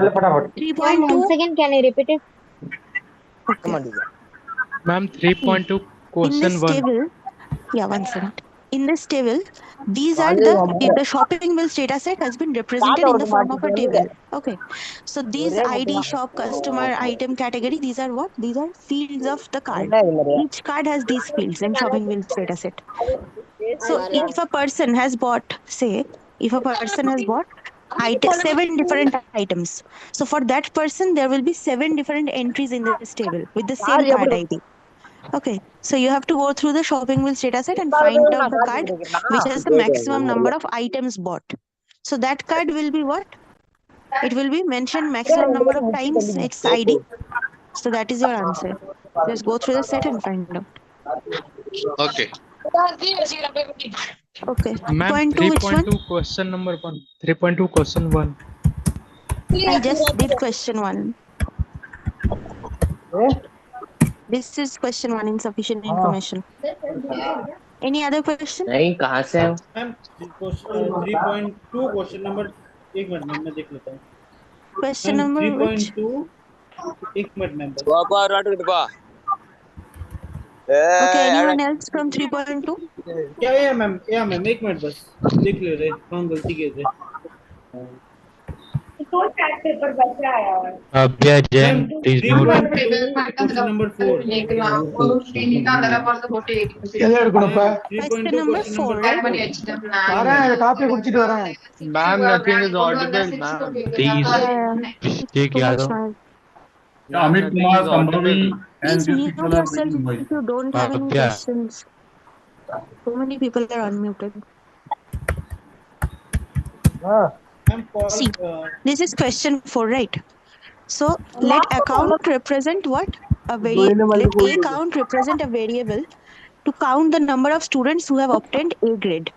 Ma'am, 3.2. once again, can you repeat it? Okay. Ma'am, 3.2 In question this 1. table, yeah, 1 second. In this table, these are the shopping bills data set has been represented in the form of a table. Okay. So these ID, shop, customer, item, category, these are what? These are fields of the card. Each card has these fields in shopping bills data set. So if a person has bought, say, if a person has bought 7 different items. So for that person, there will be 7 different entries in this table with the same card ID. Okay, so you have to go through the shopping bills dataset and find out the card which has the maximum number of items bought. So that card will be what? It will be mentioned maximum number of times its ID. So that is your answer. Just go through the set and find out. Okay. Okay. Ma'am, 3.2 which one? 3.2 question number 1. 3.2 question 1. I just did question 1. This is question 1, insufficient information. Any other question? नहीं कहाँ से है ma'am 3.2 question number एक minute ma'am मैं देख लेता हूँ Question ma'am number which? 3.2 एक मिनट मैम बस Okay, anyone else from 3.2? या मैम एक मिनट बस देख ले रहे कौन गलती किए थे Jain, ma'am please mute. 3.2 question number 4 Question number 4, right? Ma'am nothing is audible ma'am Please, Yeah, Abhishek too much Yadav. noise. Amit nothing Kumar, is audible Sambhavi, and Please these mute people are yourself making noise. if you don't have any Kavya. questions. So many people are unmuted. Ma'am See, this is question 4, right? So let account represent what? Let a count represent a variable to count the number of students who have obtained A grade.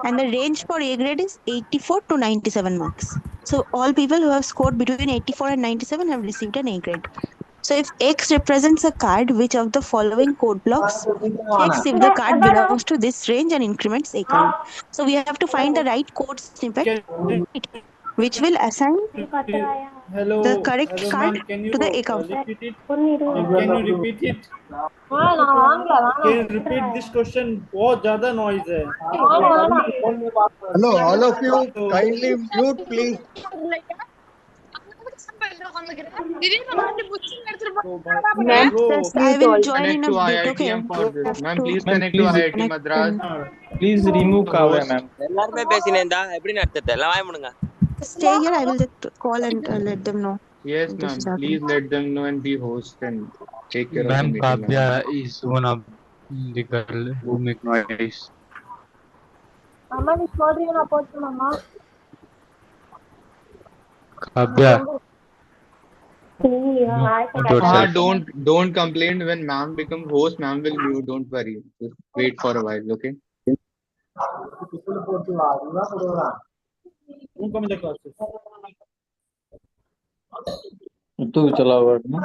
And the range for A grade is 84 to 97 marks. So all people who have scored between 84 and 97 have received an A grade. So if X represents a card, which of the following code blocks checks if the card belongs to this range and increments A count? So we have to find the right code snippet which will assign hello the correct hello card ma'am can you to the A count. repeat it can you repeat it can you repeat this question बहुत ज्यादा noise है Hello, all of you, kindly mute, please. Yes, bro I will join in connect a to bit. Okay. IITM for this Have ma'am to please Ma'am, connect to please IIT connect Madras please remove Kavya, host ma'am. எல்லாருமே பேசினேன்டா எப்படி நடத்துறது எல்லாம் வாய முடுங்க stay here. I will just call and let them know. yes This ma'am is happening. please let them know and be host and take care of the Ma'am, meeting Kavya is one of the girl who make noise. Kavya. Mute yourself. don't complain when ma'am become host ma'am will mute don't worry just wait for a while okay who come in the classes तू चला हुआ है ना?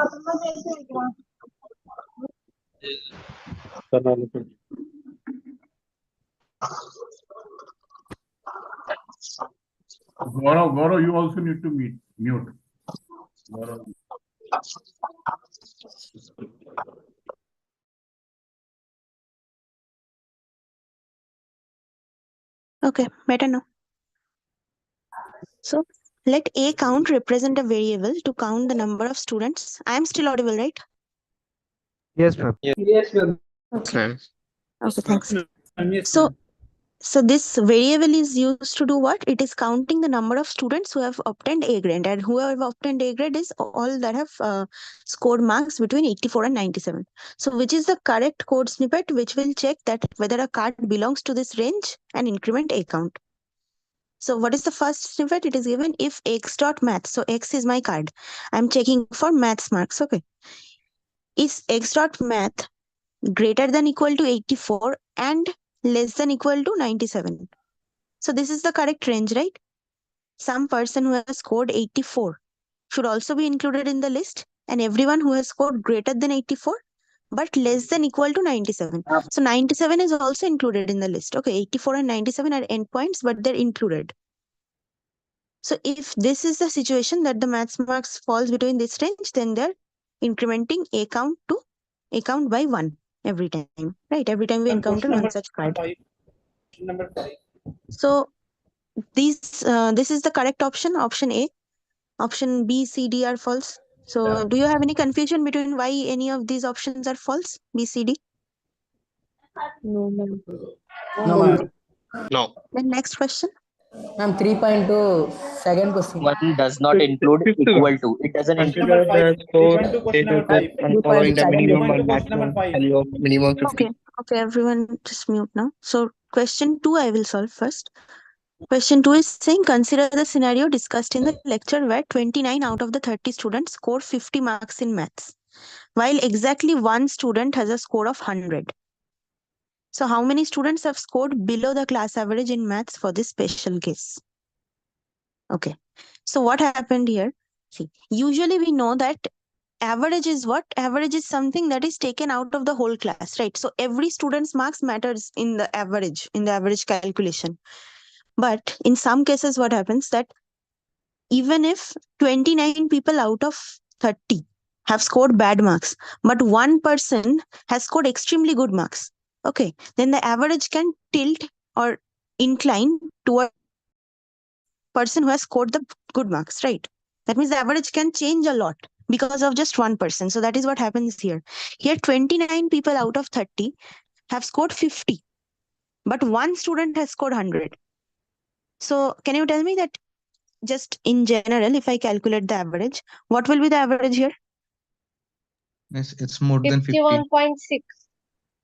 चला लो फिर। Gaurav, you also need to mute. Gaurav. Okay, better now. So let A count represent a variable to count the number of students. I am still audible, right? Yes, ma'am. Okay. Okay, thanks. So this variable is used to do what? It is counting the number of students who have obtained A grade, and who have obtained A grade is all that have scored marks between 84 and 97. So which is the correct code snippet which will check that whether a card belongs to this range and increment A count? So what is the first snippet? It is given if x dot math. So x is my card. I'm checking for maths marks. Okay. Is x dot math greater than equal to 84 and less than equal to 97? So this is the correct range, right? Some person who has scored 84 should also be included in the list, and everyone who has scored greater than 84 but less than equal to 97. So 97 is also included in the list. Okay, 84 and 97 are endpoints, but they're included. So if this is the situation that the maths marks falls between this range, then they're incrementing a count by 1 every time, right? Every time we encounter one such card. Number 5. So this is the correct option, option A. Option B, C, D are false. So do you have any confusion between why any of these options are false? B, C, D? No, ma'am. No, ma'am. No. Then next question. Ma'am, 3.2, second question. One does not include equal to. It doesn't include. Number 5. score 3.2 question number 5. and following the minimum or 3.2 question number maximum 5. value of minimum 50. Okay, everyone just mute now. So question 2 I will solve first. Question 2 is saying consider the scenario discussed in the lecture where 29 out of the 30 students score 50 marks in maths, while exactly one student has a score of 100. So how many students have scored below the class average in maths for this special case? Okay, so what happened here? See, usually we know that average is what? Average is something that is taken out of the whole class, right? So every student's marks matters in the average calculation. But in some cases, what happens that even if 29 people out of 30 have scored bad marks, but one person has scored extremely good marks, okay, then the average can tilt or incline toward person who has scored the good marks, right? That means the average can change a lot because of just one person. So that is what happens here. Here, 29 people out of 30 have scored 50, but one student has scored 100. So can you tell me that just in general, if I calculate the average, what will be the average here? Yes, it's more than 50. 51.6.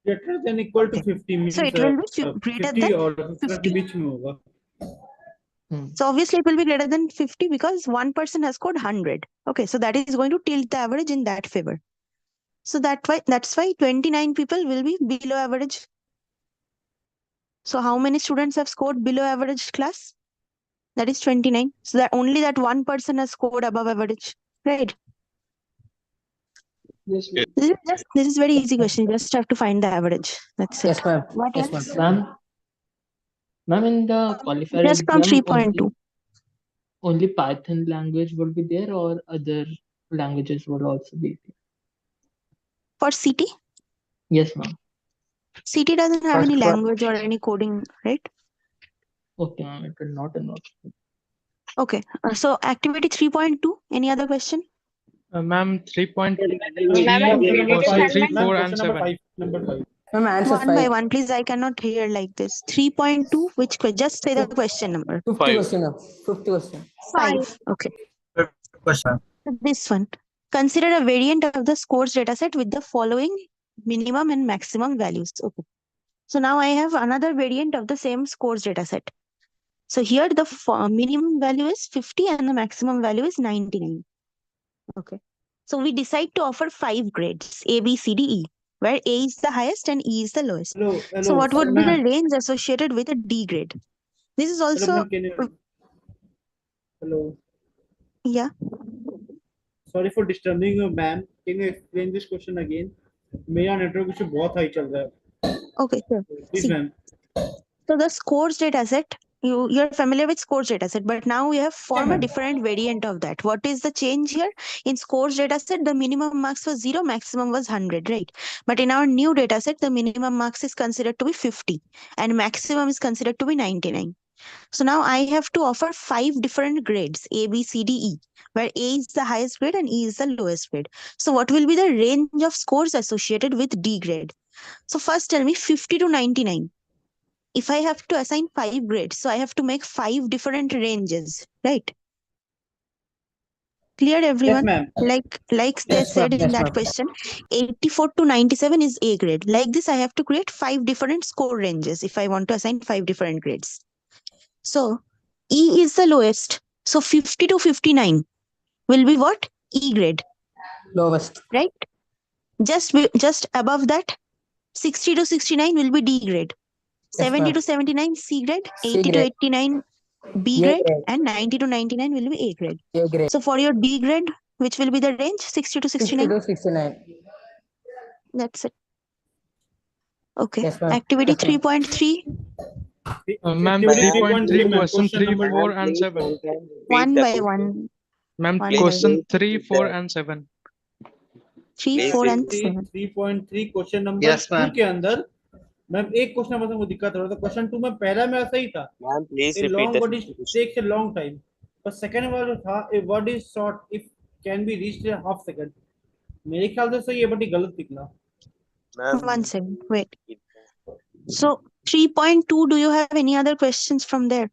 Greater than equal to Okay. 50 means So it will be greater 50 than और 50 50. के बीच में होगा. So obviously it will be greater than 50 because one person has scored 100. Okay, so that is going to tilt the average in that favor. So that's why 29 people will be below average. So how many students have scored below average class? That is 29. So that only that one person has scored above average, right? Yes, This is very easy question. You just have to find the average. That's it. Yes, ma'am. What Yes, else? ma'am. Ma'am, in the qualifier Just from exam, 3.2. only Python language will be there, or other languages will also be there? For CT? Yes, ma'am. CT doesn't have First any one. language or any coding, right? Okay, ma'am. It will not involve. Okay. So activity 3.2. Any other question? Ma'am, 3.3, Number 5. 3, 4, Question and number 7. 5. Number 5. Ma'am, answer One by 5. one, please. I cannot hear like this. 3.2. Which just say the question number. 50 5. question, ma'am. 50 question. 5. Okay. Question. This one. Consider a variant of the scores dataset with the following minimum and maximum values. Okay. So now I have another variant of the same scores dataset. So here the minimum value is 50 and the maximum value is 99. Okay. So we decide to offer 5 grades, A, B, C, D, E, where A is the highest and E is the lowest. Hello. So what would be the Ma'am. range associated with a D grade? This is Hello, also, ma'am, can you... Hello. yeah. Sorry for disturbing you, ma'am. Can you explain this question again? मेरा network issue बहुत high चल रहा है. Okay, sure. Please, See. ma'am. So the scores dataset, you're familiar with scores dataset, but now we have formed a ma'am. different variant of that. What is the change here? In scores dataset, the minimum marks was 0, maximum was 100, right? But in our new dataset, the minimum marks is considered to be 50 and maximum is considered to be 99. So now I have to offer 5 different grades, A, B, C, D, E, where A is the highest grade and E is the lowest grade. So what will be the range of scores associated with D grade? So first tell me 50 to 99. If I have to assign 5 grades, so I have to make 5 different ranges, right? Clear, everyone? Yes, ma'am. Like they Yes, said ma'am. in Yes, that ma'am. question, 84 to 97 is A grade. Like this, I have to create 5 different score ranges if I want to assign 5 different grades. So E is the lowest. So 50 to 59 will be what? E grade. Lowest. Right? Just above that, 60 to 69 will be D grade. Yes, 70 ma'am. to 79 C grade. C 80 to grade. 89 B A grade, grade. and 90 to 99 will be A grade. A grade. So for your D grade, which will be the range? 60 to 69? 60 to 69. That's it. Okay. Yes, ma'am. Activity Yes, ma'am. 3.3. Ma'am, Theory 3.3, 3.3, ma'am. question 3, number 4, and 7. One by one. Ma'am, One by question 3, 4, and 7. 3, Please 4, and Theory 7. 3.3 question number Yes, 2 ma'am. के अंदर ma'am एक question में मुझे दिक्कत हो रहा था. Question 2 में पहला मेरा सही था. Ma'am, please A repeat long the word is fifth question. takes a long time. पर सेकंड वाला जो था a word is short if can be reached in a half second. मेरे ख्याल से सही है बट ये गलत निकला. Ma'am, One second. Wait. So 3.2, do you have any other questions from there?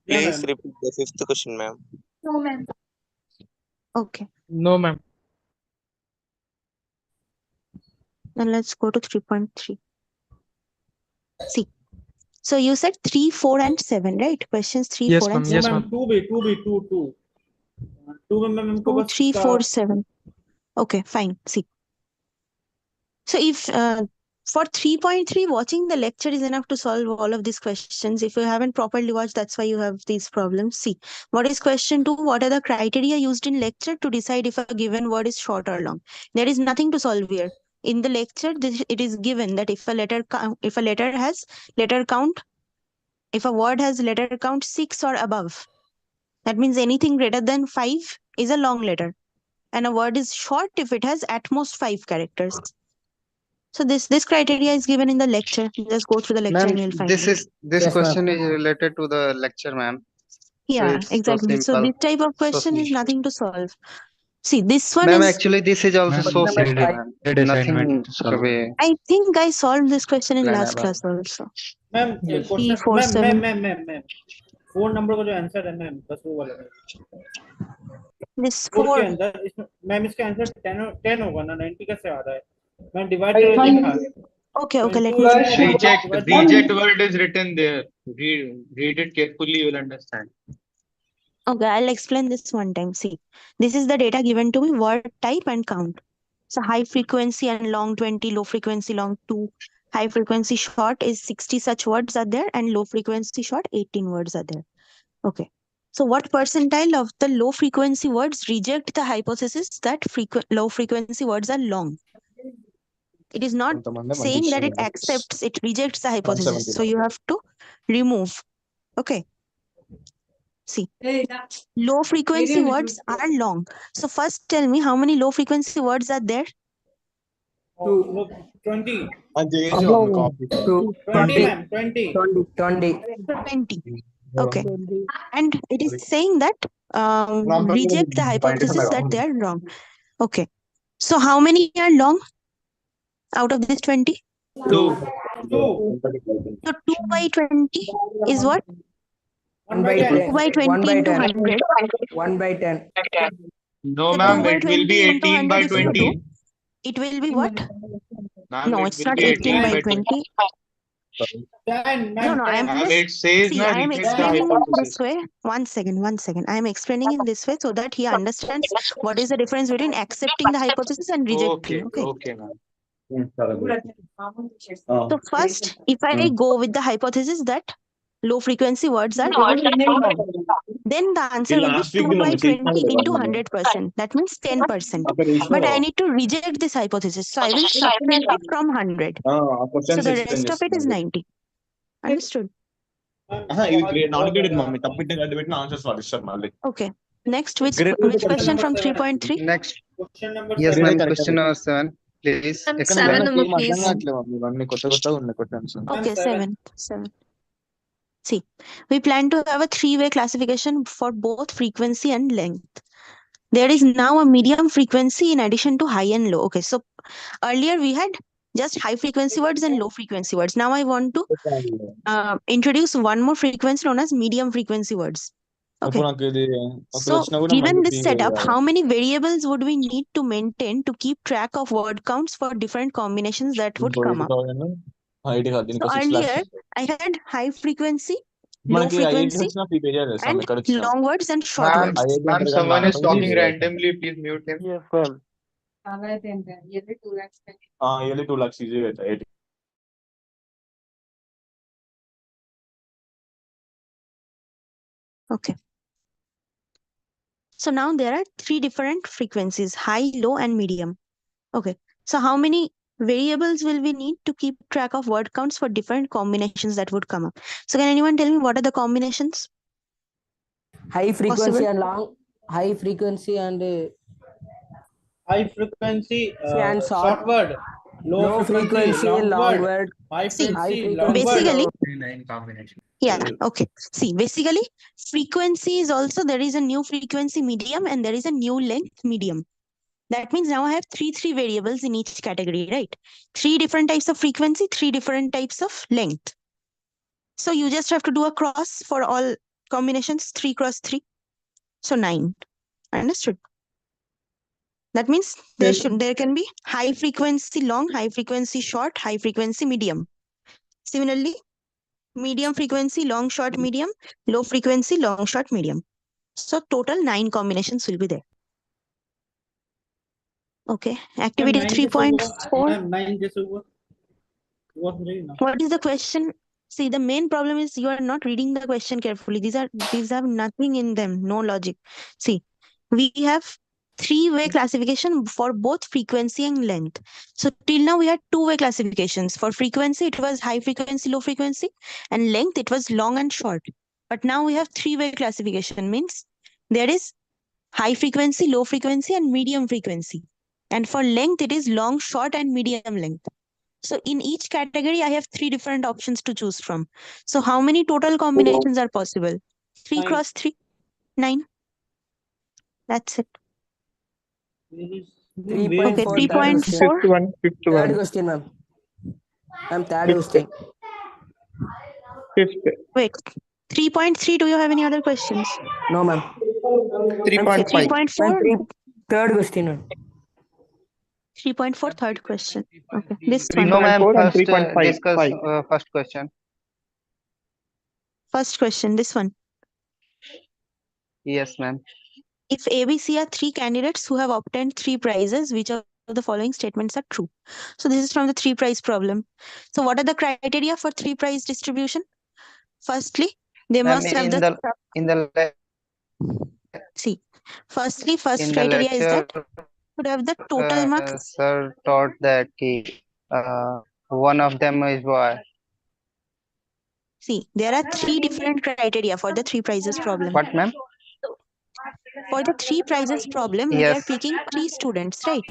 Yeah, please ma'am. repeat the fifth question, ma'am. No, ma'am. Okay. No, ma'am. Then let's go to 3.3. See. So you said 3, 4, and 7, right? Questions 3, Yes, 4, and ma'am. 7. Yes, ma'am ma'am. 2 में ma'am हमको 2, बस 3, 4, इसका 7. Okay, fine. See. So if for 3.3, watching the lecture is enough to solve all of these questions. If you haven't properly watched, that's why you have these problems. See, what is question 2? What are the criteria used in lecture to decide if a given word is short or long? There is nothing to solve here. In the lecture, it is given that if a letter has letter count, if a word has letter count 6 or above, that means anything greater than 5 is a long letter. And a word is short if it has at most 5 characters. So this criteria is given in the lecture. Just go through the lecture Ma'am, and you'll find this it. is this Yes, ma'am. question is related to the lecture, ma'am. Yeah, it's so exactly. So simple. this type of So question is simple. nothing to solve. See, this one Ma'am, is, actually, this is also Ma'am, so Number simple, five. ma'am. graded assignment Nothing to solve. away. I think I solved this question in last Planable. class also. Ma'am Yes. 3, question 4, ma'am 7. Ma'am 4 number का जो answer है ma'am बस वो वाला है. This 4 के 4. अंदर इसमें मैम इसका आंसर 10 होगा ना. 90 कैसे आ रहा है. मैम डिवाइड करके लिखा है. Okay, When let 2 me is check. more than Reject, divide by reject word is written there. Read it carefully, you will understand. Okay, I'll explain this one time. See, this is the data given to me, word type and count. So high frequency and long 20, low frequency long 2. High frequency short is 60 such words are there, and low frequency short 18 words are there. Okay. So what percentile of the low frequency words reject the hypothesis that low frequency words are long? It is not saying that it accepts, it rejects the hypothesis. So you have to remove. Okay. See, low frequency words are long. So first tell me how many low frequency words are there? 20 Two, 20 ma'am 20. 20. 20. Okay. And it is saying that reject the hypothesis that they are wrong. Okay. So how many are long out of this 20? 2. So 2 by 20 is what? 1 by 10. 2 by 20 1 by into 10. 100. 1 by 10. No, So ma'am, 2 by it will 20 be into 18 by 100 if you do, 20. it will be what? Ma'am, No, it it's will not be 18 by 20. 20. 10 No, ma'am no, I am 10. Ma'am, just, it says see, na I am reject the explaining in this hypothesis. way. One second. I am explaining in this way so that he understands what is the difference between accepting the hypothesis and rejecting. Okay, Okay. okay, ma'am. So first, if I go with the hypothesis that low frequency words are long, then the answer will be 2 by 20 into 100%. That means 10%. But I need to reject this hypothesis. So I will subtract it from 100. So the rest of it is 90. Understood? Okay. Next, which question from 3.3? Next. Question number Yes, 7. ma'am. Question number 7. Please explain. 7 number, please. Okay, 7. 7. See, we plan to have a 3-way classification for both frequency and length. There is now a medium frequency in addition to high and low. Okay, so earlier we had just high frequency words and low frequency words. Now I want to introduce one more frequency known as medium frequency words. Okay. So given this setup, how many variables would we need to maintain to keep track of word counts for different combinations that would come up? So earlier I had high frequency, low frequency, and long words and short Ma'am, words. ma'am, someone is talking randomly. Please mute him. Yes, ma'am. Okay. So now there are 3 different frequencies, high, low, and medium. Okay. So how many variables will we need to keep track of word counts for different combinations that would come up. So can anyone tell me what are the combinations? High frequency Possible. and long. High frequency and High frequency, and short word. low frequency long long word. word. High See, frequency, long basically, word. Nine combination. yeah, okay. See, basically, frequency is also, there is a new frequency medium and there is a new length medium. That means now I have three variables in each category, right? 3 different types of frequency, 3 different types of length. So you just have to do a cross for all combinations, 3 cross 3. So 9. Understood? That means there can be high frequency long, high frequency short, high frequency medium. Similarly, medium frequency long, short, medium, low frequency long, short, medium. So total 9 combinations will be there. Okay. Activity 3.4. 9 जैसे हुआ. What हो रही है ना? What is the question? See, the main problem is you are not reading the question carefully. These have nothing in them, no logic. See, we have 3-way classification for both frequency and length. So till now we had 2-way classifications. For frequency, it was high frequency, low frequency, and length, it was long and short. But now we have 3-way classification, means there is high frequency, low frequency, and medium frequency. And for length, it is long, short, and medium length. So in each category, I have 3 different options to choose from. So how many total combinations are possible? 3 9. cross 3, 9. That's it. Okay, 3.4. 3.4. Third question, ma'am. Ma'am, third question. Wait, 3.3, do you have any other questions? No, ma'am. Okay, 3.4. Ma'am, third question, ma'am. 3.4, third question. Okay, this one. No, ma'am. First, discuss first question. First question, this one. Yes, ma'am. If ABC are 3 candidates who have obtained 3 prizes, which of the following statements are true? So this is from the 3 prize problem. So what are the criteria for 3 prize distribution? Firstly, they Ma'am, must have in the see. Firstly, first in the criteria is that lecture, should have the total marks. sir taught that one of them is boy. See, there are 3 different criteria for the 3 prizes problem. What, ma'am? For the 3 prizes problem, we are picking 3 students, right?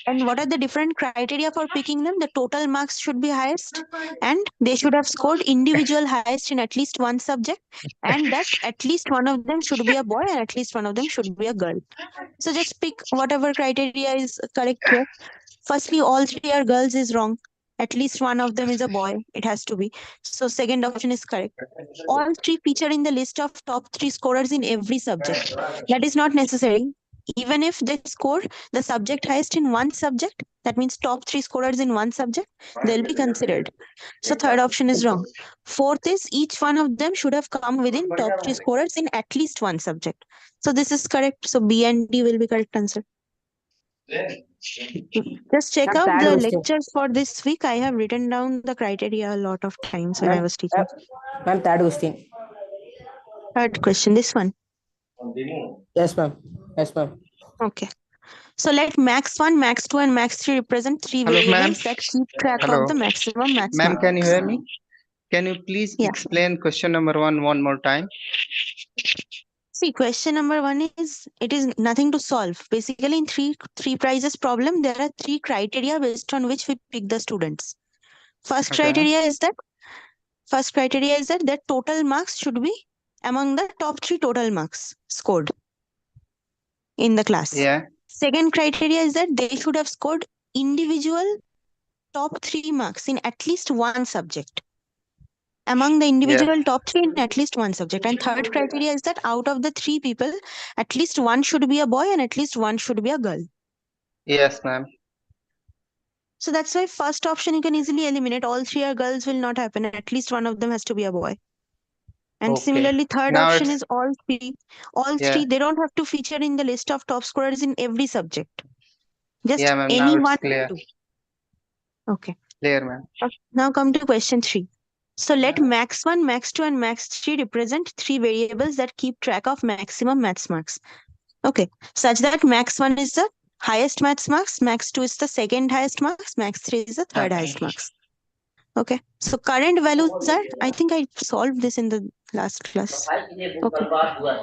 And what are the different criteria for picking them? The total marks should be highest, and they should have scored individual highest in at least one subject, and that at least one of them should be a boy and at least one of them should be a girl. So just pick whatever criteria is correct here. Firstly, all 3 are girls is wrong. At least one of them is a boy. It has to be. So second option is correct. All 3 feature in the list of top 3 scorers in every subject. That is not necessary. Even if they score the subject highest in one subject, that means top 3 scorers in one subject, they'll be considered. So third option is wrong. Fourth is each one of them should have come within top 3 scorers in at least one subject. So this is correct. So B and D will be correct answer. Just check out the lectures for this week. I have written down the criteria a lot of times when I was teaching. Ma'am, third question. Third question, this one. Yes, ma'am. Yes, ma'am. Okay. So let max 1, max 2, and max 3 represent 3 variables that keep track of the maximum max Ma'am, marks. can you hear me? Can you please explain question number one more time? See, question number 1 is, it is nothing to solve. Basically, in three prizes problem, there are 3 criteria based on which we pick the students. First criteria is that their total marks should be among the top 3 total marks scored in the class. Yeah. Second criteria is that they should have scored individual top 3 marks in at least one subject. Among the individual top 3 in at least one subject. And third criteria is that out of the 3 people, at least one should be a boy and at least one should be a girl. Yes, ma'am. So that's why first option you can easily eliminate. All 3 are girls will not happen. At least one of them has to be a boy. And similarly, third option is all 3. All 3, they don't have to feature in the list of top scorers in every subject. Just any one. Clear. Okay. Clear, ma'am. Now come to question 3. So let max 1, max 2, and max 3 represent 3 variables that keep track of maximum maths marks. Okay. Such that max 1 is the highest maths marks, max 2 is the second highest marks, max 3 is the third highest marks. Okay, so current values are, I think I solved this in the last class. Okay.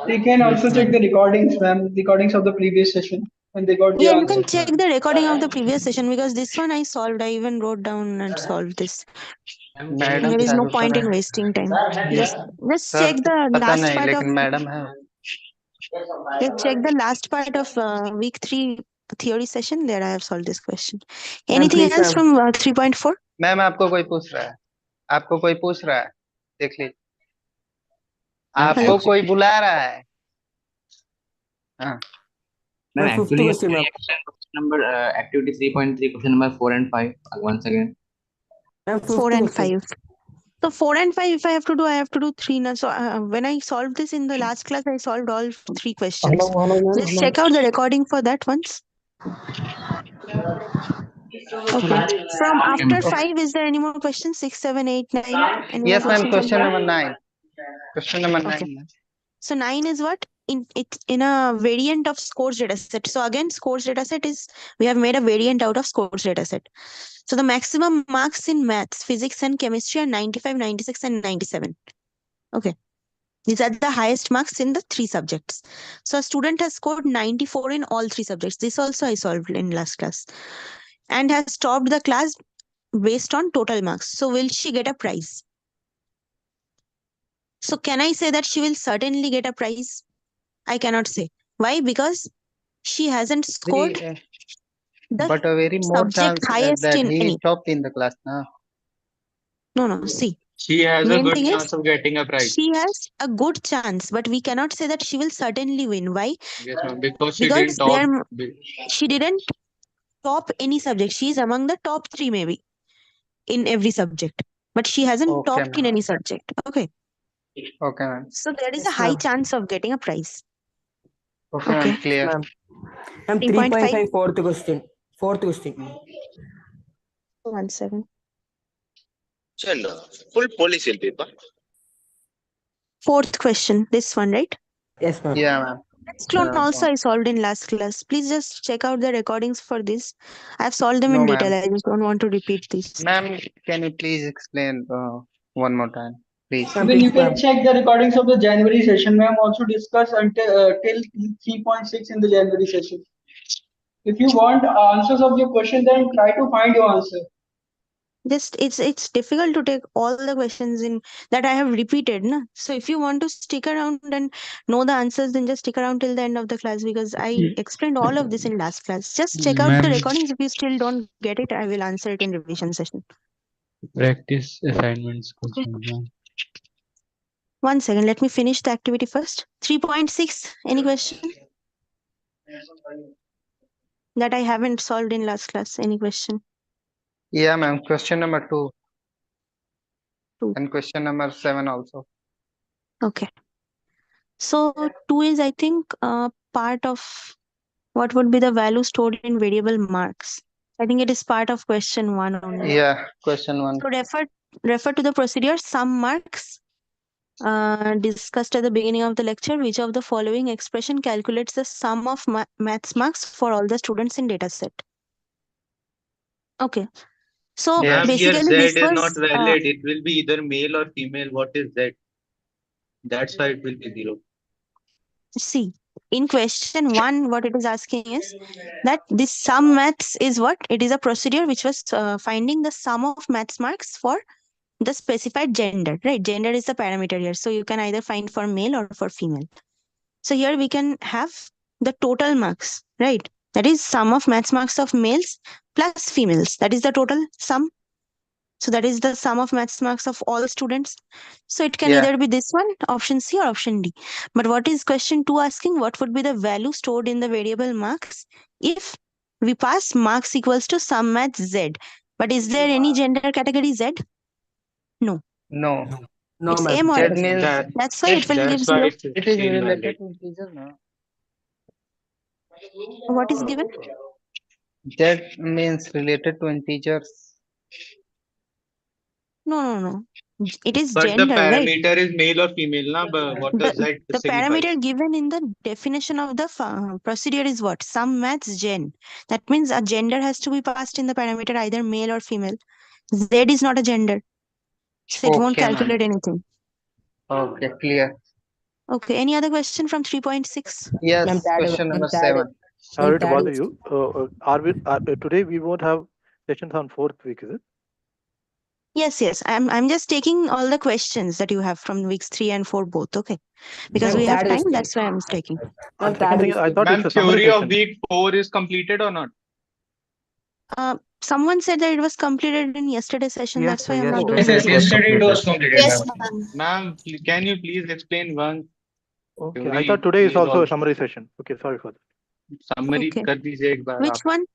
They can also check the recordings, ma'am, recordings of the previous session, and they got the Yeah, you answer. can check the recording of the previous session because this one I solved. I even wrote down and solved this. Madam There is no चालू point in करें wasting time. Just sir check the पता last नहीं part of लेकिन madam है check the last part of week 3 theory session. There I have solved this question. Ma'am, Anything please, else ma'am. from 3.4? Ma'am आपको कोई पूछ रहा है आपको कोई पूछ रहा है देख लीजिए आपको Hello? कोई बुला रहा है हाँ Ma'am, fifth question, ma'am. number activity 3.3 question number 4 and 5 once again. Ma'am, fifth 4 and question. 5. So 4 and 5, if I have to do, I have to do 3 now. So when I solved this in the last class, I solved all 3 questions. Just check out the recording for that once. Okay. From after 5, is there any more questions? 6, 7, 8, 9? Any more yes ma'am questions? question number 9 question number 9 Okay. So 9 is what? It's in a variant of scores dataset. So again, scores dataset is, we have made a variant out of scores dataset. So the maximum marks in maths, physics and chemistry are 95, 96 and 97. Okay. These are the highest marks in the 3 subjects. So a student has scored 94 in all 3 subjects. This also I solved in last class. And has topped the class based on total marks. So will she get a prize? So can I say that she will certainly get a prize? I cannot say. Why? Because she hasn't scored the but a very more subject chance highest that in he any. topped in the class now No, see. she has a Main good thing chance is, of getting a prize she has a good chance, but we cannot say that she will certainly win. Why? yes ma'am because she Because didn't top she didn't top any subject. She is among the top 3 maybe in every subject, but she hasn't okay topped in ma'am any subject. Okay. okay ma'am So there is Yes, a high ma'am. chance of getting a prize. okay Okay. ma'am clear Ma'am. Ma'am, 3.5. 3.5, fourth question. Fourth question. 1 second. Full policy paper. Fourth question. This one, right? Yes, ma'am. yeah ma'am Next one also I solved in last class. Please just check out the recordings for this. I have solved them no in ma'am detail. I just don't want to repeat this. ma'am can you please explain one more time please Ma'am, Then you please, can ma'am. check the recordings of the January session, ma'am. Also discuss until till 3.6 in the January session. If you want answers of your question, then try to find your answer. Just it's difficult to take all the questions in that I have repeated, na? So if you want to stick around and know the answers, then just stick around till the end of the class because I explained all of this in last class. Just check out the Ma'am, recordings. If you still don't get it, I will answer it in revision session. practice assignments question, ma'am. 1 second, let me finish the activity first. 3.6, any question that I haven't solved in last class? Any question? yeah ma'am question number 2 2. and question number 7 also Okay. So 2 is, I think, part of what would be the value stored in variable marks. I think it is part of question 1 only. yeah question 1 So refer to the procedure sum marks discussed at the beginning of the lecture. Which of the following expression calculates the sum of maths marks for all the students in dataset? Okay. So yes Ma'am, here basically Z this is not was valid. It will be either male or female. What is Z? That's why it will be 0. see, in question 1 what it is asking is that this sum maths is what? It is a procedure which was finding the sum of maths marks for the specified gender, right? Gender is the parameter here. So you can either find for male or for female. So here we can have the total marks, right? That is sum of maths marks of males plus females. That is the total sum. So that is the sum of maths marks of all students. So it can yeah either be this one, option C or option D. But what is question 2 asking? What would be the value stored in the variable marks if we pass marks equals to sum maths Z? But is there any gender category Z? No. no No, It's ma'am. M or that F. means That's why it will give That's why 0. it's it is still related valid. to integer now What is given? that means related to integers No. It is But the gender, right? parameter is male or female, na? But what does that The signify? parameter given in the definition of the procedure is what? Some maths gen. That means a gender has to be passed in the parameter, either male or female. Z is not a gender, so it won't Okay, ma'am. calculate anything. Okay, clear. Okay, any other question from 3.6? Yes, Ma'am, question number Tad, 7. Sorry to Tad bother is- you. Today we won't have sessions on fourth week, is it? Yes. I'm just taking all the questions that you have from weeks 3 and 4 both. Okay, because Ma'am, we have Tad time. is- That's why I'm taking. Ma'am, Second Tad thing, is- I thought Ma'am, it's a summary theory of session. week 4 is completed or not? Someone said that it was completed in yesterday's session. Yes, That's why I'm yes, not doing yes, it yes, again. Yesterday it was completed, Yes, ma'am. ma'am. Ma'am, can you please explain once? Okay, I Theory thought today is also a also- summary session. Okay, sorry for that. Summary Okay. कर दीजिए एक बार Which आप. one?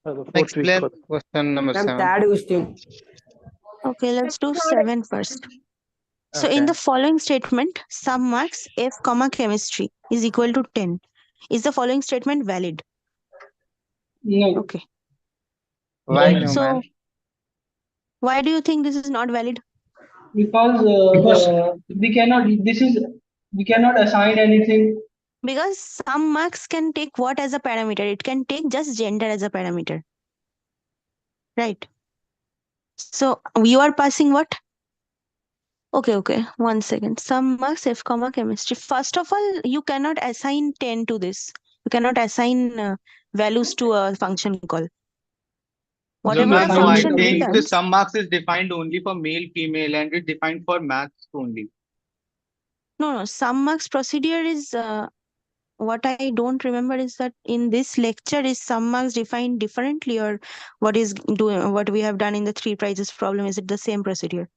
The fourth week. Explain question number Ma'am, 7. Tad is still. Okay, let's do 7 first. So in Okay. the following statement, sum marks F comma chemistry is equal to 10. Is the following statement valid? No, Okay. Why no, So ma'am? why do you think this is not valid? because we cannot assign anything. Because sum marks can take what as a parameter? It can take just gender as a parameter. Right. So you are passing what? Okay. 1 second. Sum marks F comma chemistry. First of all, you cannot assign 10 to this. You cannot assign values to a function call. No, Whatever ma'am, a no, I function think returns. some marks is defined only for male, female, and it's defined for maths only. No. Sum marks procedure is what I don't remember is that in this lecture is sum marks defined differently, or what we have done in the 3 prizes problem, is it the same procedure?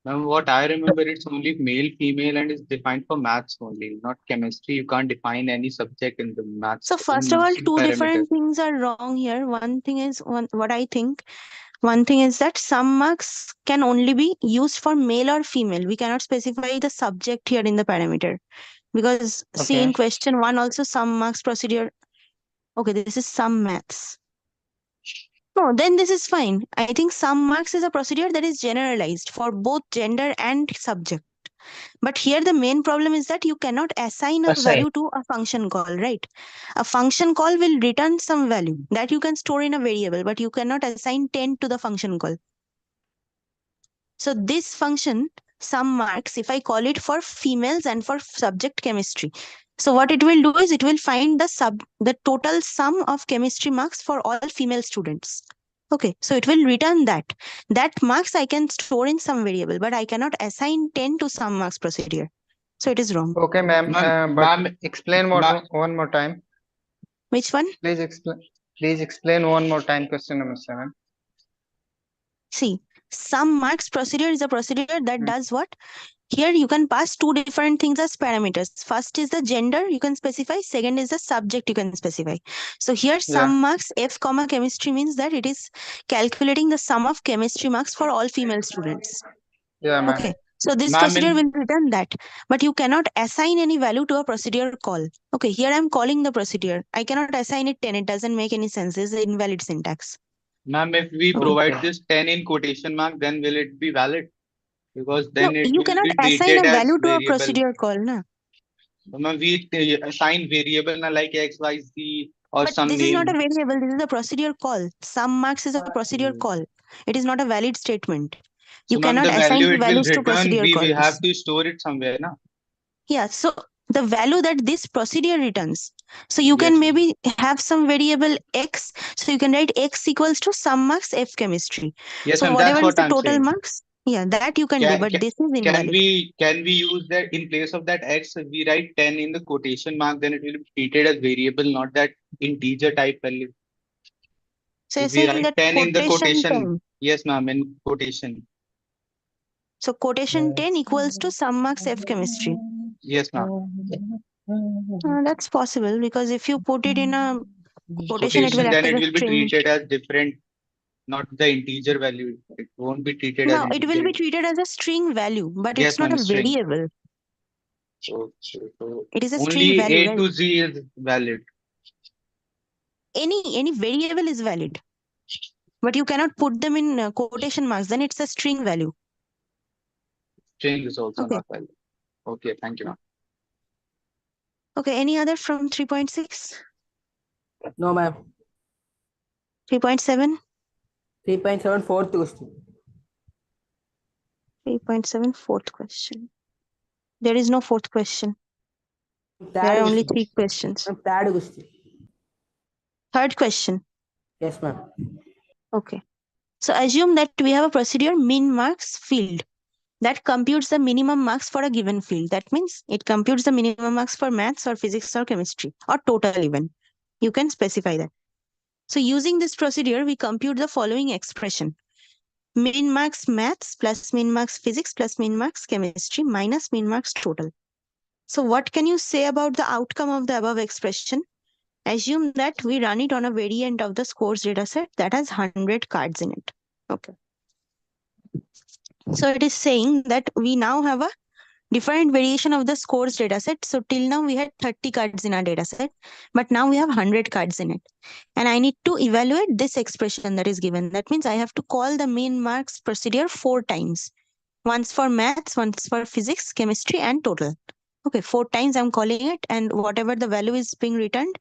Ma'am, what I remember, it's only male, female, and it's defined for maths only, not chemistry. You can't define any subject in the maths. So first of all, two parameter. different things are wrong here. One thing is what I think. One thing is that sum marks can only be used for male or female. We cannot specify the subject here in the parameter. Because see, in question 1 also sum marks procedure. Okay, this is sum maths. No, then this is fine. I think sum marks is a procedure that is generalized for both gender and subject. But here the main problem is that you cannot assign a value to a function call, right? A function call will return some value that you can store in a variable, but you cannot assign 10 to the function call. So this function, sum marks, if I call it for females and for subject chemistry, so what it will do is it will find the total sum of chemistry marks for all female students. Okay, so it will return that. That marks I can store in some variable, but I cannot assign 10 to sum marks procedure. So it is wrong. Okay, ma'am. But explain one more time. Which one? Please explain one more time question number 7. See, sum marks procedure is a procedure that does what? Here you can pass 2 different things as parameters. First is the gender you can specify. Second is the subject you can specify. So here sum marks F comma chemistry means that it is calculating the sum of chemistry marks for all female students. Yeah, ma'am. Okay. So this procedure will return that, but you cannot assign any value to a procedure call. Okay, here I'm calling the procedure. I cannot assign it 10. It doesn't make any sense. It's invalid syntax. Ma'am, if we provide this 10 in quotation mark, then will it be valid? Because then No, it you will cannot be assign treated a as value to a variable. procedure call, na? Ma'am, we assign variable na, like X, Y, Z or But some this name. is not a variable. This is a procedure call. Sum marks is a procedure call. It is not a valid statement. You So, ma'am, cannot the assign value it will values to return, procedure we calls. have to store it somewhere, na? Yeah, so the value that this procedure returns. So you can maybe have some variable X. So you can write X equals to sum marks F chemistry. Yes, So ma'am, that's whatever is what the I'm total saying. marks, yeah, that you can do, but this is invalid. Can we use that in place of that X? We write 10 in the quotation mark, then it will be treated as variable, not that integer type value. So you're If we saying write that 10 in the quotation quotation, 10. yes, ma'am, in quotation. So quotation 10 equals to sum marks F chemistry. Yes, ma'am. That's possible because if you put it in a quotation, it will Quotation, act then as it a will be string. treated as different, not the integer value. It won't be treated as No, it will integer. be treated as a string value, but Yes, it's not ma'am, a string. variable. So It is a string only value, A right? to Z is valid. Any variable is valid, but you cannot put them in quotation marks. Then it's a string value. Change is also Okay. not valid. Okay, thank you, ma'am. Okay, any other from 3.6? No, ma'am. 3.7? 3.7 fourth question. 3.7 fourth question. There is no fourth question. Third There are only question. 3 questions. Ma'am, third question. Third question. Yes, ma'am. Okay. So assume that we have a procedure min marks field that computes the minimum marks for a given field. That means it computes the minimum marks for maths or physics or chemistry or total even. You can specify that. So using this procedure, we compute the following expression. Min marks maths plus min marks physics plus min marks chemistry minus min marks total. So what can you say about the outcome of the above expression? Assume that we run it on a variant of the scores dataset that has 100 cards in it. Okay. So it is saying that we now have a different variation of the scores dataset. So till now we had 30 cards in our dataset, but now we have 100 cards in it. And I need to evaluate this expression that is given. That means I have to call the min marks procedure 4 times. Once for maths, once for physics, chemistry, and total. Okay, 4 times I'm calling it, and whatever the value is being returned,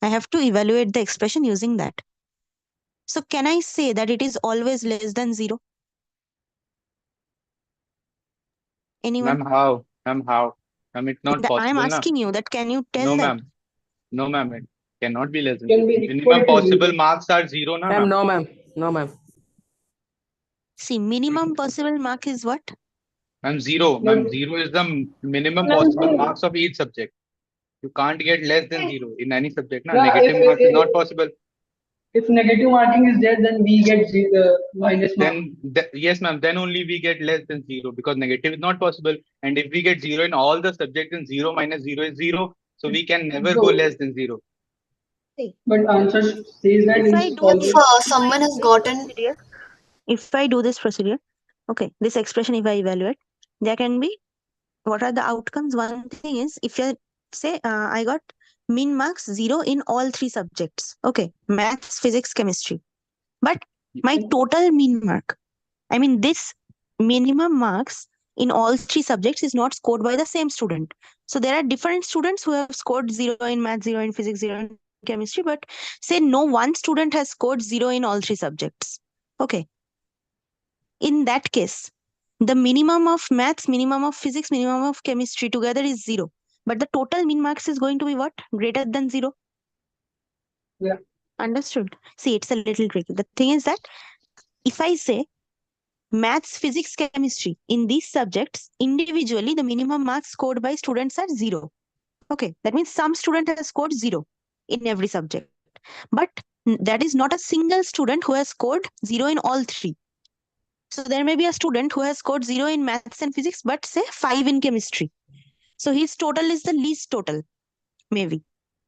I have to evaluate the expression using that. So can I say that it is always less than 0? Anyone? Ma'am, how? Ma'am, how? Ma'am, it's not I'm possible, na? asking you that, can you tell No, that? ma'am. No, ma'am. It cannot be less than Can 0. be equal Minimum to possible 0. marks are 0, na, Ma'am, ma'am? no, ma'am. No, ma'am. See, minimum possible mark is what? Ma'am, 0. But Ma'am, 0 is the minimum ma'am, possible marks of each subject. You can't get less than 0 in any subject, na? yeah, Negative marks is not possible. if negative marking is there, then we get minus mark. Yes, ma'am. Then only we get less than 0 because negative is not possible. And if we get 0 in all the subjects, then 0 minus 0 is 0. So we can never go So, less than 0. but answer says that If I it's do always. Someone has gotten procedure, if I do this procedure, okay, this expression, if I evaluate, there can be, what are the outcomes? One thing is, if you say I got min marks 0 in all 3 subjects, okay, maths, physics, chemistry, but my total min mark, I mean this minimum marks in all 3 subjects is not scored by the same student. So there are different students who have scored 0 in maths, 0 in physics, 0 in chemistry, but say no one student has scored 0 in all 3 subjects. Okay. In that case, the minimum of maths, minimum of physics, minimum of chemistry together is 0. But the total min marks is going to be what? Greater than 0. Yeah. Understood? See, it's a little tricky. The thing is that if I say maths, physics, chemistry, in these subjects, individually, the minimum marks scored by students are 0. Okay, that means some student has scored 0 in every subject. But that is not a single student who has scored 0 in all 3. So there may be a student who has scored 0 in maths and physics, but say 5 in chemistry. So his total is the least total, maybe.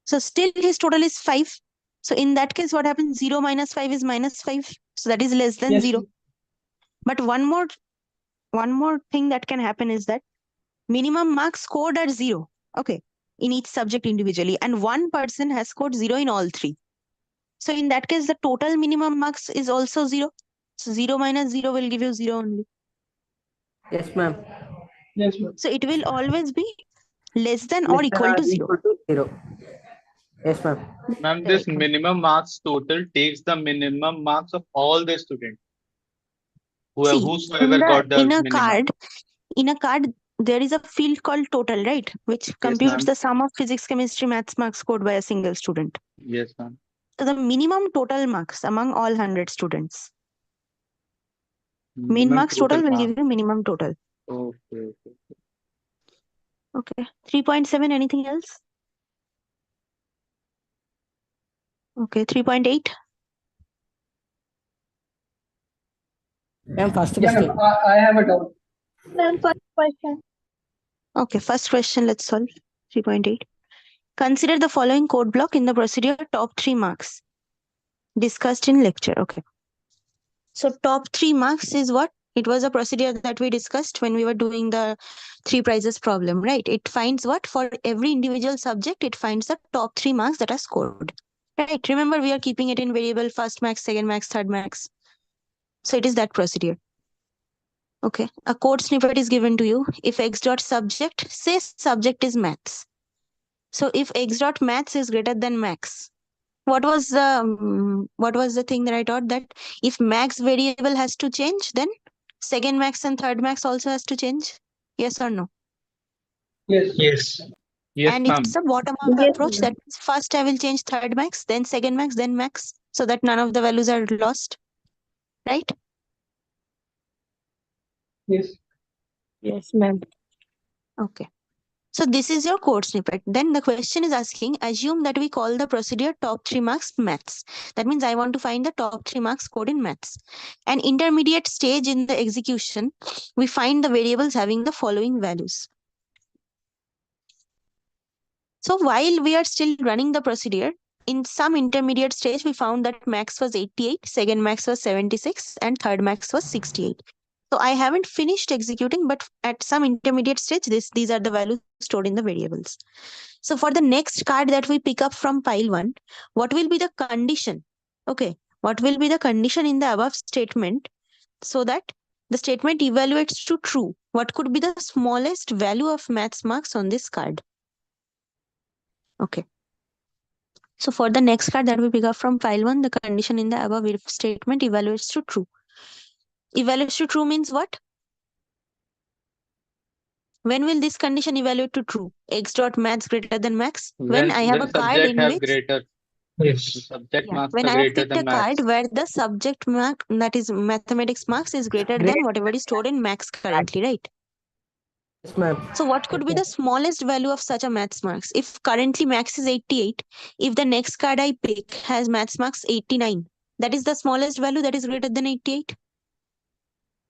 So still his total is 5. So in that case, what happens? 0 minus 5 is minus 5. So that is less than Yes. 0. But one more thing that can happen is that minimum marks scored are 0. Okay. In each subject individually. And one person has scored 0 in all 3. So in that case, the total minimum marks is also 0. So 0 minus 0 will give you 0 only. Yes, ma'am. Yes, ma'am. So it will always be less than or Less than equal to 0. equal to 0. Yes, ma'am. Ma'am, this minimum marks total takes the minimum marks of all the students. See, Whosoever got the in a minimum. card, there is a field called total, right? Which computes ma'am. the sum of physics, chemistry, maths marks scored by a single student. Yes, ma'am. So the minimum total marks among all 100 students. Min Minimum marks total will mark. give you minimum total. Okay. Okay. 3.7, anything else? Okay, 3.8. Ma'am, first Yeah, question. ma'am, I have a doubt. Ma'am, first question. Okay, first question, let's solve. 3.8. Consider the following code block in the procedure top 3 marks discussed in lecture. Okay. So top 3 marks is what? It was a procedure that we discussed when we were doing the 3 prizes problem, right? It finds what? For every individual subject, it finds the top 3 marks that are scored. Right? Remember, we are keeping it in variable first max, second max, third max. So it is that procedure. Okay, a code snippet is given to you. If x dot subject, say subject is maths. So if x dot maths is greater than max, what was the thing that I taught, that if max variable has to change, then second max and third max also has to change? Yes or no? Yes. Yes. Yes, And ma'am. it's a bottom up Yes, approach. ma'am. That means first I will change third max, then second max, then max, so that none of the values are lost, right? Yes. Yes, ma'am. Okay. So this is your code snippet. Then the question is asking, assume that we call the procedure top 3 marks maths. That means I want to find the top 3 marks code in maths. An intermediate stage in the execution, we find the variables having the following values. So while we are still running the procedure, in some intermediate stage, we found that max was 88, second max was 76, and third max was 68. So I haven't finished executing, but at some intermediate stage, these are the values stored in the variables. So for the next card that we pick up from pile 1, what will be the condition? Okay, what will be the condition in the above statement so that the statement evaluates to true? What could be the smallest value of maths marks on this card? Okay. So for the next card that we pick up from pile 1, the condition in the above if statement evaluates to true. Evaluates to true means what? When will this condition evaluate to true? X dot maths greater than max? When I have the a card subject in have which, greater. Yes. The subject yeah, marks when are I have greater picked a than maths. card where the subject mark, that is mathematics marks, is greater than whatever is stored in max currently, right? Yes, ma'am. So what could be the smallest value of such a maths marks? If currently max is 88, if the next card I pick has maths marks 89, that is the smallest value that is greater than 88.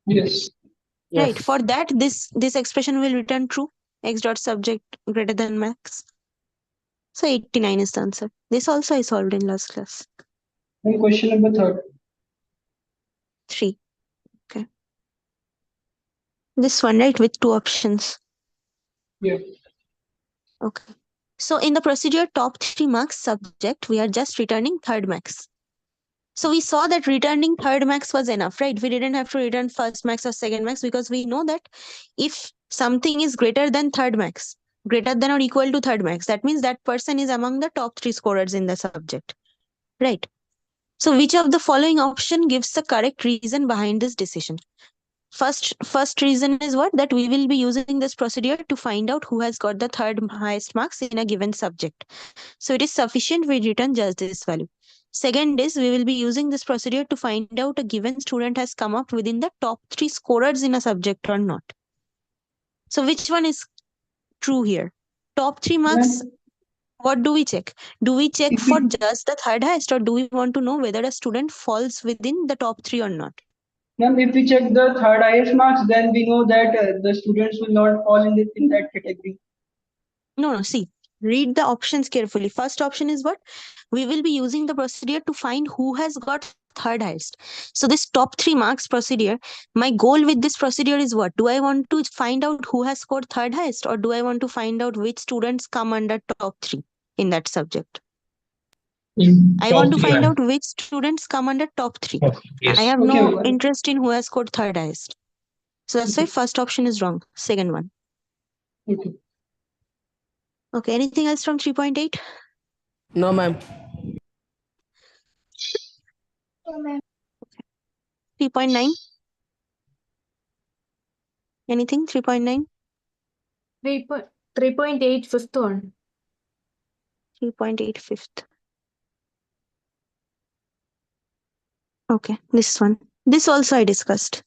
Yes. Right. Yes. For that, this expression will return true. X dot subject greater than max. So 89 is the answer. This also I solved in last class. And question number 3. 3. Okay. This one, right, with 2 options. Yeah. Okay. So in the procedure top 3 marks subject, we are just returning third max. So we saw that returning third max was enough, right? We didn't have to return first max or second max because we know that if something is greater than third max, greater than or equal to third max, that means that person is among the top 3 scorers in the subject, right? So which of the following option gives the correct reason behind this decision? First reason is what? That we will be using this procedure to find out who has got the third highest marks in a given subject. So it is sufficient we return just this value. Second is we will be using this procedure to find out a given student has come up within the top 3 scorers in a subject or not. So which one is true here? Top 3 marks, what do we check? Do we check for just the third highest, or do we want to know whether a student falls within the top 3 or not? Ma'am, if we check the third highest marks, then we know that the students will not fall in that category. No, see, read the options carefully. First option is what? We will be using the procedure to find who has got third highest. So this top 3 marks procedure, my goal with this procedure is what? Do I want to find out who has scored third highest, or do I want to find out which students come under top 3 in that subject? I want to find out which students come under top 3. Yes. I have Okay, no okay. interest in who has scored third highest. So that's why first option is wrong. Second one. Okay. Okay, anything else from 3.8? No, ma'am. 3.9? Anything? 3.9? 3.8 fifth one. 3.8 fifth. Okay, this one. This also I discussed.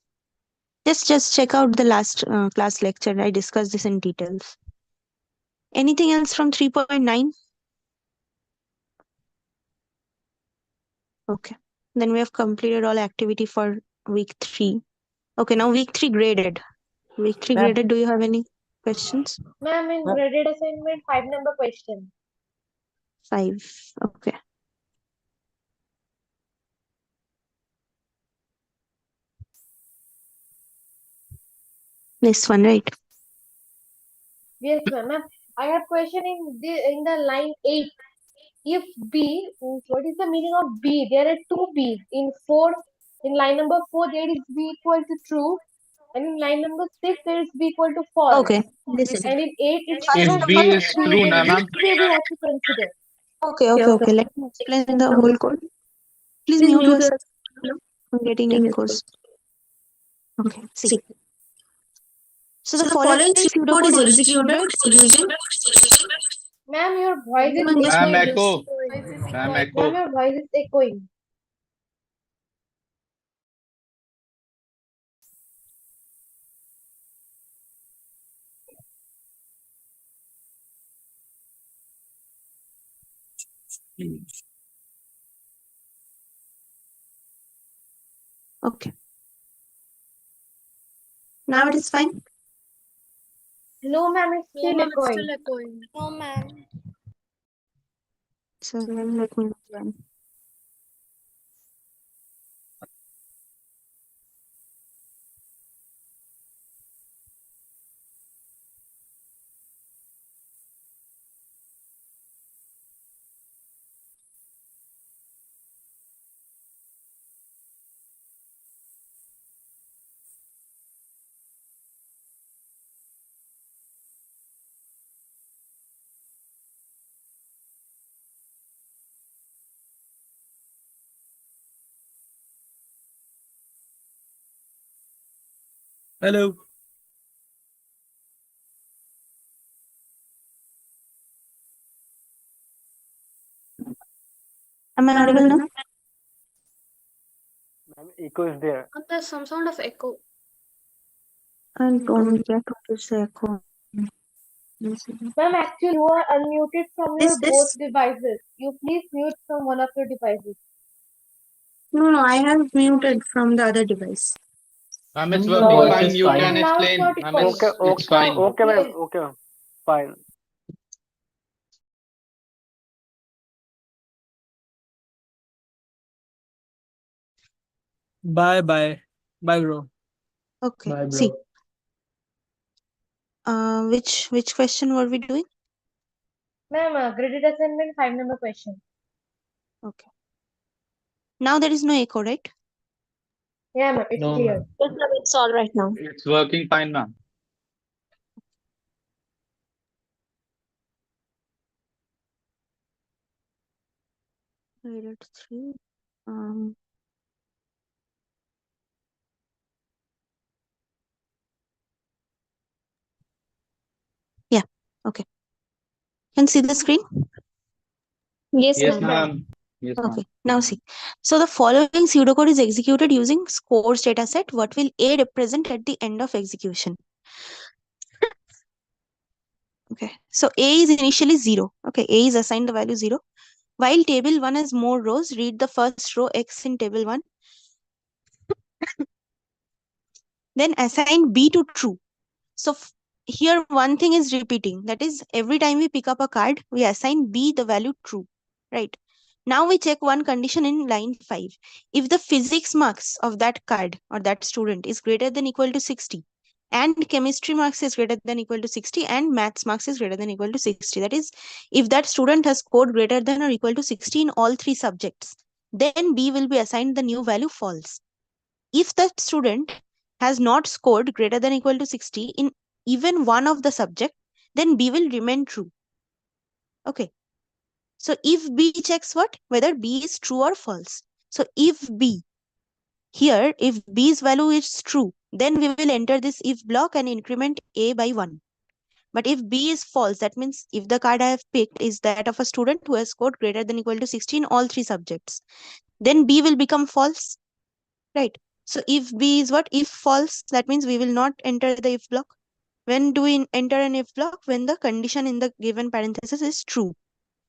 Just check out the last class lecture. I discussed this in details. Anything else from 3.9? Okay. Then we have completed all activity for week 3. Okay, now week 3 graded. Week 3 Ma'am. graded. Do you have any questions? Ma'am, in Ma'am. graded assignment, 5 number question. 5. Okay. This one, right? Yes, ma'am. I have question in the line 8. If B, what is the meaning of B? There are 2 B's. In line number 4, there is B equal to true. And in line number 6, there is B equal to false. Okay, listen. And in 8, it's If B is true, na ma'am. which way we have to consider? Okay. Let me explain the whole code. Please mute yourself. I'm getting any course. Okay, see. So the following pseudocode is executed using. Ma'am, your voice is Ma'am, echoing. echo. Ma'am, Ma'am, echo. your voice is echoing. Okay. Now it is fine. No, ma'am, it's still echoing. No, ma'am. So then let me run. Hello. Am I audible now? Echo is there. There's some sort of echo. I don't get what is the echo. Ma'am, actually, you are unmuted from your both devices. You please mute from one of your devices. No, I have muted from the other device. Ma'am, it's Your working voice fine. is You fine. can Now it's explain. not Ma'am, echoing. it's fine. Okay, ma'am. Yes. Okay, ma'am. Fine. Bye, bro. Okay. Bye, See. bro. Which question were we doing? Ma'am, graded assignment 5 number question. Okay. Now there is no echo, right? Yeah, ma'am, it's No, clear. ma'am. Yes, ma'am, it's all right now. It's working fine, ma'am. Graded 3. Yeah. Okay. Can see the screen? Yes, Yes, ma'am. ma'am. Yes, ma'am. Okay, now see. So the following pseudocode is executed using scores dataset. What will A represent at the end of execution? Okay, so A is initially 0. Okay, A is assigned the value 0. While table 1 has more rows, read the first row X in table 1. Then assign B to true. So here one thing is repeating. That is, every time we pick up a card, we assign B the value true. Right. Now we check one condition in line 5. If the physics marks of that card or that student is greater than equal to 60, and chemistry marks is greater than equal to 60, and maths marks is greater than equal to 60. That is, if that student has scored greater than or equal to 60 in all 3 subjects, then B will be assigned the new value false. If that student has not scored greater than equal to 60 in even one of the subject, then B will remain true. Okay. So if B checks what? Whether B is true or false. So if B, here, if B's value is true, then we will enter this if block and increment A by 1. But if B is false, that means if the card I have picked is that of a student who has scored greater than equal to 60 in all 3 subjects, then B will become false. Right. So if B is what? If false, that means we will not enter the if block. When do we enter an if block? When the condition in the given parenthesis is true.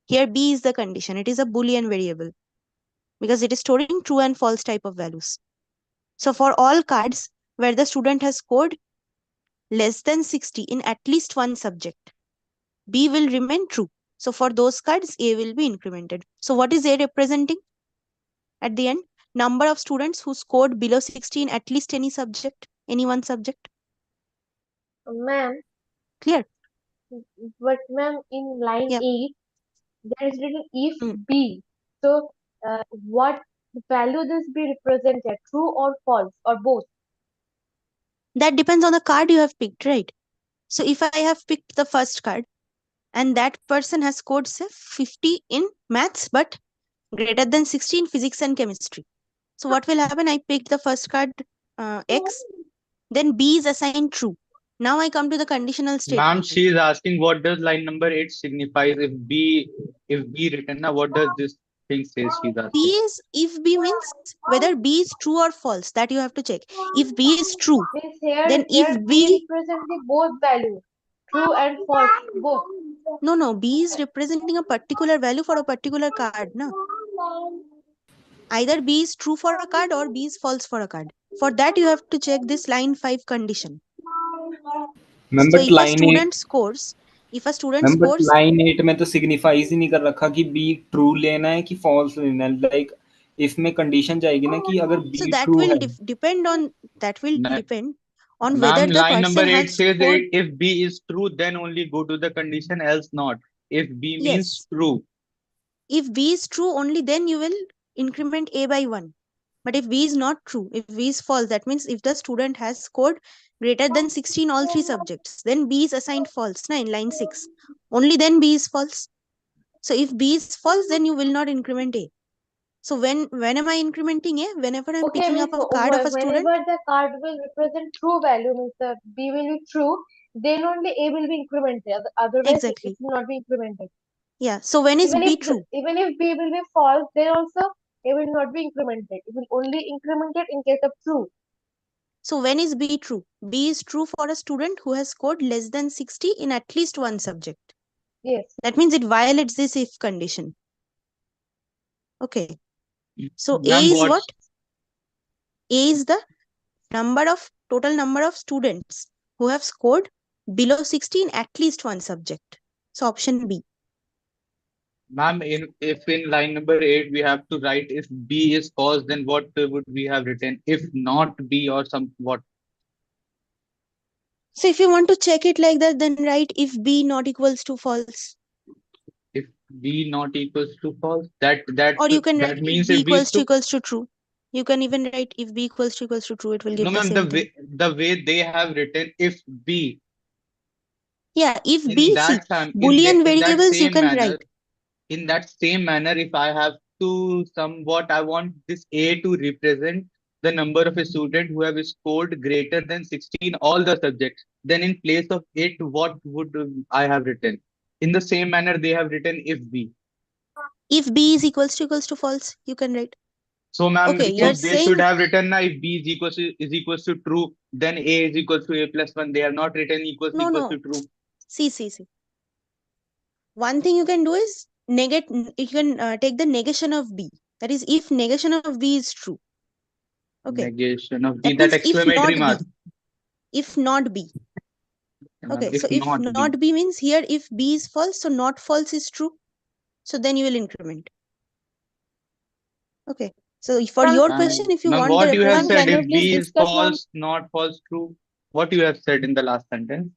Here B is the condition. It is a Boolean variable because it is storing true and false type of values. So for all cards where the student has scored less than 60 in at least one subject, B will remain true. So for those cards, A will be incremented. So what is A representing at the end? Number of students who scored below 60 in at least any subject, any one subject. Ma'am. Clear? But ma'am, in line 8, there is written if B. So, what value this B represented? True or false or both? That depends on the card you have picked, right? So if I have picked the first card and that person has scored say 50 in maths but greater than 60 in physics and chemistry. So what will happen? I picked the first card X, then B is assigned true. Now I come to the conditional Ma'am, statement. she is asking what does line number 8 signifies if B written now, what does this thing says? She's B asking. is, if B means whether B is true or false, that you have to check. If B is true, Means here then if B B, represents the both value, true and false, both. no, B is representing a particular value for a particular card, na? Either B is true for a card or B is false for a card. For that, you have to check this line 5 condition. Ma'am So but if a line student scores, ma'am but line 8 में तो signifies ही नहीं कर रखा कि be true लेना है कि false लेना है, लाइक इसमें कंडीशन जाएगी ना कि अगर so be that true will है. depend on whether Ma'am, the line number person 8 has says scored. if B is true, then only go to the condition, else not. If B means Yes. true. If B is true, only then you will increment A by 1. But if B is not true, if B is false, that means if the student has scored greater than 60 in all 3 subjects, then B is assigned false in line 6. Only then B is false. So if B is false, then you will not increment A. So when am I incrementing A? Whenever I'm Okay, picking means up a card of a student. whenever the card will represent true value, means the B will be true, then only A will be incremented. Otherwise, Exactly. it will not be incremented. Yeah. So when is B true? Even if B will be false, then also A will not be incremented. It will only incremented in case of true. So when is B true? B is true for a student who has scored less than 60 in at least one subject. Yes. That means it violates this if condition. Okay. So A is what? A is the total number of students who have scored below 60 in at least one subject. So option B. Ma'am, if in line number 8 we have to write if B is false, then what would we have written? If not B or what? So if you want to check it like that, then write if B not equals to false. If B not equals to false, that Or you can that write means if B if B is equals to true. You can even write if B equals to true. It will give no, the ma'am, same thing. the way they have written if B. Yeah, if In B, see, that time, Boolean in that variables you same can manner, write. in that same manner, if I have to somewhat, I want this A to represent the number of a student who have scored greater than 60 in all the subjects, then in place of it, what would I have written? In the same manner, they have written if B. If B is equals to false, you can write. So, ma'am, Okay, you're they saying should have written now if B is equals to true, then A is equals to A plus 1. They have not written equals to true. See. One thing you can do is negate. You can take the negation of B. That is, if negation of B is true. Okay. Negation of B, That that means if not exclamatory mark. B. If not B. Okay, If so if not B means here if B is false, so not false is true. So then you will increment. Okay. So for your question, if you want what the you have said, representation, if B is false, not false, true. What you have said in the last sentence?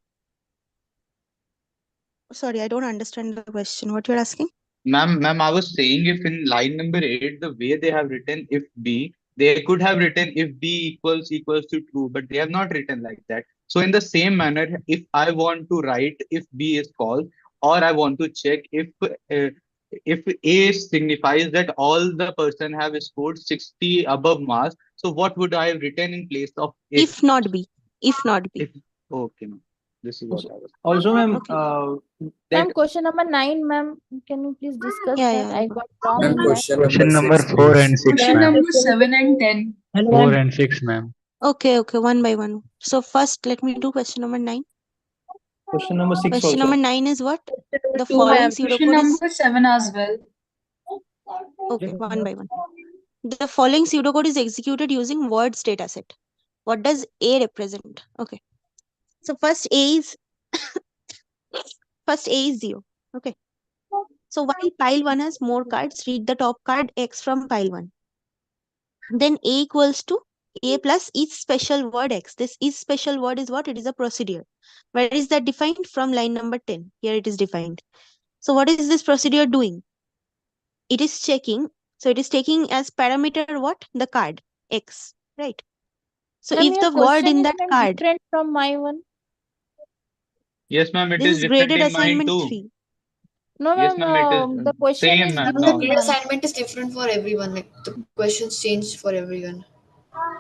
Sorry, I don't understand the question. What you're asking? Ma'am, I was saying if in line number 8, the way they have written if B, they could have written if B equals to true, but they have not written like that. So in the same manner, if I want to write if B is false, or I want to check if A signifies that all the person have scored 60 above marks, so what would I have written in place of if not B? If not B. Okay, ma'am. This is what I was. Also, ma'am, Ma'am, question number 9, ma'am. Can you please discuss that? I got wrong Ma'am, in that. question number 4 and 6, Question ma'am. number 7 and 10. 4 and 6, ma'am. Okay, one by one. So first, let me do question number 9. Question number 6 Question also. number 9 is what? The 2, following ma'am. Question pseudocode is... number 7 as well. Okay, one by one. The following pseudocode is executed using words dataset. What does A represent? Okay. So first A is 0. Okay. So while pile 1 has more cards, read the top card X from pile 1. Then A equals to A plus each special word X. This is special word is what? It is a procedure. Where is that defined? From line number 10. Here it is defined. So what is this procedure doing? It is checking. So it is taking as parameter what? The card X. Right. So Ma'am, if your the word question in is that ma'am card, different from my one. Yes, ma'am, it this is is different graded in mine assignment too. 3. No, Yes, ma'am, ma'am, it is the question same, is ma'am. The different, No. grade ma'am. assignment is different for everyone. Like the questions change for everyone.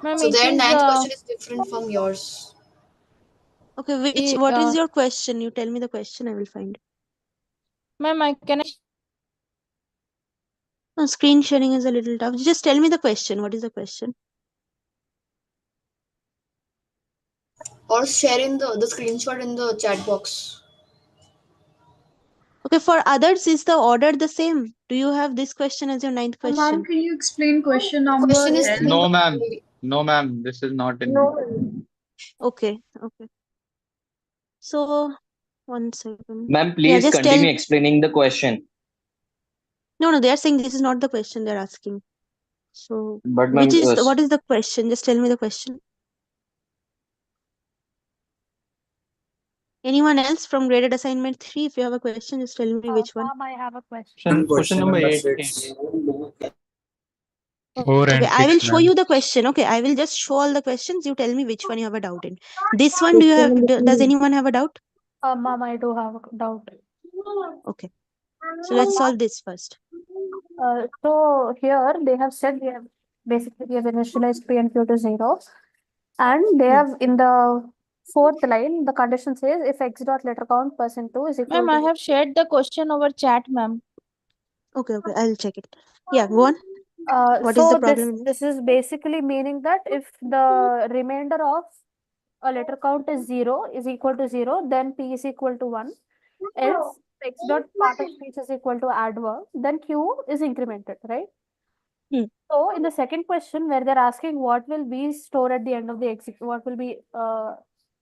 Ma'am, So it their is ninth question is different from yours. Okay, what is your question? You tell me the question, I will find. ma'am, No, screen sharing is a little tough. Just tell me the question. What is the question? Or share in the screenshot in the chat box. Okay, for others, is the order the same? Do you have this question as your ninth Ma'am, question? can you explain question The number question is 10? No, ma'am. No, ma'am. This is not in. Okay, okay. So, 1 second. Ma'am, Yeah, please just continue tell. explaining the question. No, they are saying this is not the question they're asking. So, But ma'am, what is the question? Just tell me the question. Anyone else from graded assignment 3? If you have a question, just tell me which one. Ma'am, I have a question. Question number 8. 4 Okay, and I will 6, show ma'am. you the question. Okay, I will just show all the questions. You tell me which one you have a doubt in. This one, do you have? Does anyone have a doubt? Ma'am, I do have a doubt. Okay, so let's solve this first. So here they have said we have initialized P and Q to 0, and they have in the fourth line the condition says if x dot letter count %2 is equal Ma'am, to. I have shared the question over chat, ma'am. Okay, I'll check it. Yeah, go on. What is So the problem in this is basically meaning that if the remainder of a letter count is 0 is equal to 0, then P is equal to 1. Else x dot part of speech is equal to adverb, then Q is incremented, right? So in the second question where they're asking what will be stored at the end of the what will be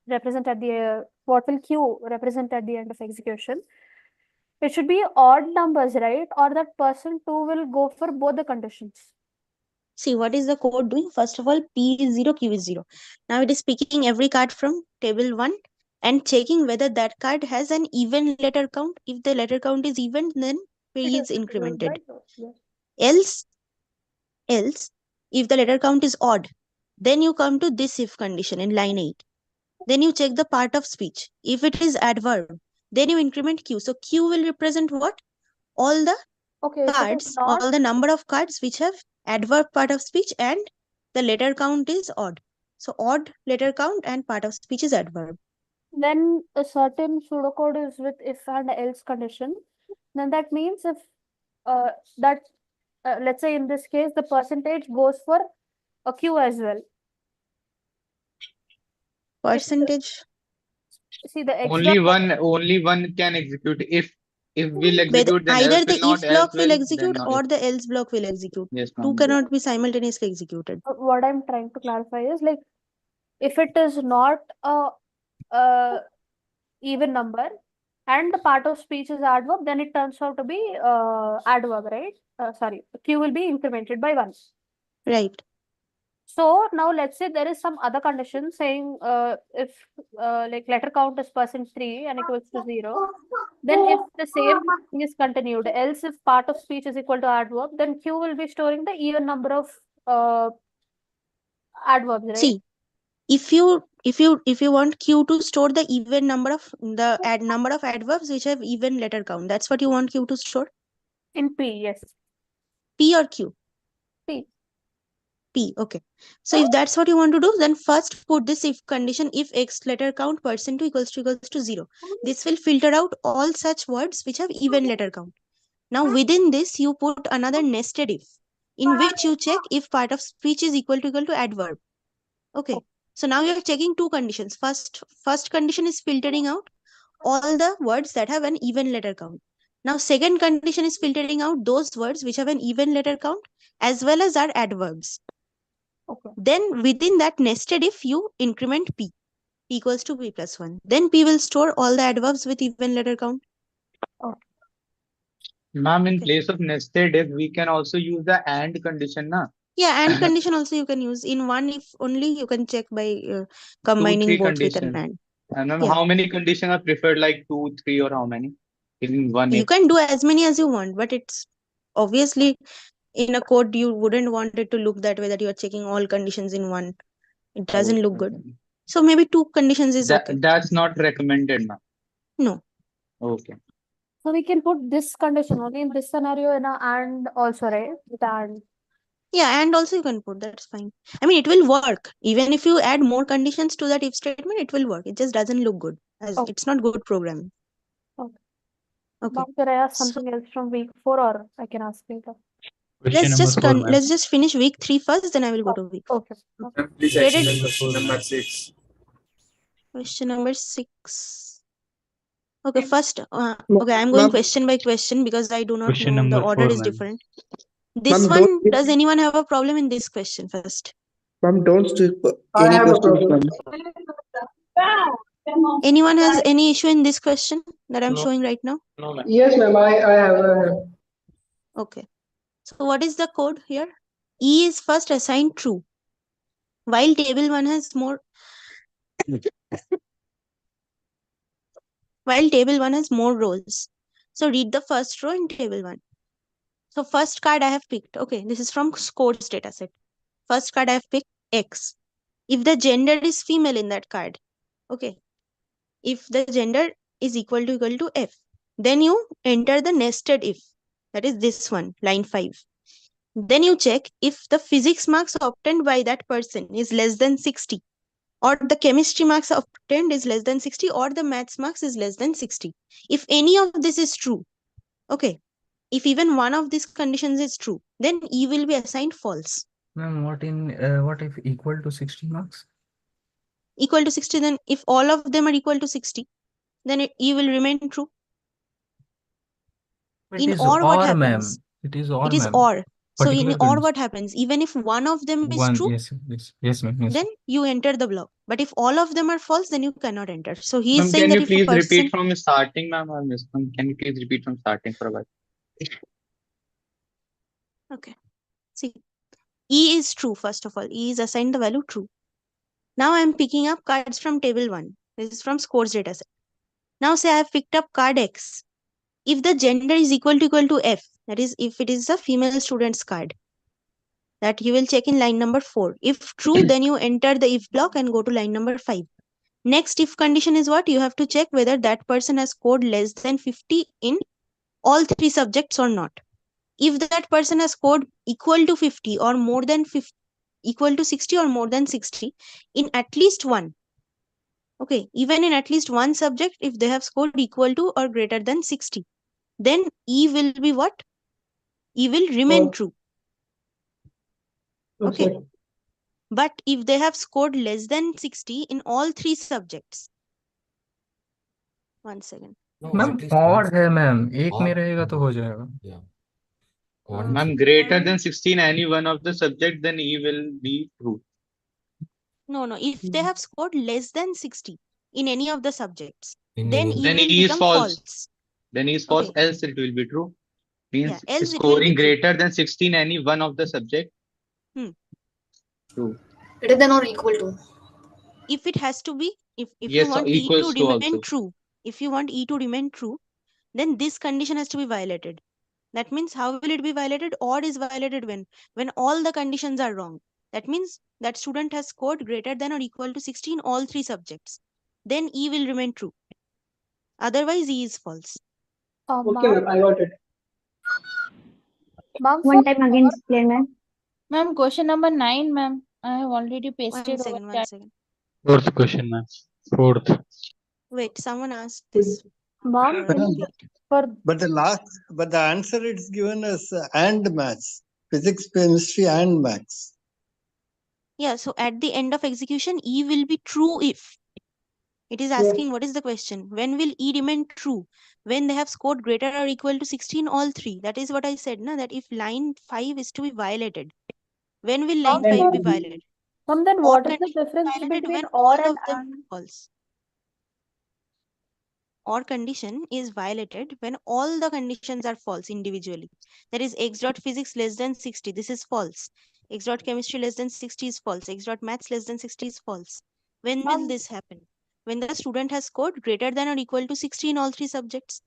represent at the what will Q represent at the end of execution, it should be odd numbers, right? Or that person 2 will go for both the conditions. See, what is the code doing? First of all, P is 0, Q is 0. Now it is picking every card from table 1 and checking whether that card has an even letter count. If the letter count is even, then P is incremented. Else, if the letter count is odd, then you come to this if condition in line 8. Then you check the part of speech. If it is adverb, then you increment Q. So Q will represent what? All the cards, all the number of cards which have adverb part of speech and the letter count is odd. So odd letter count and part of speech is adverb. Then a certain pseudocode is with if and else condition. Then that means if let's say in this case the percentage goes for a Q as well. Percentage. See the x Only one can execute. If will execute, then Either else the will not. if block Else will will, then execute not. or the else block will execute. Yes, Two ma'am. cannot be simultaneously executed. What I'm trying to clarify is like if it is not a even number and the part of speech is adverb, then it turns out to be adverb, right? Sorry, Q will be incremented by 1. Right. So now let's say there is some other condition saying if like letter count is %3 and equals to 0, then if the same thing is continued, else if part of speech is equal to adverb, then Q will be storing the even number of adverbs, right? See, if you want Q to store the even number of number of adverbs which have even letter count, that's what you want Q to store? In P, yes. P or Q? P. P, okay. So if that's what you want to do, then first put this if condition if x letter count %2 equals to 0. This will filter out all such words which have even letter count. Now within this you put another nested if in which you check if part of speech is equal to adverb. Okay. So now you're checking two conditions. First condition is filtering out all the words that have an even letter count. Now second condition is filtering out those words which have an even letter count as well as are adverbs. Okay. Then within that nested if you increment P equals to P plus 1. Then P will store all the adverbs with even letter count. Ma'am, in place of nested if, we can also use the AND condition, na? Yeah, AND condition also you can use. In one if only you can check by 2, combining 3 both with an conditions. AND. And ma'am, Yeah. how many conditions are preferred? Like 2, 3, or how many? In one You if. can do as many as you want, but it's obviously in a code you wouldn't want it to look that way that you are checking all conditions in one It doesn't look good. So maybe 2 conditions is okay. That's not recommended now. No. Okay. So we can put this condition only in this scenario in a and also, right? With and. Yeah, and also you can put, that's fine. I mean, it will work. Even if you add more conditions to that if statement, it will work. It just doesn't look good. As Okay. it's not good programming. Okay. Okay. Mom, can I ask So something else from week 4 or I can ask later? Question number 4, ma'am. let's just finish week 3 first, then I will go to week 4. Okay. Okay. Please Get question it? number 4, number 6. Question number 6. Okay, first, okay, I'm going question by question because I do not Question know. The number order 4, is ma'am. different. This one, does anyone have a problem in this question first? Ma'am, don't skip I any have a questions, problem. ma'am. Anyone has any issue in this question that I'm showing right now? No, ma'am. Yes, ma'am. I have. Okay. So what is the code here? E is first assigned true. While table 1 has more rows. So read the first row in table 1. So first card I have picked. Okay, this is from scores dataset. First card I have picked X. If the gender is female in that card, okay. If the gender is equal to F, then you enter the nested if. That is this one, line 5. Then you check if the physics marks obtained by that person is less than 60, or the chemistry marks obtained is less than 60, or the maths marks is less than 60. If any of this is true, okay, if even one of these conditions is true, then E will be assigned false. Ma'am, what if equal to 60 marks? Equal to 60, then if all of them are equal to 60, then E will remain true. It is what or, happens? ma'am. It is or, It is ma'am. or. So in Particular or condition. what happens? Even if one of them is One, true, yes, ma'am. Yes. then you enter the block. But if all of them are false, then you cannot enter. So he is Ma'am, saying can that you if a please person... repeat from starting, ma'am? I missed. Can you please repeat from starting for a while? Okay. See, E is true, first of all. E is assigned the value true. Now I am picking up cards from table 1. This is from scores dataset. Now say I have picked up card X. If the gender is equal to F, that is if it is a female student's card, that you will check in line number 4. If true, then you enter the if block and go to line number 5. Next if condition is what? You have to check whether that person has scored less than 50 in all 3 subjects or not. If that person has scored equal to 50 or more than 50, equal to 60 or more than 60 in at least one. Okay, even in at least one subject, if they have scored equal to or greater than 60, then E will be what? E will remain true. Okay. But if they have scored less than 60 in all 3 subjects. 1 second. Ma'am और है ma'am, एक में रहेगा तो हो जाएगा. Ma'am, greater than 16 any one of the subject, then E will be true. No. If they have scored less than 60 in any of the subjects, then E will E is become false. false. Then E is false, else it will be true. Means else it will be scoring true. greater than 16 any one of the subject. True. Greater than or equal to. If it has to be, if Yes, you want E to equals to remain also. true, if you want E to remain true, then this condition has to be violated. That means how will it be violated? Or is violated when all the conditions are wrong. That means that student has scored greater than or equal to 60 in all 3 subjects. Then E will remain true. Otherwise, E is false. Okay, ma'am, I got it. Ma'am, One time again explain, ma'am. Ma'am, question number 9, ma'am. I have already pasted over One that. second. Fourth question, ma'am. Fourth. Wait, someone asked this. Ma'am, But the answer it's given as and maths, physics, chemistry, and maths. Yeah, so at the end of execution, E will be true if. It is asking what is the question? When will E remain true? When they have scored greater or equal to 16 all 3. That is what I said, na, that if line 5 is to be violated. When will line 5 be violated? Then what is the difference between when or all of and them and? are false. Or condition is violated when all the conditions are false individually. That is x dot physics less than 60. This is false. X dot chemistry less than 60 is false. X dot maths less than 60 is false. When will this happen? When the student has scored greater than or equal to 60 in all 3 subjects.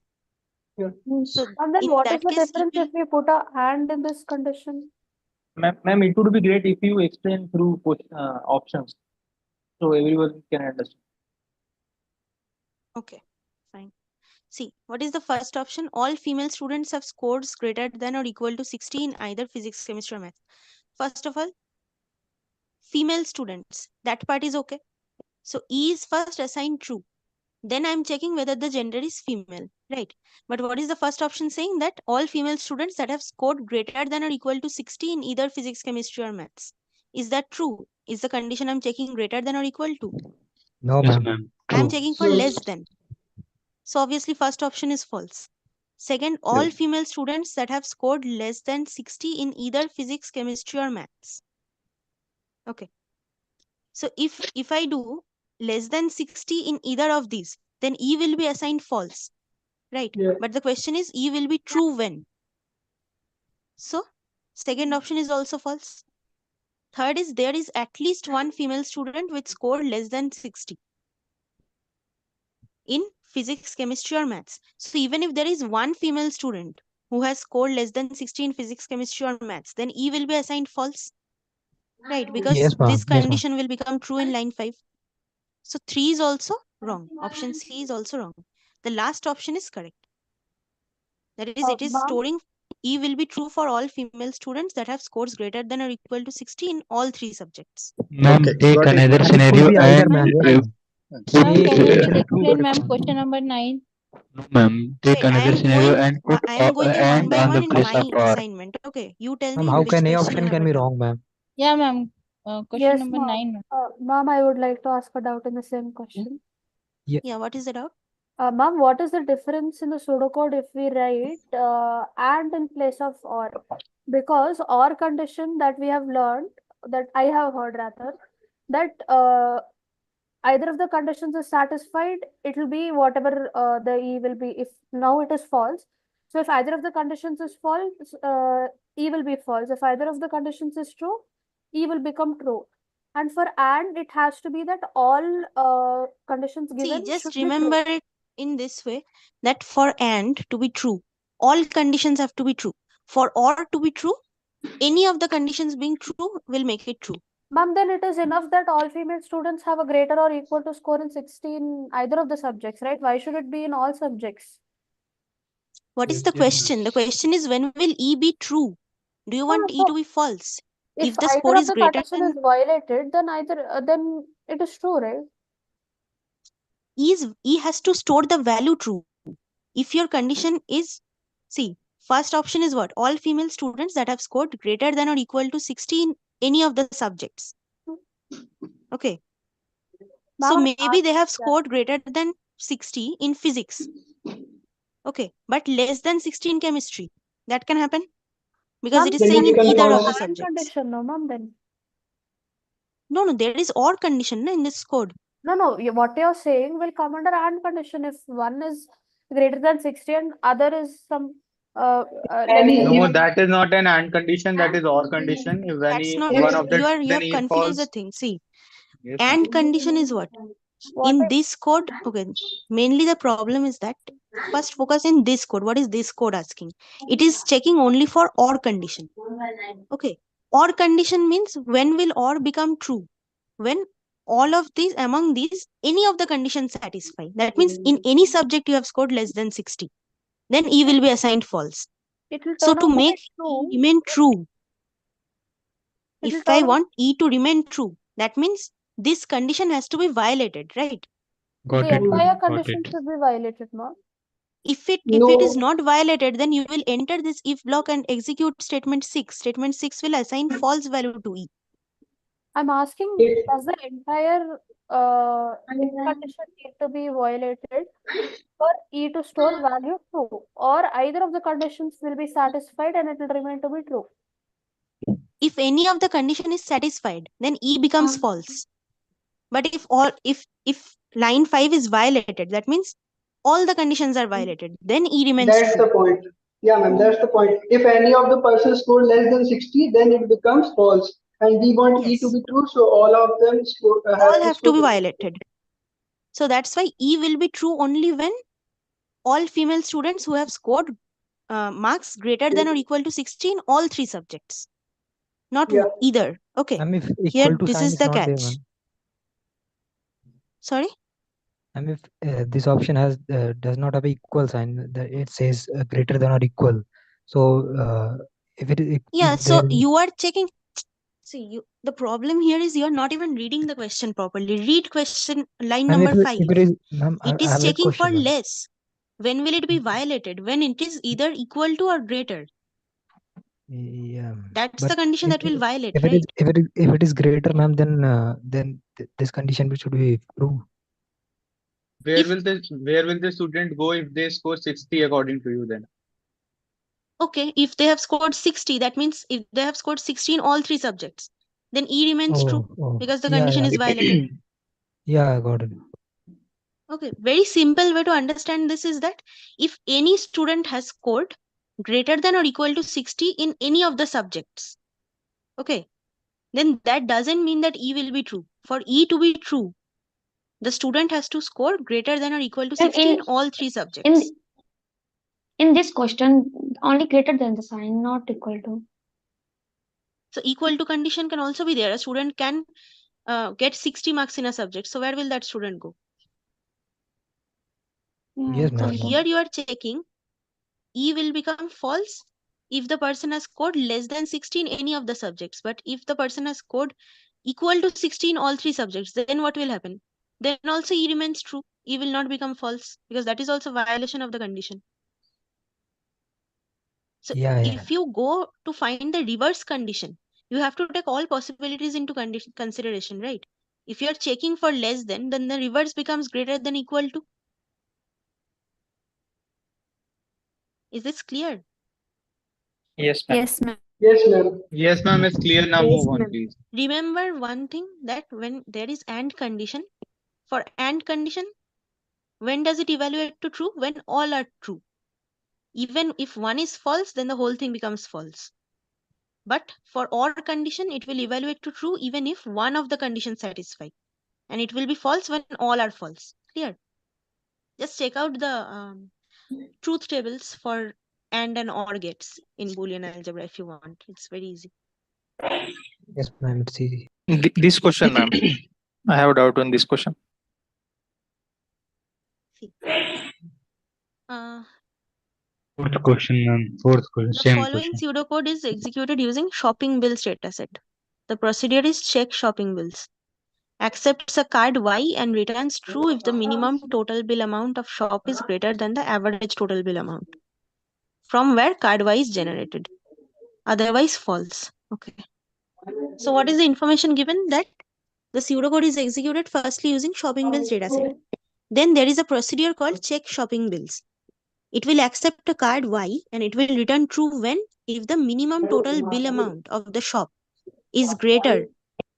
So And then in what is that the case, difference if we put a and in this condition? Ma'am, it would be great if you explain through options. So everyone can understand. Okay, fine. See, what is the first option? All female students have scores greater than or equal to 60 in either physics, chemistry, or math. First of all, female students, that part is okay. So E is first assigned true. Then I'm checking whether the gender is female, right? But what is the first option saying? That all female students that have scored greater than or equal to 60 in either physics, chemistry, or maths. Is that true? Is the condition I'm checking greater than or equal to? No, Yes, ma'am. ma'am. I'm True. checking for less than. So obviously first option is false. Second, all female students that have scored less than 60 in either physics, chemistry, or maths. Okay. So if I do less than 60 in either of these, then E will be assigned false, right? Yeah. But the question is E will be true when? So second option is also false. Third is there is at least one female student with score less than 60 in physics, chemistry, or maths. So even if there is one female student who has scored less than 60 in physics, chemistry, or maths, then E will be assigned false, right? Because Yes, ma'am. this Yes, ma'am. condition will become true in line 5. So 3 is also wrong. Option C is also wrong. The last option is correct. That is, it is Ma'am, storing E will be true for all female students that have scores greater than or equal to 60 in all 3 subjects. Ma'am, Okay, take got it. another Ma'am, it could scenario be either, and ma'am. Yes, ma'am. put. Ma'am, can you Potentially true, explain, correct, ma'am, ma'am. question number 9? No, ma'am. Take Wait, I another am scenario going. and put I am going one and by on one the in place my of R. assignment. Okay, you tell Ma'am, me how in which can A question option you have can a be doubt. wrong, ma'am? Yeah, ma'am. Question yes, number ma'am. 9, ma'am. Ma'am, I would like to ask a doubt in the same question. Yeah, what is the doubt? Ma'am, what is the difference in the pseudocode if we write and in place of or? Because or condition that we have learned, that I have heard rather, that either of the conditions is satisfied, it will be whatever the E will be. If now it is false, so if either of the conditions is false, E will be false. If either of the conditions is true, E will become true. And for and, it has to be that all conditions See, given just should be remember true. it in this way, that for and to be true, all conditions have to be true. For or to be true, any of the conditions being true will make it true. Ma'am, then it is enough that all female students have a greater or equal to score in 60 in either of the subjects, right? Why should it be in all subjects? What is the question? The question is, when will E be true? Do you want E to be false? If If the either score of is the greater condition than is violated, then then it is true, right? E has to store the value true. If your condition is, see, first option is what? All female students that have scored greater than or equal to 60 in any of the subjects. Okay. So Ma'am, maybe they have scored greater than 60 in physics. Okay. But less than 60 in chemistry. That can happen. Because ma'am, it is Then saying it in becomes either of false. the and subjects. condition, no, ma'am, then. No, there is or condition in this code. No, what you're saying will come under and condition if one is greater than 60 and other is some less than. No, that is not an and condition. That is or condition. If That's any not, one of you the have then E confused the false. thing. See, Yes, and condition is what? In this code, okay, mainly the problem is that first focus in this code. What is this code asking? It is checking only for or condition. Okay. Or condition means when will or become true? When all of these, among these, any of the conditions satisfy. That means in any subject you have scored less than 60. Then E will be assigned false. It will So turn to out to be make true. E remain true, It will if I turn out. want E to remain true, that means this condition has to be violated, right? Got The it, entire ma'am. Got condition it. should be violated, ma'am. If it No. is not violated, then you will enter this if block and execute statement 6. Statement 6 will assign false value to E. I'm asking, does the entire if condition need to be violated for E to store value true, or either of the conditions will be satisfied and it will remain to be true? If any of the condition is satisfied, then E becomes false. But if line 5 is violated, that means all the conditions are violated. Then E remains That's true. the point. Yeah, ma'am, that's the point. If any of the persons score less than 60, then it becomes false. And we want E to be true, so all of them score, All have to have score. to be violated. So that's why E will be true only when all female students who have scored marks greater than or equal to 60 in all 3 subjects. Not either. Okay. Ma'am, if Here, equal to this sign is is the not there, catch. ma'am. Sorry? And if this option has does not have a equal sign, it says greater than or equal. So if it if Yeah, if so there you are checking. See, the problem here is you're not even reading the question properly. Read question line ma'am, number 5. if it is, ma'am, It I is have a checking for question, ma'am. less. When will it be violated? When it is either equal to or greater. Yeah, That's but the condition that will violate, if it is right? if it is greater, ma'am, then this condition should be true. Where will the student go if they score 60 according to you then? Okay, if they have scored 60, that means if they have scored 60 in all 3 subjects, then E remains true because the condition is violated. Yeah, I got it. Okay, very simple way to understand this is that if any student has scored greater than or equal to 60 in any of the subjects, okay, then that doesn't mean that E will be true. For E to be true, the student has to score greater than or equal to 60 in all 3 subjects. In this question, only greater than the sign, not equal to. So equal to condition can also be there. A student can get 60 marks in a subject. So where will that student go? Yes, So ma'am. here you are checking E will become false if the person has scored less than 60 in any of the subjects. But if the person has scored equal to 60 in all 3 subjects, then what will happen? Then also E remains true. E will not become false because that is also violation of the condition. So if you go to find the reverse condition, you have to take all possibilities into consideration, right? If you are checking for less than, then the reverse becomes greater than equal to. Is this clear? Yes, ma'am. Yes, ma'am. Yes, ma'am. Yes, ma'am, it's clear. Now Yes, move on, ma'am. please. Remember one thing, that when there is AND condition, for AND condition, when does it evaluate to true? When all are true. Even if one is false, then the whole thing becomes false. But for OR condition, it will evaluate to true even if one of the conditions satisfy. And it will be false when all are false. Clear? Just check out the truth tables for AND and OR gates in Boolean algebra if you want. It's very easy. Yes, ma'am, it's easy. This question, ma'am. I have a doubt on this question. See. Fourth question, ma'am. Fourth question. The Same following question. pseudocode is executed using shopping bills dataset. The procedure is check shopping bills. Accepts a card Y and returns true if the minimum total bill amount of shop is greater than the average total bill amount, from where card Y is generated. Otherwise false. Okay. So what is the information given? That the pseudocode is executed firstly using shopping bills dataset. Then there is a procedure called check shopping bills. It will accept a card Y and it will return true when if the minimum total bill amount of the shop is greater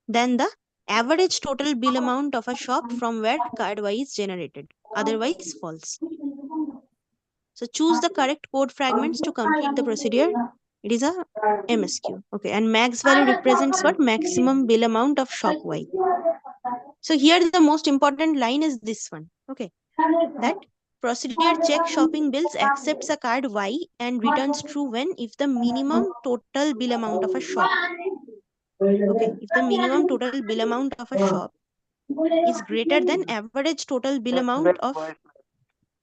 than the average total bill amount of a shop from where card Y is generated. Otherwise false. So choose the correct code fragments to complete the procedure. It is a MSQ. Okay, and max value represents what? Maximum bill amount of shop Y. So here the most important line is this one. Okay, that procedure check shopping bills accepts a card Y and returns true when if the minimum total bill amount of a shop. Okay, if the minimum total bill amount of a shop is greater than average total bill amount of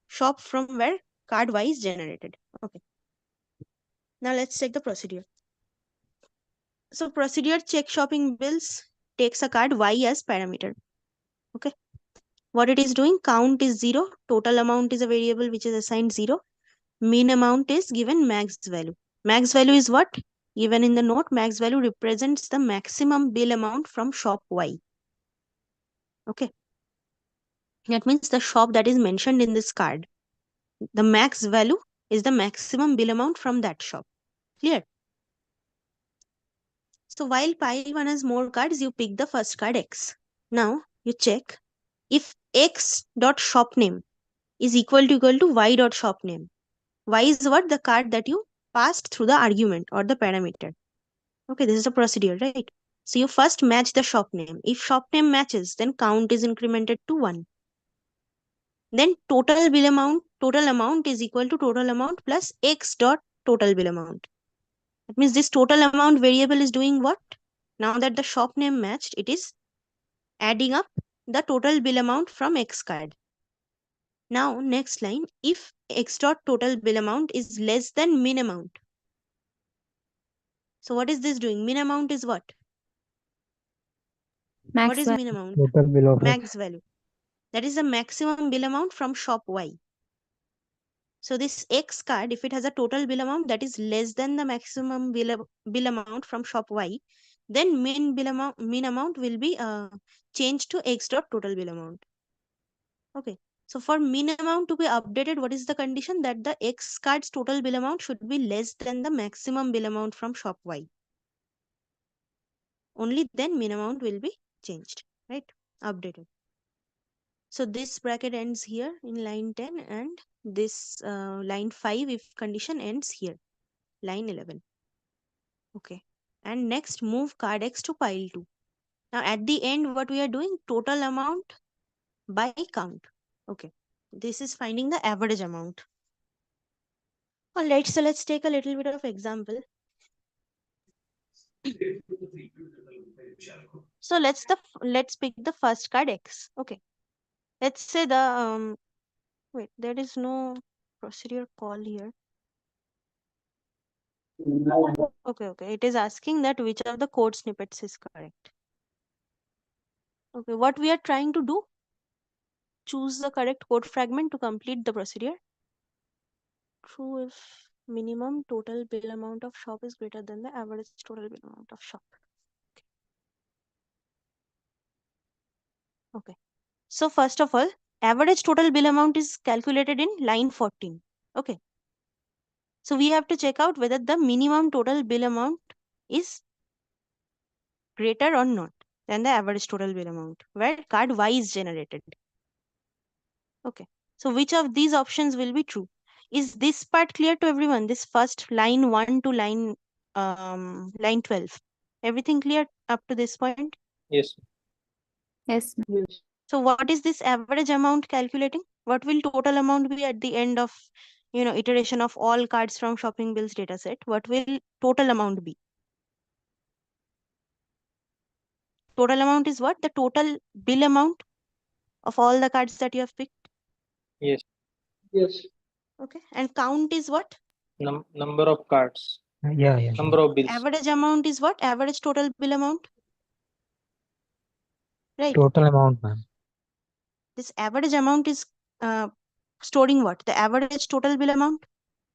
shop from where card Y is generated. Okay. Now let's check the procedure. So procedure check shopping bills takes a card Y as parameter. Okay. What it is doing, count is 0, total amount is a variable which is assigned 0, min amount is given max value. Max value is what? Given in the note, max value represents the maximum bill amount from shop Y. Okay. That means the shop that is mentioned in this card. The max value is the maximum bill amount from that shop. Clear? So while pile 1 has more cards, you pick the first card X. Now you check if X dot shop name is equal to Y dot shop name. Y is what? The card that you passed through the argument or the parameter. Okay, this is the procedure, right? So you first match the shop name. If shop name matches, then count is incremented to 1. Then total amount is equal to total amount plus X dot total bill amount. That means this total amount variable is doing what? Now that the shop name matched, it is adding up the total bill amount from X card. Now, next line, if X dot total bill amount is less than min amount. So what is this doing? Min amount is what? What is min amount? Total bill of Max X. value. That is the maximum bill amount from shop Y. So this X card, if it has a total bill amount that is less than the maximum bill amount from shop Y, then min amount will be changed to X dot total bill amount. Okay. So for min amount to be updated, what is the condition? That the X card's total bill amount should be less than the maximum bill amount from shop Y. Only then min amount will be changed, right? Updated. So this bracket ends here in line 10 and this line 5 if condition ends here, line 11. Okay. And next move card X to pile 2. Now at the end what we are doing? Total amount by count. Okay. This is finding the average amount. Alright, so let's take a little bit of example. So let's pick the first card X. Okay. Let's say the wait, there is no procedure call here. Okay. It is asking that which of the code snippets is correct. Okay, what we are trying to do? Choose the correct code fragment to complete the procedure. True if minimum total bill amount of shop is greater than the average total bill amount of shop. Okay. So first of all, average total bill amount is calculated in line 14. Okay. So we have to check out whether the minimum total bill amount is greater or not than the average total bill amount where card Y is generated. Okay. So which of these options will be true? Is this part clear to everyone? This first line 1 to line 12. Everything clear up to this point? Yes. Yes. So what is this average amount calculating? What will total amount be at the end of iteration of all cards from shopping bills dataset? What will total amount be? Total amount is what? The total bill amount of all the cards that you have picked. Yes. Yes. Okay. And count is what? Number of cards. Yeah. Number of bills. Average amount is what? Average total bill amount. Right. Total amount, ma'am. This average amount is storing what? The average total bill amount.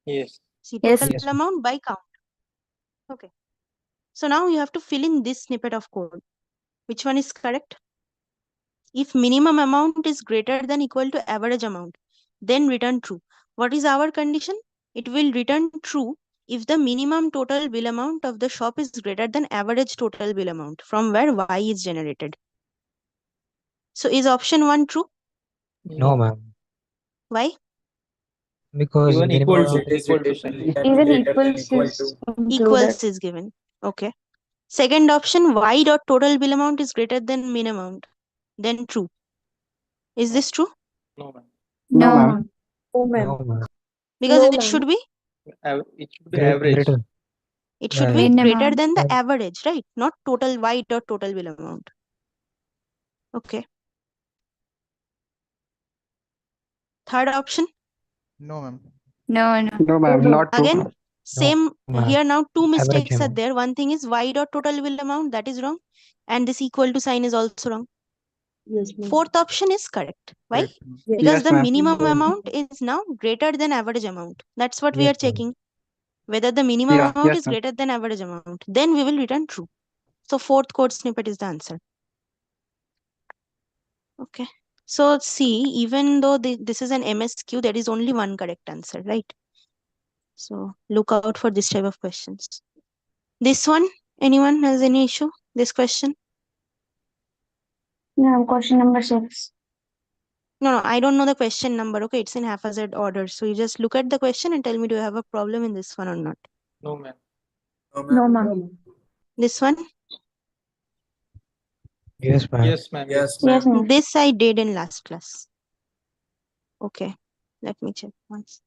Yes. See, total Yes, ma'am. amount by count. Okay. So now you have to fill in this snippet of code. Which one is correct? If minimum amount is greater than equal to average amount, then return true. What is our condition? It will return true if the minimum total bill amount of the shop is greater than average total bill amount from where Y is generated. So is option 1 true? No, ma'am. Why? Because Even minimum equal to amount is equal to sign. Even equals is included. Equals is given. Okay. Second option, Y dot total bill amount is greater than min amount. Then true. Is this true? No, ma'am. No, ma'am. Oh, no, ma'am. Because No, it ma'am. should be? It should be average. Greater. It should Yeah, be Min greater amount. than the And- average, right? Not total Y dot total bill amount. Okay. Third option. No, ma'am. No, no. No, ma'am. Not true. Again, same ma'am. here now two Average mistakes are amount. there. One thing is Y dot total bill amount, that is wrong. And this equal to sign is also wrong. Yes, ma'am. Fourth option is correct. Why? Correct. Yes. Because Yes, the ma'am. minimum amount is now greater than average amount. That's what we Yes, are ma'am. checking. Whether the minimum Yeah. amount Yes, is ma'am. greater than average amount. Then we will return true. So fourth code snippet is the answer. Okay. So see, even though this is an MSQ, there is only one correct answer, right? So look out for this type of questions. This one, anyone has any issue? This question? No, question number 6. No, I don't know the question number. Okay, it's in haphazard order. So you just look at the question and tell me, do you have a problem in this one or not? No, ma'am. No, ma'am. This one? Yes, ma'am. Yes, ma'am. Yes, ma'am. This I did in last class. Okay, let me check once.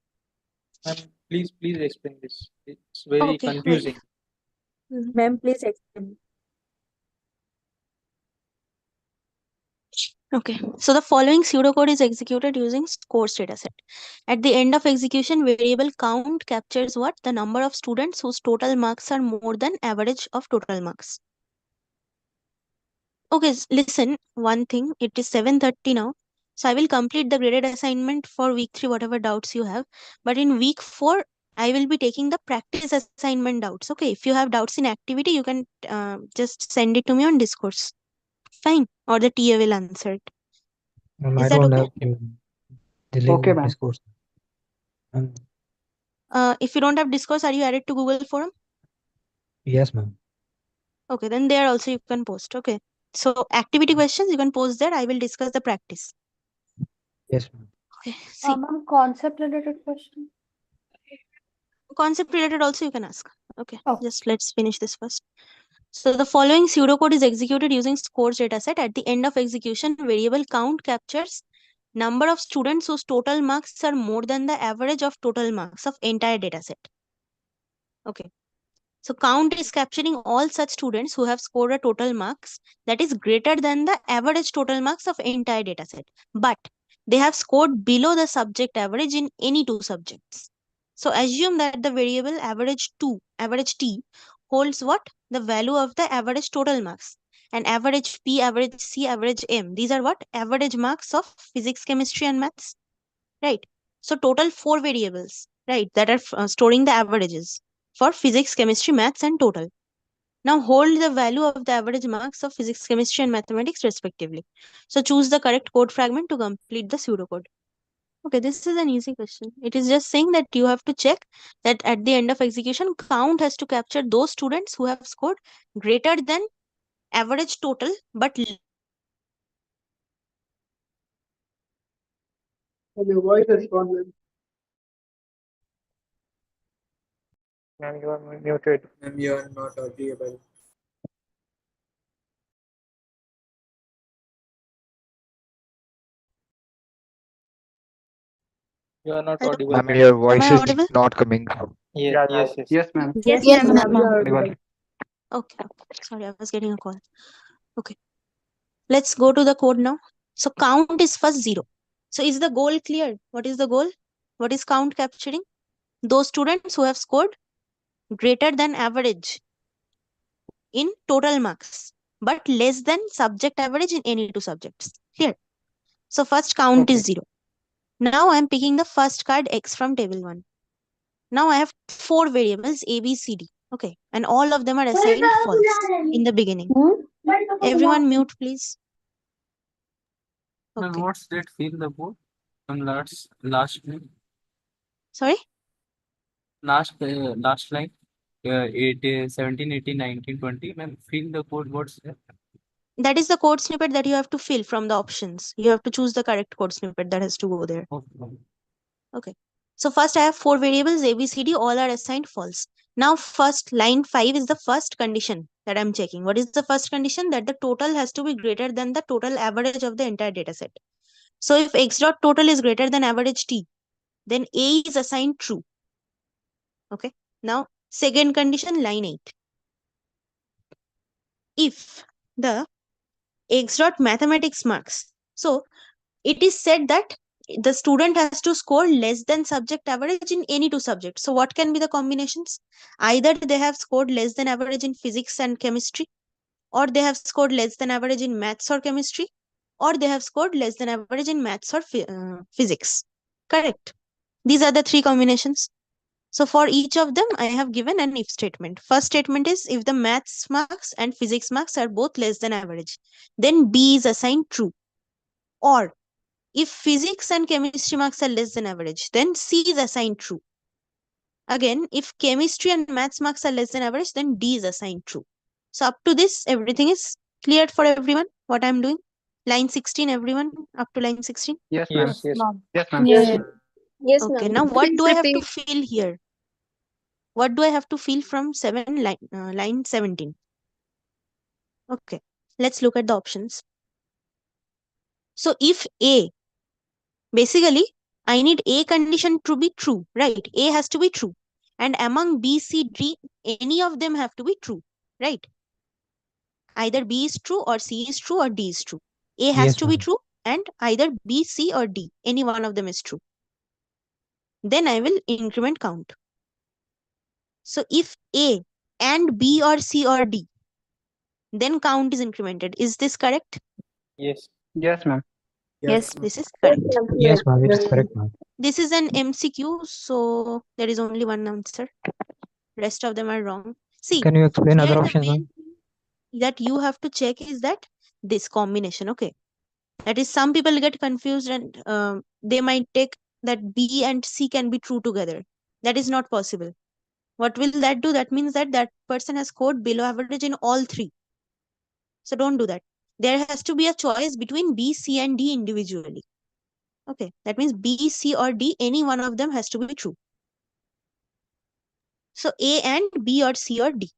Ma'am, please explain this. It's very Okay, wait. confusing. Ma'am, please explain. Okay, so the following pseudocode is executed using course dataset. At the end of execution, variable count captures what? The number of students whose total marks are more than average of total marks. Okay, listen, one thing, it is 7:30 now. So I will complete the graded assignment for week 3, whatever doubts you have. But in week 4, I will be taking the practice assignment doubts. Okay, if you have doubts in activity, you can just send it to me on discourse. Fine, or the TA will answer it. I Is that don't okay? have the link Okay, of ma'am. discourse. If you don't have discourse, are you added to Google Forum? Yes, ma'am. Okay, then there also you can post. Okay, so activity questions you can post there. I will discuss the practice. Yes, ma'am. Okay, see. Ma'am, concept related question. Concept related also you can ask. Okay, Oh. just let's finish this first. So the following pseudocode is executed using scores dataset. At the end of execution, variable count captures number of students whose total marks are more than the average of total marks of entire dataset. Okay. So count is capturing all such students who have scored a total marks that is greater than the average total marks of entire dataset. But they have scored below the subject average in any two subjects. So assume that the variable average t, holds what? The value of the average total marks. And average p, average c, average m. These are what? Average marks of physics, chemistry and maths. Right. So total 4 variables, right, that are storing the averages for physics, chemistry, maths and total. Now hold the value of the average marks of physics, chemistry and mathematics respectively. So choose the correct code fragment to complete the pseudocode. Okay, this is an easy question. It is just saying that you have to check that at the end of execution, count has to capture those students who have scored greater than average total, but Your voice has gone, ma'am. Ma'am, you are muted. Ma'am, you are not audible. You are not Hello? audible, Ma'am, ma'am. your Am voice I is audible? not coming. Yes. Yes, ma'am. Yes, Yes, ma'am. ma'am. You are audible. Okay. Sorry, I was getting a call. Okay. Let's go to the code now. So count is first 0. So is the goal clear? What is the goal? What is count capturing? Those students who have scored greater than average in total marks, but less than subject average in any two subjects. Clear? So first count is Okay. 0. Now I am picking the first card X from table 1. Now I have 4 variables A, B, C, D. Okay. And all of them are assigned false in the beginning. Everyone mute, please. Now, Okay. what's that fill the board from last line? Sorry? Last line. 17, 18, 19, 20. Ma'am, fill the code. What's that? That is the code snippet that you have to fill from the options. You have to choose the correct code snippet that has to go there. Okay. So first I have 4 variables A, B, C, D. All are assigned false. Now first line 5 is the first condition that I'm checking. What is the first condition? That the total has to be greater than the total average of the entire data set. So if X dot total is greater than average T, then A is assigned true. Okay. Now second condition, line 8. If the X dot mathematics marks. So it is said that the student has to score less than subject average in any two subjects. So what can be the combinations? Either they have scored less than average in physics and chemistry, or they have scored less than average in maths or chemistry, or they have scored less than average in maths or physics. Correct. These are the 3 combinations. So for each of them, I have given an if statement. First statement is if the maths marks and physics marks are both less than average, then B is assigned true. Or if physics and chemistry marks are less than average, then C is assigned true. Again, if chemistry and maths marks are less than average, then D is assigned true. So up to this, everything is cleared for everyone, what I'm doing. Line 16, everyone, up to line 16? Yes, ma'am. Yes, ma'am. Yes, ma'am. Yes. Yes, Okay, ma'am. now what Please do I have to repeat. fill here? What do I have to fill from line 17? Okay, let's look at the options. So if A, basically, I need A condition to be true, right? A has to be true. And among B, C, D, any of them have to be true, right? Either B is true or C is true or D is true. A has Yes, to be ma'am. true and either B, C or D. Any one of them is true. Then I will increment count. So if A and B or C or D, then count is incremented. Is this correct? Yes. Yes, ma'am. Yes, this is correct. Yes, ma'am. It is correct, ma'am. This is an MCQ, so there is only one answer. Rest of them are wrong. See, Can you explain here other the options, main ma'am? thing that you have to check is that this combination, okay? That is, some people get confused and they might take that B and C can be true together. That is not possible. What will that do? That means that that person has scored below average in all three. So don't do that. There has to be a choice between B, C and D individually. Okay, that means B, C or D, any one of them has to be true. So A and B or C or D.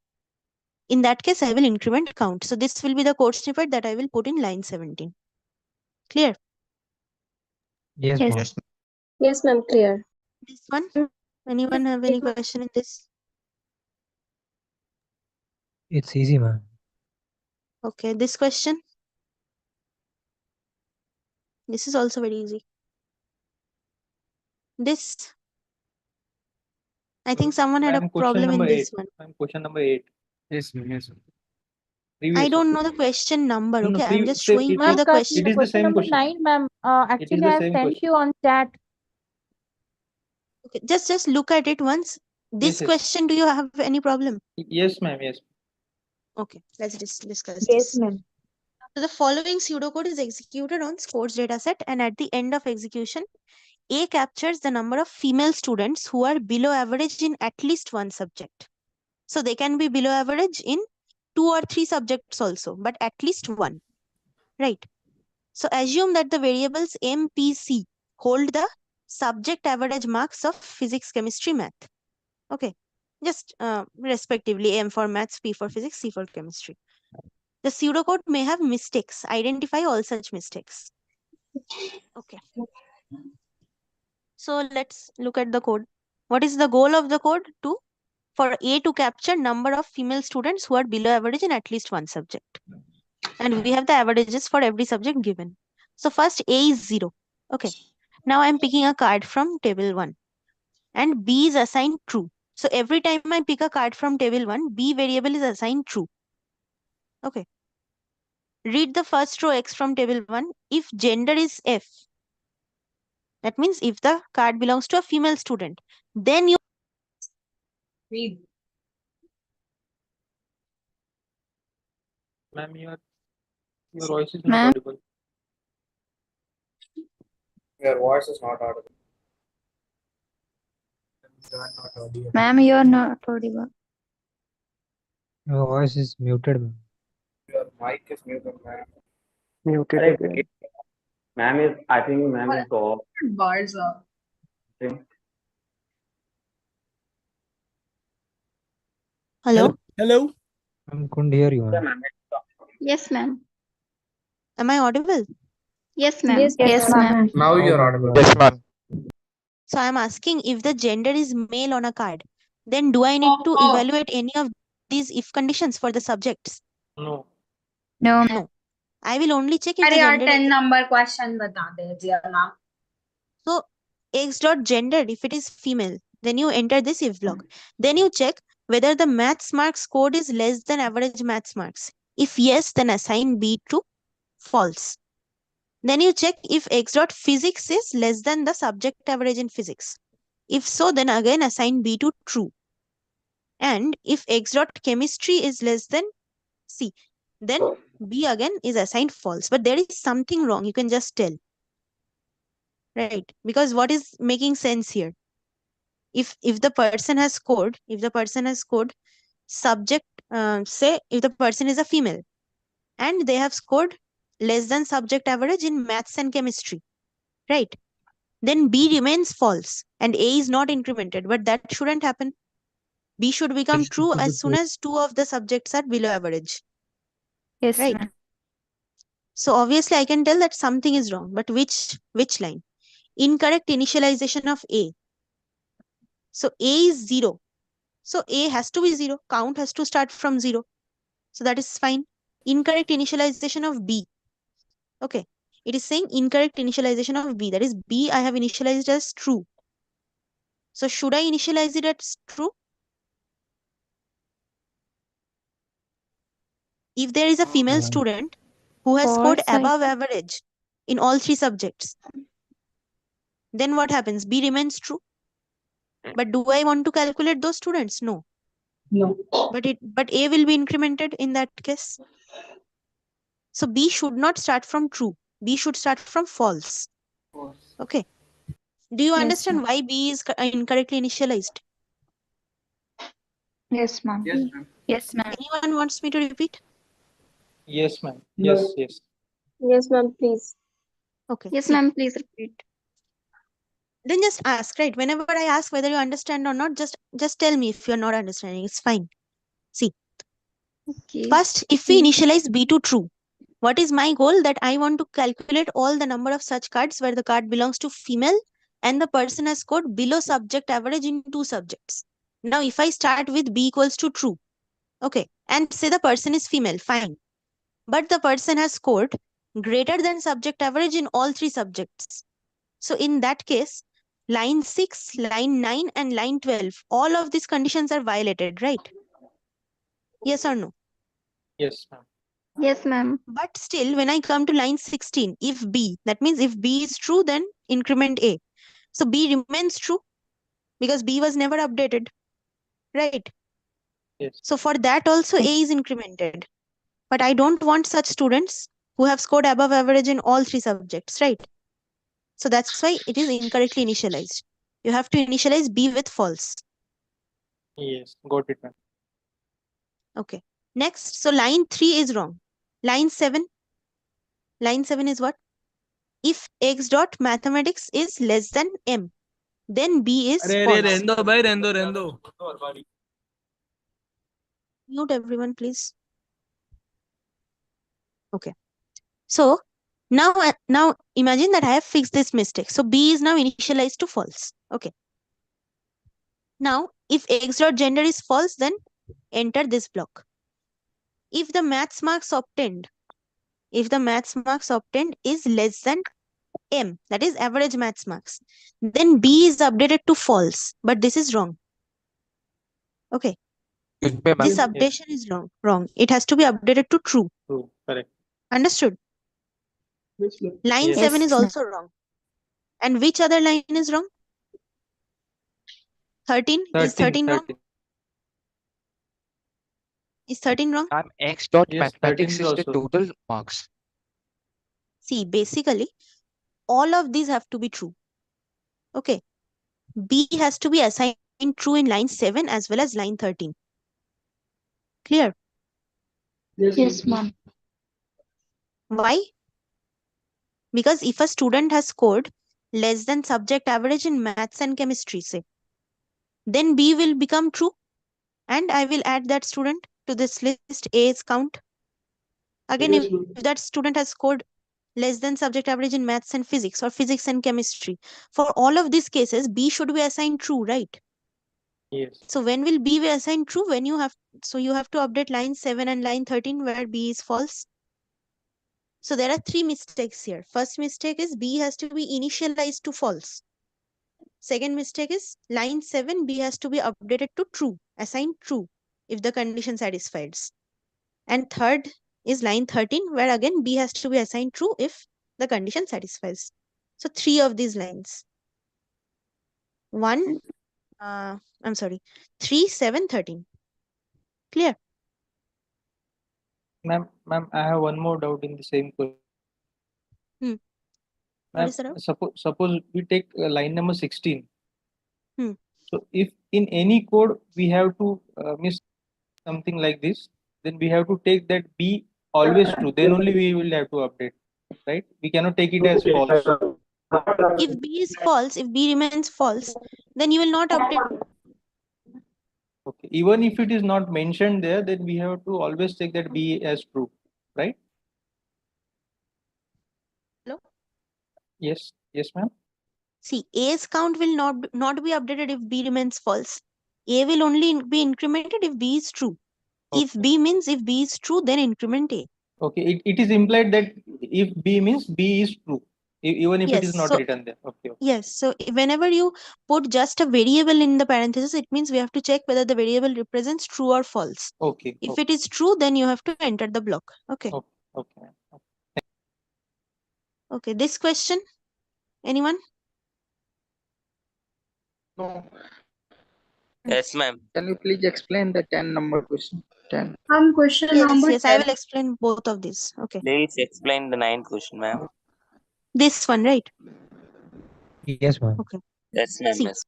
In that case, I will increment count. So this will be the code snippet that I will put in line 17. Clear? Yes, Yes. ma'am. Yes, ma'am. Clear. This one? Anyone have any question in this? It's easy, ma'am. Okay, this question? This is also very easy. This? I think someone had a Ma'am, question problem in number this 8. one. Ma'am, question number 8. Yes, ma'am. Yes, ma'am. I Previous don't one. know the question number, No, no, okay? I'm just same, showing you Ma'am, the question. it is the question same number question. 9, ma'am. It is Actually, the I have same sent question. you on chat. Okay, just look at it once. This Yes, yes. question, do you have any problem? Yes, ma'am. Yes. Okay, let's discuss Yes, this. ma'am. So the following pseudocode is executed on scores dataset, and at the end of execution, A captures the number of female students who are below average in at least one subject. So they can be below average in 2 or 3 subjects also, but at least one. Right? So assume that the variables M, P, C hold the subject average marks of physics, chemistry, math. Okay. Just respectively, M for maths, P for physics, C for chemistry. The pseudocode may have mistakes. Identify all such mistakes. Okay. So let's look at the code. What is the goal of the code? For A to capture number of female students who are below average in at least one subject. And we have the averages for every subject given. So first A is 0. Okay. Now I'm picking a card from table 1. And B is assigned true. So every time I pick a card from table 1, B variable is assigned true. Okay. Read the first row X from table 1. If gender is F, that means if the card belongs to a female student, then you read. Ma'am, your voice is not Ma'am. audible. Your voice is not audible. You are not audible. Ma'am, you are not audible. Your voice is muted, ma'am. Your mic is muted, ma'am. Muted Correct. again. Ma'am is, I think ma'am is off. Bars are. Hello? Hello? I couldn't hear you, Yeah, ma'am. ma'am. Yes, ma'am. Am I audible? Yes, ma'am. Yes, Yes, ma'am. ma'am. Now you are ma'am, audible. Yes, ma'am. So I'm asking if the gender is male on a card, then do I need to evaluate any of these if conditions for the subjects? No. No, ma'am. No. I will only check if अरे the यार gender 10 is. Number question बता दीजिए ma'am. So X dot gender, if it is female, then you enter this if block. Then you check whether the maths marks scored is less than average maths marks. If yes, then assign B to false. Then you check if X dot physics is less than the subject average in physics. If so, then again assign B to true. And if X dot chemistry is less than C, then B again is assigned false. But there is something wrong. You can just tell. Right? Because what is making sense here? If the person has scored, subject, say if the person is a female and they have scored less than subject average in maths and chemistry, right? Then B remains false and A is not incremented, but that shouldn't happen. B should become true as soon as 2 of the subjects are below average. Yes, right? ma'am. So obviously I can tell that something is wrong, but which line? Incorrect initialization of A. So A is 0. So A has to be 0. Count has to start from 0. So that is fine. Incorrect initialization of B. Okay. It is saying incorrect initialization of B. That is B I have initialized as true. So should I initialize it as true? If there is a female student who has scored False, I above average in all 3 subjects, then what happens? B remains true. But do I want to calculate those students? No. No. But A will be incremented in that case. So B should not start from true. B should start from false. Okay. Do you Yes, understand ma'am. why B is incorrectly initialized? Yes, ma'am. Yes, ma'am. Anyone wants me to repeat? Yes, ma'am. No. Yes, yes. Yes, ma'am, please. Okay. Yes, See, ma'am. Please repeat. then just ask, right? Whenever I ask whether you understand or not, just tell me if you're not understanding. It's fine. See, Okay. first, if we initialize B to true, what is my goal? That I want to calculate all the number of such cards where the card belongs to female and the person has scored below subject average in 2 subjects. Now, if I start with B equals to true, okay, and say the person is female, fine. But the person has scored greater than subject average in all 3 subjects. So in that case, line 6, line 9 and line 12, all of these conditions are violated, right? Yes or no? Yes, ma'am. Yes, ma'am. But still, when I come to line 16, if B, that means if B is true, then increment A. So B remains true because B was never updated, right? Yes. So for that also A is incremented. But I don't want such students who have scored above average in all 3 subjects, right? So that's why it is incorrectly initialized. You have to initialize B with false. Yes, got it, ma'am. Okay. Next, so line 3 is wrong. Line 7 is what? If x dot mathematics is less than m, then B is अरे false. रहने दो भाई, रहने दो. Mute everyone, please. Okay. So now imagine that I have fixed this mistake. So B is now initialized to false. Okay. Now, if x dot gender is false, then enter this block. If the maths marks obtained is less than m, that is average maths marks, then B is updated to false. But this is wrong. Okay. This updation is wrong. It has to be updated to true. True, correct. Understood? Line Yes. 7 is also wrong. And which other line is wrong? 13? Is 13 wrong? Is 13 wrong? X dot Yes, 13 mathematics is is the also. total marks. See, basically, all of these have to be true. Okay. B has to be assigned true in line 7 as well as line 13. Clear? Yes, ma'am. Why? Because if a student has scored less than subject average in maths and chemistry, say, then B will become true and I will add that student to this list. A is count. Again, if that student has scored less than subject average in maths and physics or physics and chemistry, for all of these cases, B should be assigned true, right? Yes. So when will B be assigned true? When you have to update line 7 and line 13 where B is false. So there are 3 mistakes here. First mistake is B has to be initialized to false. Second mistake is line 7, B has to be updated to true, assigned true, if the condition satisfies. And third is line 13, where again B has to be assigned true if the condition satisfies. So 3 of these lines. 3, 7, 13. Clear? Ma'am, I have one more doubt in the same question. What is the doubt? Suppose we take line number 16. Hmm. So if in any code we have to miss something like this, then we have to take that B always true. Then only we will have to update, right? We cannot take it as false. If B is false, if B remains false, then you will not update. Okay. Even if it is not mentioned there, then we have to always take that B as true, right? Hello? Yes, ma'am. See, A's count will not be updated if B remains false. A will only be incremented if B is true. Okay. If B means if B is true, then increment A. Okay, it is implied that if B means B is true, even if it is Yes. not So written there. Okay. yes. So whenever you put just a variable in the parenthesis, it means we have to check whether the variable represents true or false. Okay. If it is true, then you have to enter the block. Okay. Okay. Okay. This question, anyone? No. Yes, ma'am. Can you please explain the 10 number question? 10. Question Yes, number yes. I 10. will explain both of these. Okay. Please explain the ninth question, ma'am. This one, right? Yes, ma'am. Okay. Yes, ma'am. See. Yes.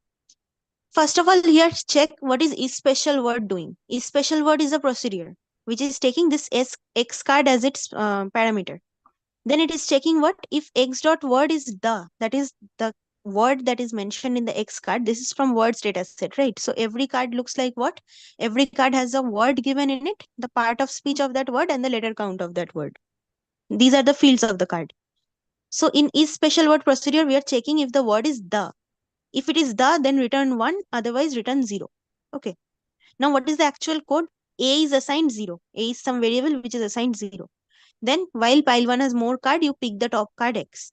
First of all, here check what is special word doing. Special word is a procedure which is taking this x card as its parameter. Then it is checking what if x dot word is that is the word that is mentioned in the x card. This is from words data set, right? So every card looks like what? Every card has a word given in it, the part of speech of that word and the letter count of that word. These are the fields of the card. So in is special word procedure, we are checking if the word is the. If it is the, then return 1, otherwise return 0. Okay. Now what is the actual code? A is assigned 0. A is some variable which is assigned 0. Then while pile 1 has more card, you pick the top card X.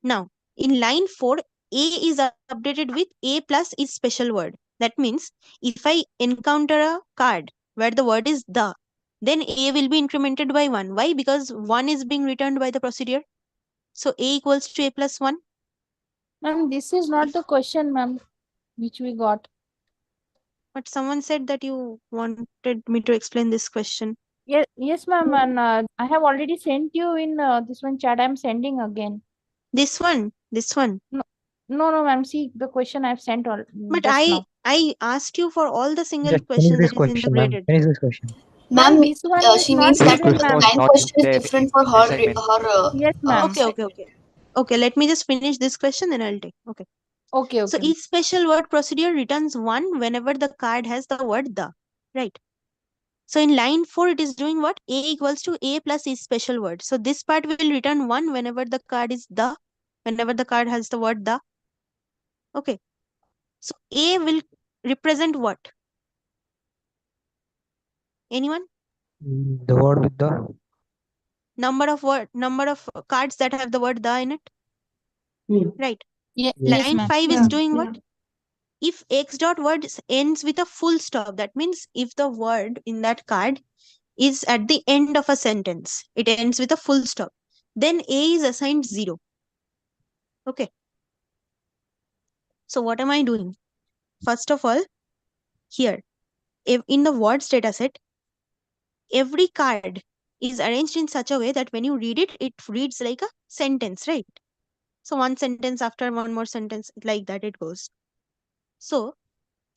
Now in line 4, A is updated with A plus is special word. That means if I encounter a card where the word is the, then A will be incremented by 1. Why? Because 1 is being returned by the procedure. So A equals to A plus 1. Ma'am, this is not the question, ma'am, which we got. But someone said that you wanted me to explain this question. Yes, ma'am. And I have already sent you in this one chat. I'm sending again. This one. No, ma'am. See the question I've sent all But just now. I asked you for all the single Just finish questions this that is in the question, ma'am. graded. Finish this question. Ma'am, This one is she not means that given, the ma'am. ninth question is different for her. Yes, ma'am. Okay, let me just finish this question, then I'll take. Okay. Okay. So each special word procedure returns 1 whenever the card has the word the. Right. So in line 4, it is doing what? A equals to A plus is special word. So this part will return 1 whenever the card is the, whenever the card has the word the. Okay. So A will represent what? Anyone? The word with the Number of cards that have the word the in it. Right. Yes, Line ma'am. 5 is doing what? If x dot word ends with a full stop, that means if the word in that card is at the end of a sentence, it ends with a full stop, then A is assigned 0. Okay. So what am I doing? First of all, here, if in the words data set, every card is arranged in such a way that when you read it, it reads like a sentence, right? So one sentence after one more sentence, like that it goes. So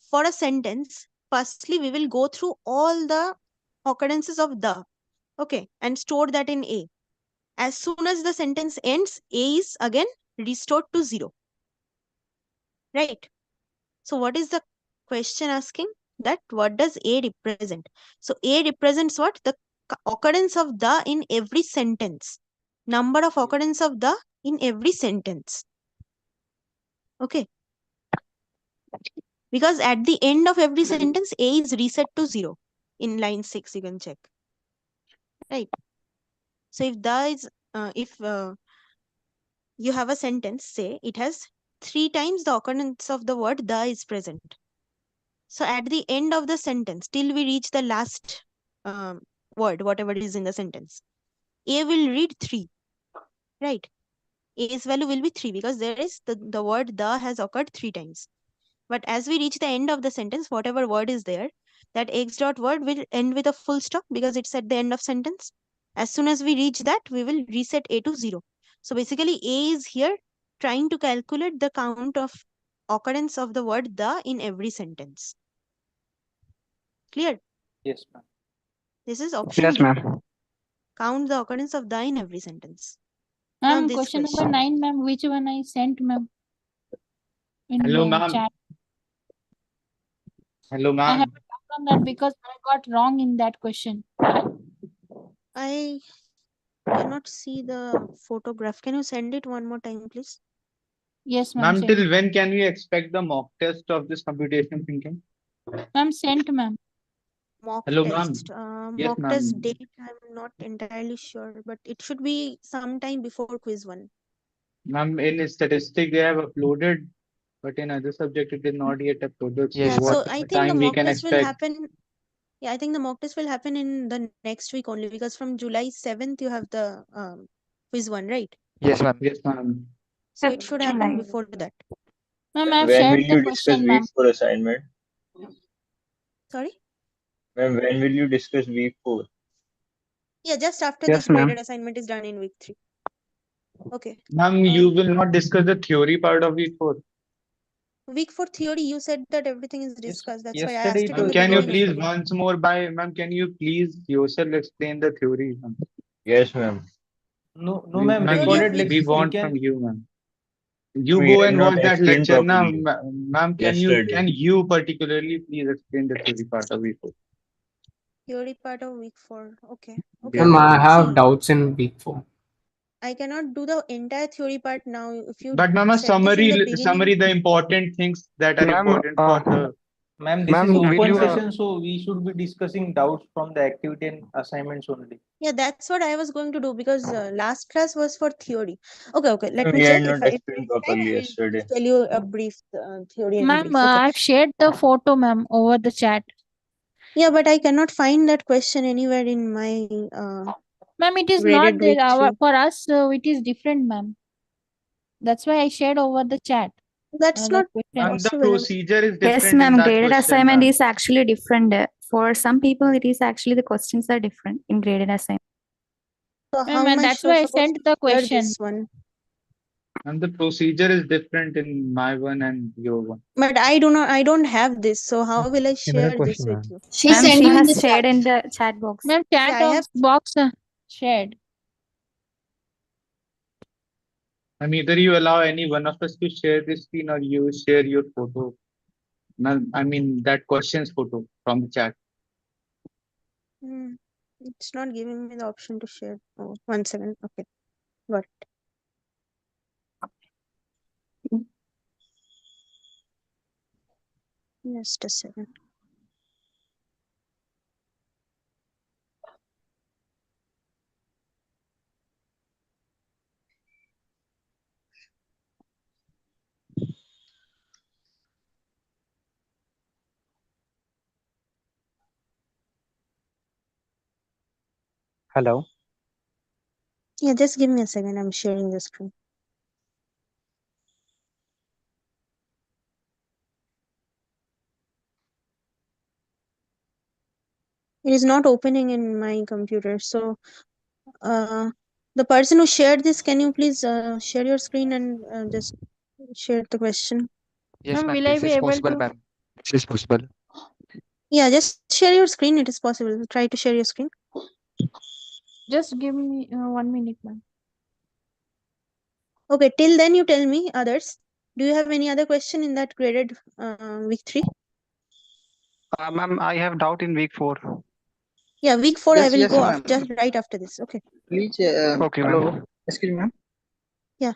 for a sentence, firstly, we will go through all the occurrences of the, okay, and store that in A. As soon as the sentence ends, A is again restored to 0. Right? So what is the question asking? That what does A represent? So A represents what? The occurrence of the in every sentence. Number of occurrence of the in every sentence. Okay. Because at the end of every sentence, A is reset to 0. In line 6, you can check. Right. So if you have a sentence, say it has 3 times the occurrence of the word the is present. So at the end of the sentence, till we reach the last word, whatever is in the sentence, A will read 3. Right. A's value will be 3 because there is the word the has occurred 3 times. But as we reach the end of the sentence, whatever word is there, that x dot word will end with a full stop because it's at the end of sentence. As soon as we reach that, we will reset A to 0. So basically, A is here trying to calculate the count of occurrence of the word the in every sentence. Clear? Yes, ma'am. This is option Yes, D. ma'am. Count the occurrence of the in every sentence. Ma'am, Now this question number 9, ma'am. Which one I sent, ma'am? In Hello, ma'am. chat. Hello, I have ma'am. a doubt on that because I got wrong in that question. I cannot see the photograph. Can you send it one more time, please? Yes, ma'am. Ma'am, till when can we expect the mock test of this computational thinking? Ma'am, sent, ma'am. mock Hello, test. ma'am. Yes, Mock ma'am. test date, I'm not entirely sure, but it should be sometime before quiz 1. Ma'am, in statistic they have uploaded, but in other subject it is not yet uploaded. So Yeah, so what I think the time we mock can test will expect? happen. Yeah, I think the mock test will happen in the next week only, because from July 7th you have the quiz 1, right? Yes, ma'am. Yes, ma'am. So it should happen before that. Ma'am, I've When will shared the you discuss question, week ma'am. 4 assignment? Sorry? Ma'am, when will you discuss week 4? Yeah, just after Yes, this ma'am. graded assignment is done in week 3. Okay. Ma'am, you will not discuss the theory part of week 4. Week 4 theory, you said that everything is discussed. That's why I Yesterday asked it it in was the Can you beginning of please the day. once more ma'am, can you please yourself explain the theory, ma'am? Yes, ma'am. No, Ma'am, recorded we lecture. want from you, ma'am. You We go have and not watch that explained lecture now, properly ma'am. Can yesterday. you particularly please explain the theory part of week 4? Theory part of week 4. Okay. Okay, Yes. Ma'am, I let me have see. doubts in week 4. I cannot do the entire theory part now. If you But ma'am, a said this in the summary, beginning, the important things that are Ma'am, important for the. Ma'am, this ma'am, is will open you session, so we should be discussing doubts from the activity and assignments only. yeah, that's what I was going to do, because last class was for theory. Okay, let me We had check. If not I if explained there's time, properly I yesterday. will tell you a brief theory and Ma'am, brief. Okay. I've shared the photo, ma'am, over the chat. Yeah, but I cannot find that question anywhere in my Ma'am, it is not graded there. week 3. For us, it is different, ma'am. That's why I shared over the chat. That's That not question. And the possible. procedure is Yes, different in ma'am. that Graded question, assignment ma'am. is actually different. For some people, it is actually the questions are different in graded assignment. So Ma'am, how am and I that's why I supposed sent to the clear question. this one? And the procedure is different in my one and your one. But I don't have this. So how will I Similar share this question, with ma'am. you? She Ma'am, sent she you in has the shared chat. in the chat box. Ma'am, chat Yeah, I have. box shared. And either you allow any one of us to share this screen or you share your photo. Ma'am, I mean that question's photo from the chat. It's not giving me the option to share. Oh, 1 second. Okay, got it. Just a second. Hello. Yeah, just give me a second. I'm sharing the screen. It is not opening in my computer. So, the person who shared this, can you please share your screen and just share the question? Yes, Ma'am, ma'am. will I This be is able possible, to? ma'am. This is possible. Yeah, just share your screen. It is possible. Try to share your screen. Just give me 1 minute, ma'am. Okay, till then you tell me others. Do you have any other question in that graded week 3? Ma'am, I have doubt in week 4. Yeah, week 4 I Yes, will yes, go ma'am. just right after this. Okay. Please, Okay, hello. ma'am. Excuse me, ma'am. Yeah.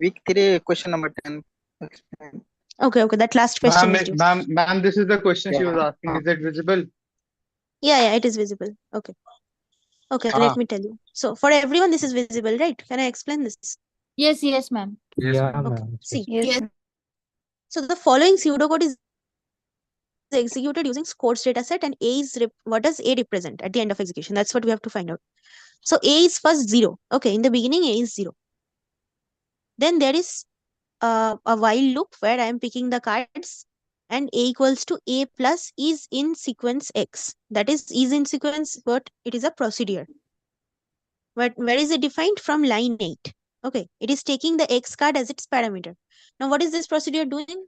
Week 3, question number 10. Explain. Okay, that last question is due. Ma'am, this is the question she was Yeah. asking. Is it visible? Yeah, it is visible. Okay, let me tell you. So for everyone, this is visible, right? Can I explain this? Yes, ma'am. Yeah, Okay. ma'am. See, Yes. so the following pseudocode is executed using scores dataset, and A is what does A represent at the end of execution? That's what we have to find out. So A is first 0. Okay, in the beginning A is 0. Then there is a while loop where I am picking the cards, and A equals to A plus is in sequence X. That is in sequence, but it is a procedure. But where is it defined? From line 8. Okay, it is taking the X card as its parameter. Now what is this procedure doing?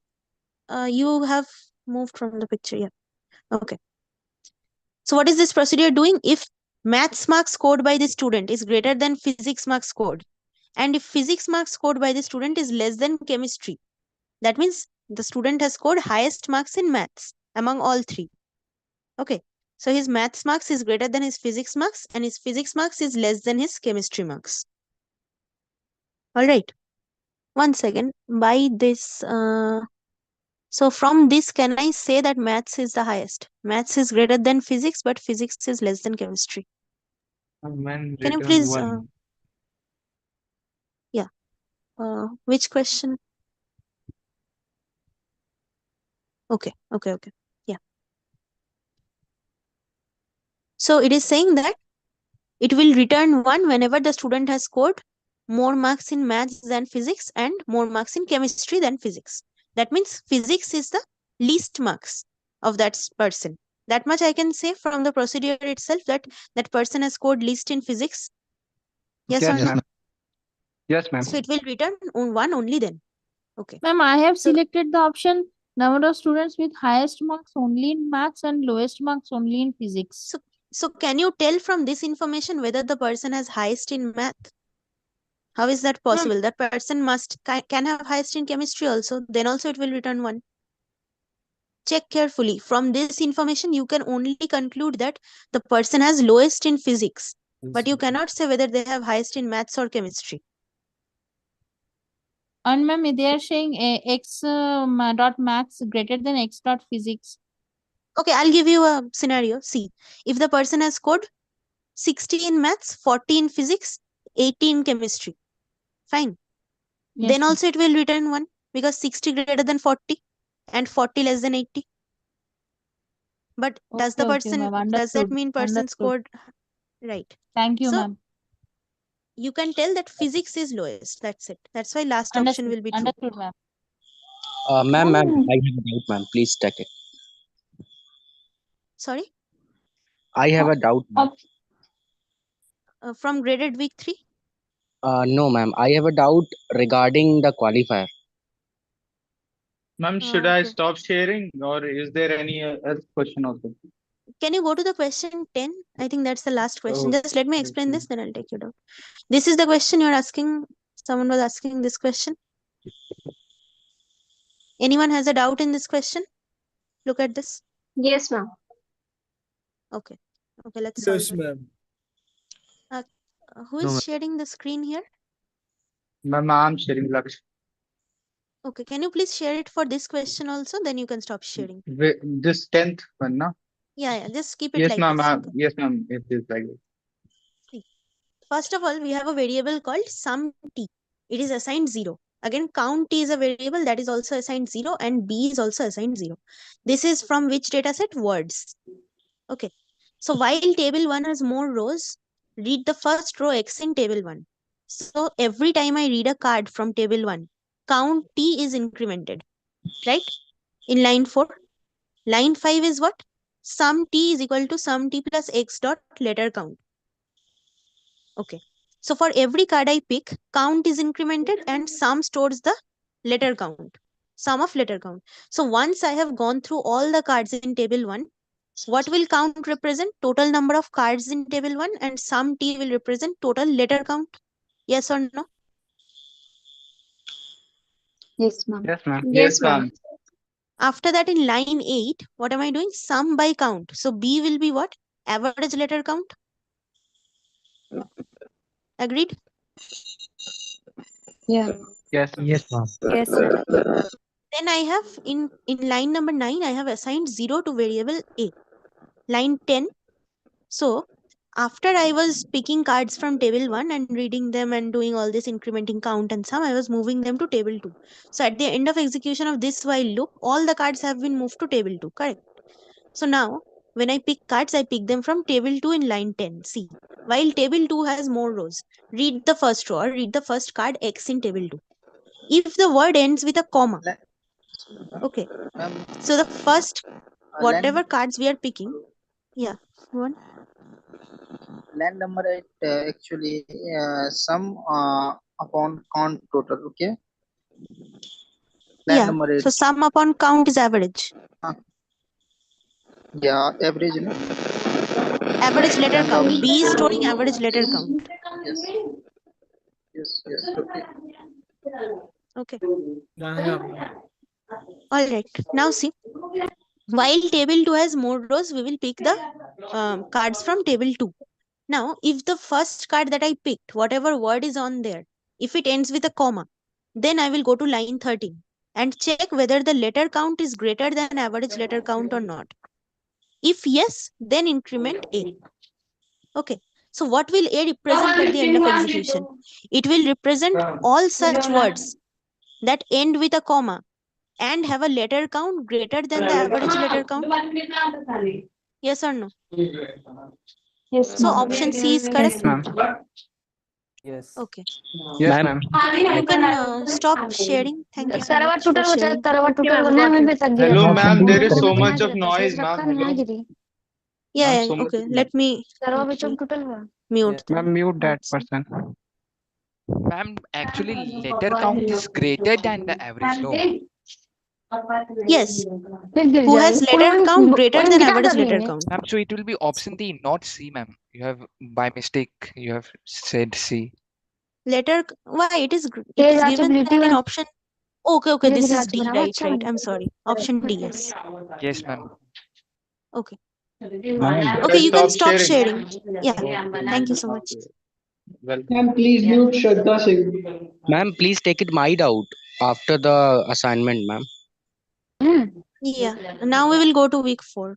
You have moved from the picture. Yeah. Okay. So what is this procedure doing? If maths marks scored by the student is greater than physics marks scored, and if physics marks scored by the student is less than chemistry, that means the student has scored highest marks in maths among all 3. Okay. So his maths marks is greater than his physics marks, and his physics marks is less than his chemistry marks. All right. 1 second. By this So from this, can I say that maths is the highest? Maths is greater than physics, but physics is less than chemistry. When Can you return please, one. yeah, which question? Okay. Yeah. So it is saying that it will return 1 whenever the student has scored more marks in maths than physics and more marks in chemistry than physics. That means physics is the least marks of that person. That much I can say from the procedure itself, that that person has scored least in physics. Yes, Yes, or no? ma'am. Yes, ma'am. So it will return on 1 only then. Okay. Ma'am, I have So selected the option number of students with highest marks only in maths and lowest marks only in physics. so can you tell from this information whether the person has highest in math? How is that possible? That person must can have highest in chemistry also. Then also it will return 1. Check carefully. From this information, you can only conclude that the person has lowest in physics, but you cannot say whether they have highest in maths or chemistry. And ma'am, they are saying x dot maths greater than x dot physics. Okay, I'll give you a scenario. See, if the person has scored 60 in maths, 40 in physics, 80 in chemistry, fine. Yes, Then also it will return 1 because 60 greater than 40 and 40 less than 80. But does the Okay, person, ma'am. does that Understood. mean person Understood. scored right? Thank you, So ma'am. you can tell that physics is lowest. That's it. That's why last option Understood. will be true. Understood, ma'am. Ma'am, I have a doubt, ma'am. Please check it. Sorry? I have a doubt, ma'am. From graded week 3? No, ma'am. I have a doubt regarding the qualifier. Ma'am, should I Okay. stop sharing or is there any else question also? Can you go to the question 10? I think that's the last question. Oh, Just let me explain this, then I'll take you down. This is the question you're asking. Someone was asking this question. Anyone has a doubt in this question? Look at this. Yes, ma'am. Okay. Okay, let's solve Yes, it. ma'am. Who No, is ma'am. sharing the screen here? Ma'am, I'm sharing Laksh. Okay, can you please share it for this question also? Then you can stop sharing. This 10th one, na? Yeah, just keep it Yes, like ma'am. this. Okay. Yes, ma'am. It is like this. See, first of all, we have a variable called sum t. It is assigned 0. Again, count t is a variable that is also assigned 0 and b is also assigned 0. This is from which data set? Words. Okay. So while table 1 has more rows, read the first row x in table 1. So every time I read a card from table 1, count t is incremented. Right? In line 4. Line 5 is what? Sum t is equal to sum t plus x dot letter count. Okay. So for every card I pick, count is incremented and sum stores the letter count. Sum of letter count. So once I have gone through all the cards in table 1, what will count represent? Total number of cards in table 1 and sum t will represent total letter count. Yes or no? Yes, ma'am. Yes, ma'am. Yes, ma'am. After that in line 8, what am I doing? Sum by count. So B will be what? Average letter count. Agreed? Yeah. Yes. Yes, ma'am. Yes, ma'am. Then I have in line number 9, I have assigned 0 to variable A. Line 10. So after I was picking cards from table 1 and reading them and doing all this incrementing count and sum, I was moving them to table 2. So at the end of execution of this while loop, all the cards have been moved to table 2. Correct? So now when I pick cards, I pick them from table 2 in line 10. See, while table 2 has more rows, read the first row or read the first card X in table 2. If the word ends with a comma, okay, so the first whatever cards we are picking, yeah, one. Land number 8 actually sum upon count total. Okay. Land Yeah, number 8. so sum upon count is average. Yeah, average. No? Average letter Land count. option. B is storing average letter count. Yes. Yes. Yes. Okay. Okay. Yeah. All right. Now see, while table 2 has more rows, we will pick the cards from table 2. Now, if the first card that I picked, whatever word is on there, if it ends with a comma, then I will go to line 13 and check whether the letter count is greater than average letter count or not. If yes, then increment A. Okay. So what will A represent at the end of execution? It will represent all such words that end with a comma and have a letter count greater than the average letter count. Yes or no? Yes, So ma'am. option C is correct. Yes, ma'am. Yes. Okay. Yes, Ma'am, ma'am. You can stop sharing. Thank you so server much for टूटल हो sharing. Server टूटल ma'am, होने got में it. भी तक गिरा Hello, था option ma'am. D There is is so correct. much of गिरा था noise, शेष ma'am. रखा नहीं Hello, Giri Yeah, ma'am. yeah, So much okay. of Let noise. me server बिचम टूटल हुआ mute them. Ma'am, mute that One second. person. Ma'am, actually letter count is greater than the average, no? Yes. फिर गिर Who जाए has कोई letter count greater कोई than गिरा average कर letter लेंगे count? Ma'am, so it will be option D, not C, ma'am. You have by mistake you have said C. Why it is Tej given accessibility that in में option. Okay, okay, धीरे this धीरे is आगे D, बढ़ावा right, अच्छा right. बने I'm sorry. Option D, yes. Yes, ma'am. Okay. Ma'am, Okay, you can stop stop sharing. sharing. Yeah. Okay, Thank you ma'am. so much. Okay. Welcome. Ma'am, please mute Shraddha Singh. ma'am, please take it mic out after the assignment, ma'am. Yeah. Now we will go to week 4.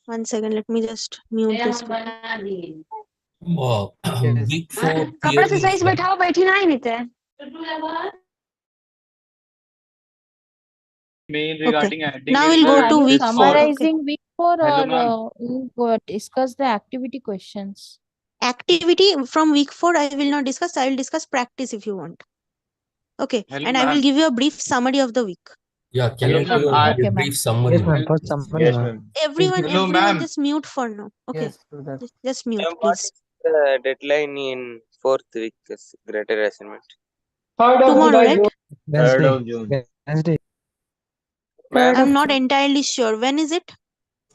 One second, let me just mute this people. Week 4 कपड़ा से clearly सही से बैठाओ बैठी ना ही नहीं थे Mail Okay. regarding adding Now in we'll go the to Are you week 4. Okay. summarizing week 4 Hello, or ma'am. you go discuss the activity questions? Activity from week 4 I will not discuss. I will discuss practice if you want. Okay. Hello, And I will ma'am. give you a brief summary of the week. Yeah, can Hello, you ma'am. give a I Okay, ma'am. brief summary? Yes, ma'am. Hel- First summary, Yes, ma'am. ma'am. Everyone Hello, ma'am. just mute for now. Okay. Yes, do that. Just mute, Ma'am, what please. is the deadline in fourth week greater assignment? 3rd of Tomorrow, July. right? Wednesday. 3rd of June. Wednesday. Third I'm of not entirely sure. When is it?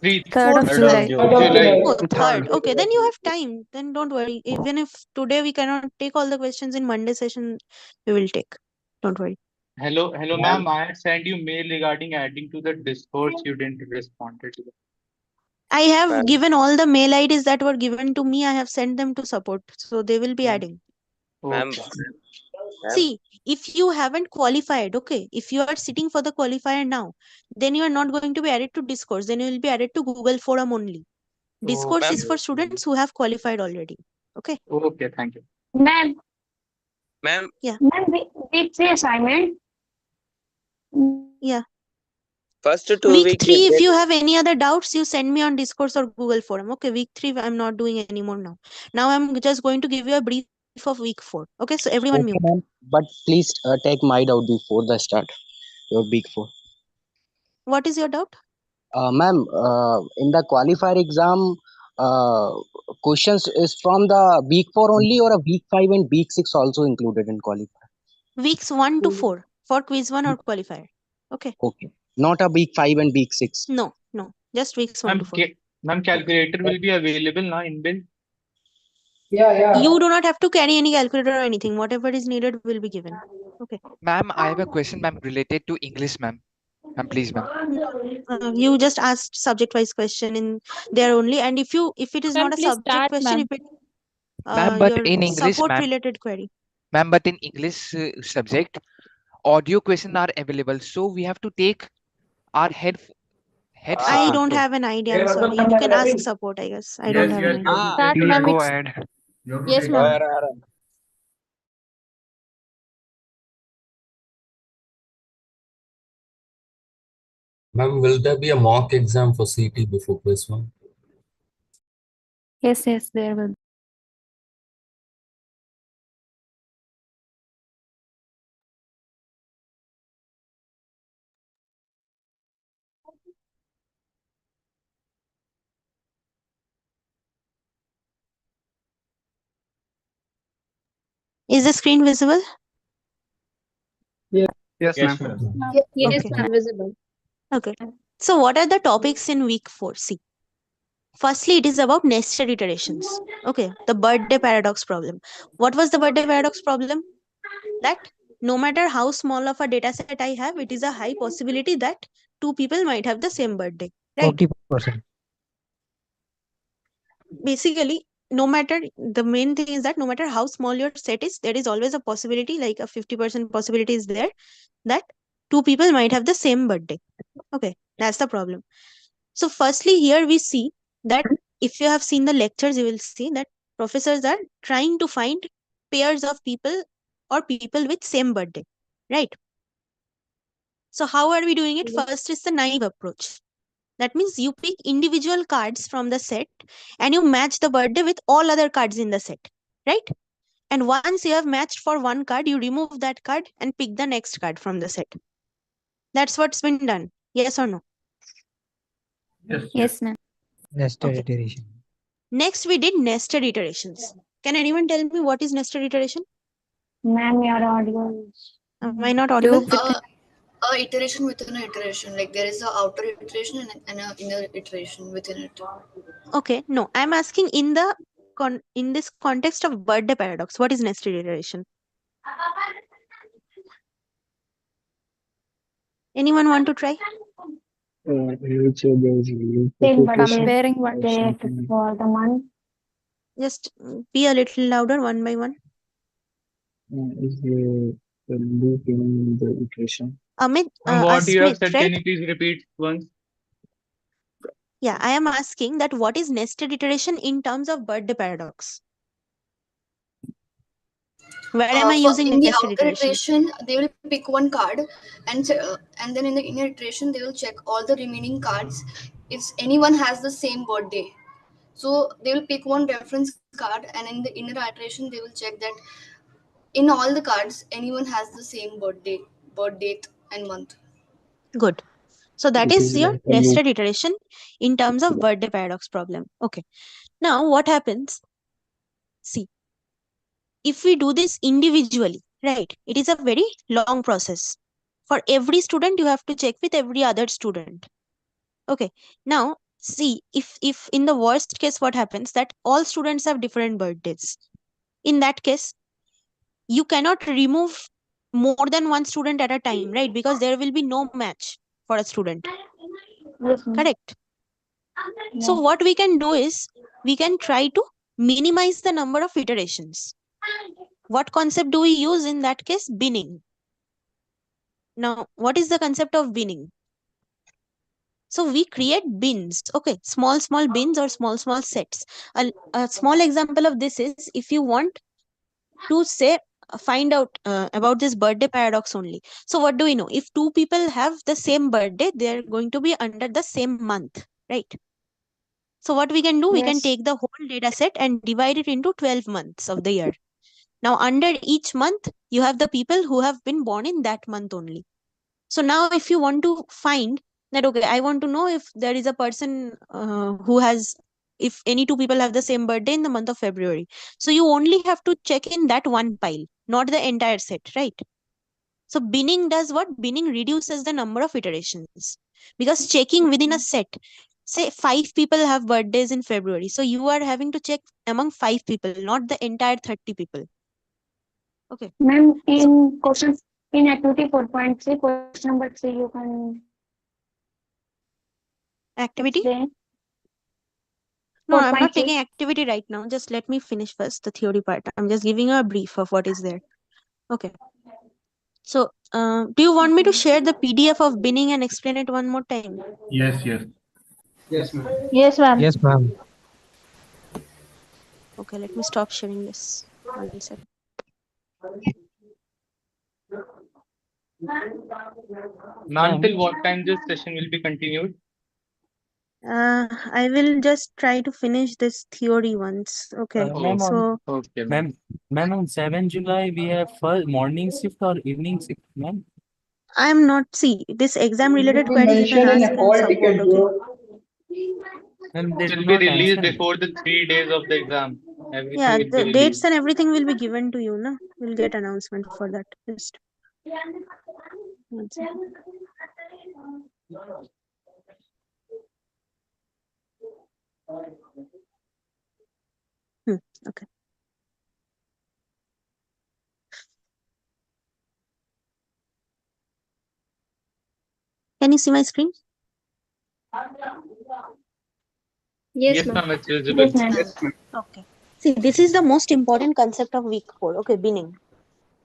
3rd 3rd of 3rd of July. June. 3rd of July. Oh, Third. 3rd. Okay, then you have time. Then don't worry. Even if today we cannot take all the questions in Monday session, we will take. Don't worry. Hello, Ma'am, ma'am. I had sent you mail regarding adding to the Discord. You didn't respond to it. I have Ma'am, given all the mail IDs that were given to me. I have sent them to support. So they will be adding. ma'am, Okay. ma'am, See, if you haven't qualified, okay, if you are sitting for the qualifier now, then you are not going to be added to Discourse. Then you will be added to Google Forum only. Discourse Okay. is for students who have qualified already. Okay. Okay. Thank you. Ma'am ma'am, Yeah. Ma'am week 3 assignment Yeah. first 2 Week week 3, if get you have any other doubts, you send me on Discourse or Google Forum. Okay. Week 3, I'm not doing anymore now. Now I'm just going to give you a brief of week 4. Okay. So everyone Okay, mute. ma'am. But please take mic out before the start. Your week 4. What is your doubt? Ma'am, in the qualifier exam, questions is from the week 4 only or a week 5 and week 6 also included in qualifier? Weeks 1 to 4 for quiz 1 or qualifier. Okay. Okay. Not a week 5 and week 6. No. Just weeks 1 to 4. Ma'am, calculator will be available now inbuilt. Yeah. You do not have to carry any calculator or anything. Whatever is needed will be given. Okay. Ma'am, I have a question, ma'am, related to English, ma'am. Ma'am, please, ma'am. You just asked subject wise question in there only, and if it is Ma'am, not a please subject start, question, ma'am. if it Ma'am, but your in English, support ma'am. related query. Ma'am, but in English subject, audio questions are available. So we have to take our headset I don't also. have an idea. I'm sorry. You can ask support, I guess. I don't have an idea. Start, Please ma'am. go ahead. Yes, ma'am. Ma'am, will there be a mock exam for CT before quiz 1? Yes, there will be. Is the screen visible? Yes, yes, ma'am. ma'am. Yes, Okay. ma'am, visible. Okay. So what are the topics in week 4? See. Firstly, it is about nested iterations. Okay. The birthday paradox problem. What was the birthday paradox problem? That no matter how small of a data set I have, it is a high possibility that 2 people might have the same birthday. Right? 40%. Basically, the main thing is that no matter how small your set is, there is always a possibility, like a 50% possibility is there, that Two people might have the same birthday. Okay, that's the problem. So firstly, here we see that if you have seen the lectures, you will see that professors are trying to find pairs of people or people with same birthday, right? So how are we doing it? First is the naive approach. That means you pick individual cards from the set and you match the birthday with all other cards in the set, right? And once you have matched for one card, you remove that card and pick the next card from the set. That's what's been done. Yes or no? Yes, ma'am. Nested Okay. iteration. Next, we did nested iterations. Can anyone tell me what is nested iteration? Ma'am, your audio is. Am I not audible? Iteration within an iteration. Like there is a outer iteration and an inner iteration within it. Okay, no. I'm asking in the in this context of birthday paradox, what is nested iteration? Anyone want to try? Same Comparing one day for the month. Just be a little louder one by one. Is the loop in the equation? Amit, And what you have Asmit, said, right? can you please repeat once? Yeah, I am asking that what is nested iteration in terms of birthday paradox? Where am I using in the nested outer iteration? iteration, they will pick one card, and then in the inner iteration, they will check all the remaining cards if anyone has the same birthday. So they will pick one reference card, and in the inner iteration, they will check that in all the cards, anyone has the same birth date, and month. Good. So that It is is your like a nested loop. iteration in terms of birthday paradox problem. Okay. Now what happens? See, if we do this individually, right, it is a very long process. For every student, you have to check with every other student. Okay. Now, see, if in the worst case, what happens that all students have different birthdays. In that case, you cannot remove more than one student at a time, right? Because there will be no match for a student. Yes, ma'am. Correct. So what we can do is we can try to minimize the number of iterations. What concept do we use in that case? Binning. Now, what is the concept of binning? So we create bins, okay, small bins or small sets. A small example of this is if you want to say find out about this birthday paradox only. So what do we know? If two people have the same birthday, they are going to be under the same month, right? So what we can do, we can Yes. take the whole data set and divide it into 12 months of the year. Now under each month, you have the people who have been born in that month only. So now if you want to find that, okay, I want to know if there is a person who has, if any two people have the same birthday in the month of February. So you only have to check in that one pile, not the entire set, right? So binning does what? Binning reduces the number of iterations. Because checking within a set, say 5 people have birthdays in February. So you are having to check among 5 people, not the entire 30 people. Okay. Ma'am, in questions in activity 4.3, question number 3, you can Activity? explain. No, I'm not 4.3. taking activity right now. Just let me finish first the theory part. I'm just giving you a brief of what is there. Okay. So, do you want me to share the PDF of binning and explain it one more time? Yes, yes. Yes, ma'am. Yes, ma'am. Yes, ma'am. Okay, let me stop sharing this. One second. Ma'am, till what time this session will be continued? I will just try to finish this theory once. Okay. Ma'am, So, Okay, ma'am. Ma'am, on 7 July, we have first morning shift or evening shift, ma'am? I'm not, see, this exam related Will be queries you can mentioned in ask a in hall support, ticket, okay? bro. Ma'am, they It do will be not released mention. before the 3 days of the exam. Everything Yeah, will the be dates released. and everything will be given to you, no? You'll get announcement for that. Just one second. Okay. Can you see my screen? Yes, ma'am, it's visible. Okay. See, this is the most important concept of week 4. Okay, binning.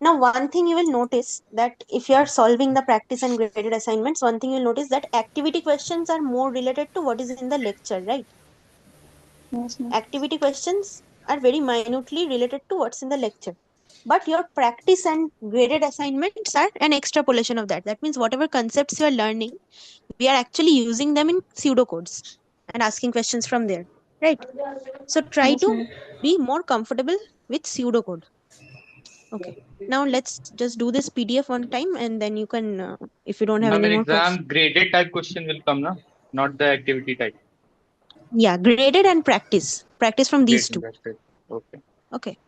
Now, one thing you will notice that if you are solving the practice and graded assignments, one thing you will notice that activity questions are more related to what is in the lecture, right? Yes, ma'am. Activity questions are very minutely related to what's in the lecture. But your practice and graded assignments are an extrapolation of that. That means whatever concepts you are learning, we are actually using them in pseudocodes and asking questions from there, right? So try Yes, to ma'am. be more comfortable with pseudocode. Okay. Now let's just do this PDF one time, and then you can, if you don't have Ma'am, any in more questions. exam, graded type question will come, na? Not the activity type. Yeah, graded and practice. Practice from these Graded, two. that's it. Okay. Okay.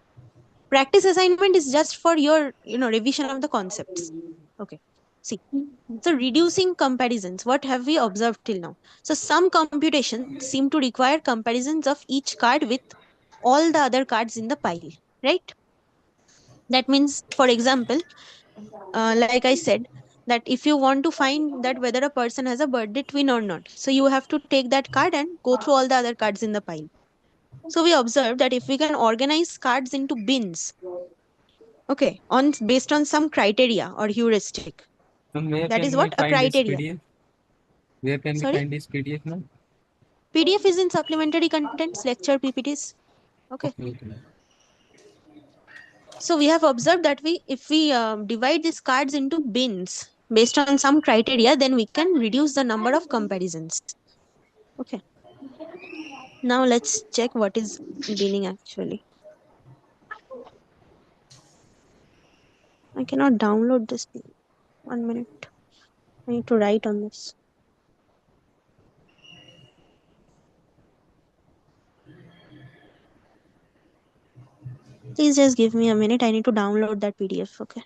Practice assignment is just for your, revision of the concepts. Okay. See. So reducing comparisons. What have we observed till now? So some computations seem to require comparisons of each card with all the other cards in the pile, right? That means, for example, like I said, that if you want to find that whether a person has a birthday twin or not, so you have to take that card and go through all the other cards in the pile. So we observed that if we can organize cards into bins, okay, on based on some criteria or heuristic, Where that can is we what a find this criteria. PDF? Where can we Sorry, find this PDF now? PDF is in supplementary contents, lecture PPTs. Okay. Okay. So we have observed that if we divide these cards into bins based on some criteria, then we can reduce the number of comparisons. Okay. Now let's check what is binning actually. I cannot download this. 1 minute. I need to write on this. Please just give me a minute. I need to download that PDF. Okay.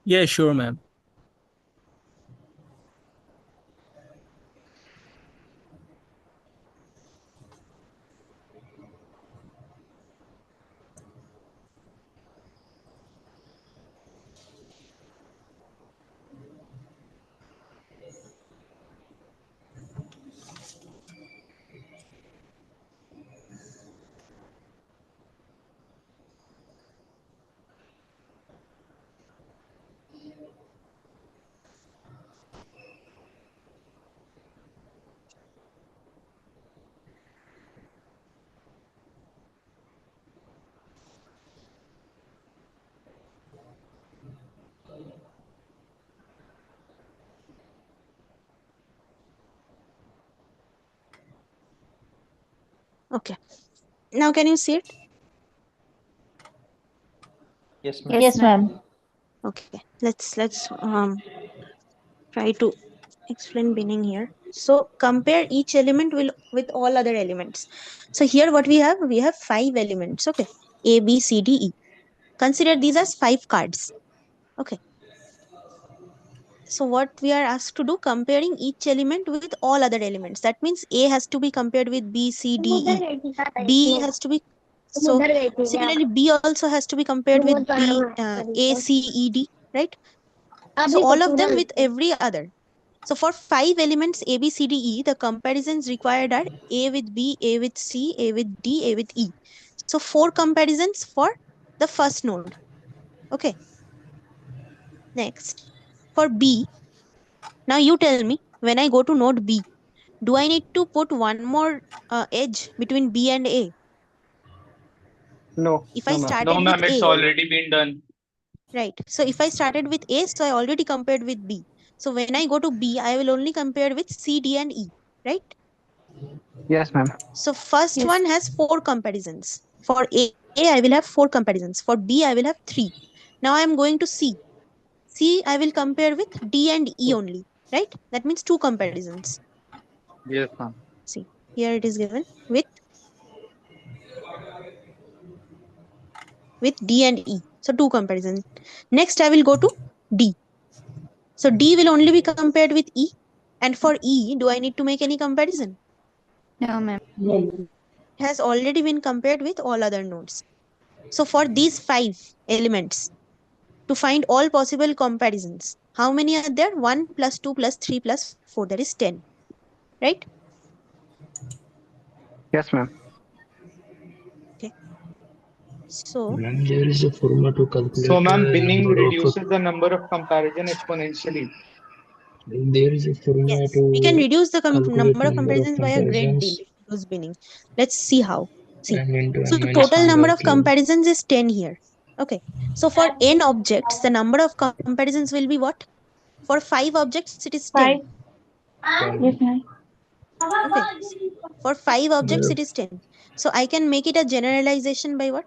Yeah, sure, ma'am. Okay. Now can you see it? Yes, ma'am. Yes, ma'am. Okay. Let's try to explain binning here. So compare each element with all other elements. So here what we have 5 elements. Okay. A, B, C, D, E. Consider these as 5 cards. Okay. So what we are asked to do, comparing each element with all other elements. That means A has to be compared with B, C, D, E. B has to be, so similarly B also has to be compared with B, A, C, E, D, right? So all of them with every other. So for 5 elements A, B, C, D, E, the comparisons required are A with B, A with C, A with D, A with E. So 4 comparisons for the first node. Okay. Next, for B, now you tell me, when I go to node B, do I need to put one more edge between B and A? No, If I no, ma'am. No, started with ma'am, it's A, already been done. right? So if I started with A, so I already compared with B. So when I go to B, I will only compare with C, D, and E, right? Yes, ma'am. So first Yes. one has 4 comparisons. For A, I will have 4 comparisons. For B, I will have 3. Now I am going to C. C, I will compare with D and E only, right? That means 2 comparisons. Yes, ma'am. See, here it is given with D and E. So 2 comparisons. Next, I will go to D. So D will only be compared with E. And for E, do I need to make any comparison? No, ma'am. It has already been compared with all other nodes. So for these 5 elements, to find all possible comparisons, how many are there? 1 plus 2 plus 3 plus 4, that is 10. Right? Yes, ma'am. Okay. So Ma'am, there is a formula to calculate So, ma'am, binning number of. reduces the number of comparison exponentially. There is a formula yes, we can to reduce the calculate number of number of comparisons by a great deal comparisons if we use binning. Let's see how. See, n into so n minus total 1 number by of 2. comparisons is 10 here. Okay. So for n objects, the number of comparisons will be what? For 5 objects, it is 10. 5. Yes, ma'am. Okay. For 5 objects, Yeah. it is 10. So I can make it a generalization by what?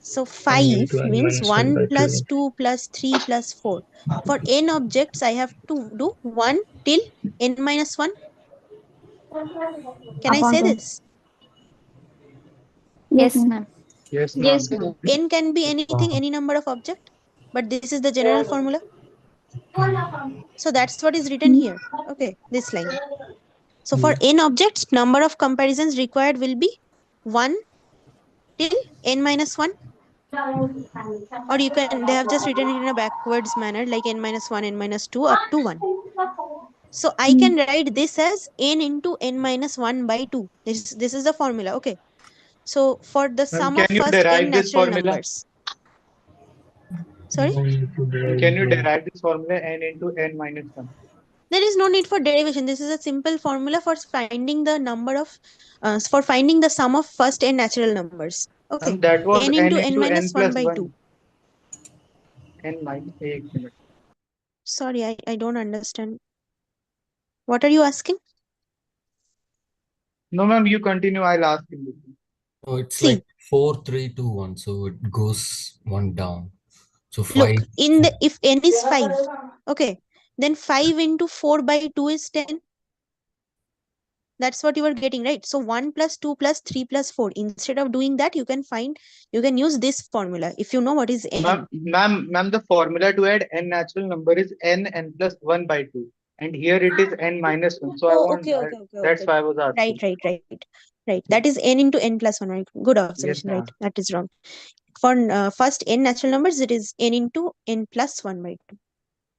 So N 5 into n means minus 1 1 by plus 2. 2 plus 3 plus 4. For n objects, I have to do 1 till n minus 1. Can I Upon say 10. this? Yes, Yes, ma'am. ma'am. Yes, Yes, ma'am. ma'am. So n can be anything, any number of object, but this is the general formula. So that's what is written here. Okay, this line. So for n objects, number of comparisons required will be 1 till n minus 1. Or you can, they have just written it in a backwards manner like n minus 1, n minus 2 up to 1. So I can write this as n into n minus 1 by 2. This is the formula. Okay. So for the Ma'am, sum can of you first n derive this natural formula? numbers. Sorry? No need to Can derive you the derive this formula n into n minus 1? There is no need for derivation. This is a simple formula for finding the number of, for finding the sum of first n natural numbers. Okay. That was n n into n into minus n 1 plus by 2. 1. N minus 1 minute. Sorry, I don't understand. What are you asking? No, ma'am, you continue. I'll ask you. So it's See, like 4, 3, 2, 1. So it goes one down. So 5. look, in the if n is 5, okay, then 5 into 4 by 2 is 10. That's what you are getting, right? So 1 plus 2 plus 3 plus 4. Instead of doing that, you can use this formula if you know what is n. Ma'am, the formula to add n natural number is n plus 1 by 2. And here it is n minus 1. So Oh, okay. that's why I was Right, asking. right. That is n into n plus 1, right? Good Yes, observation, right? ma'am. That is wrong. For first n natural numbers, it is n into n plus 1 by 2.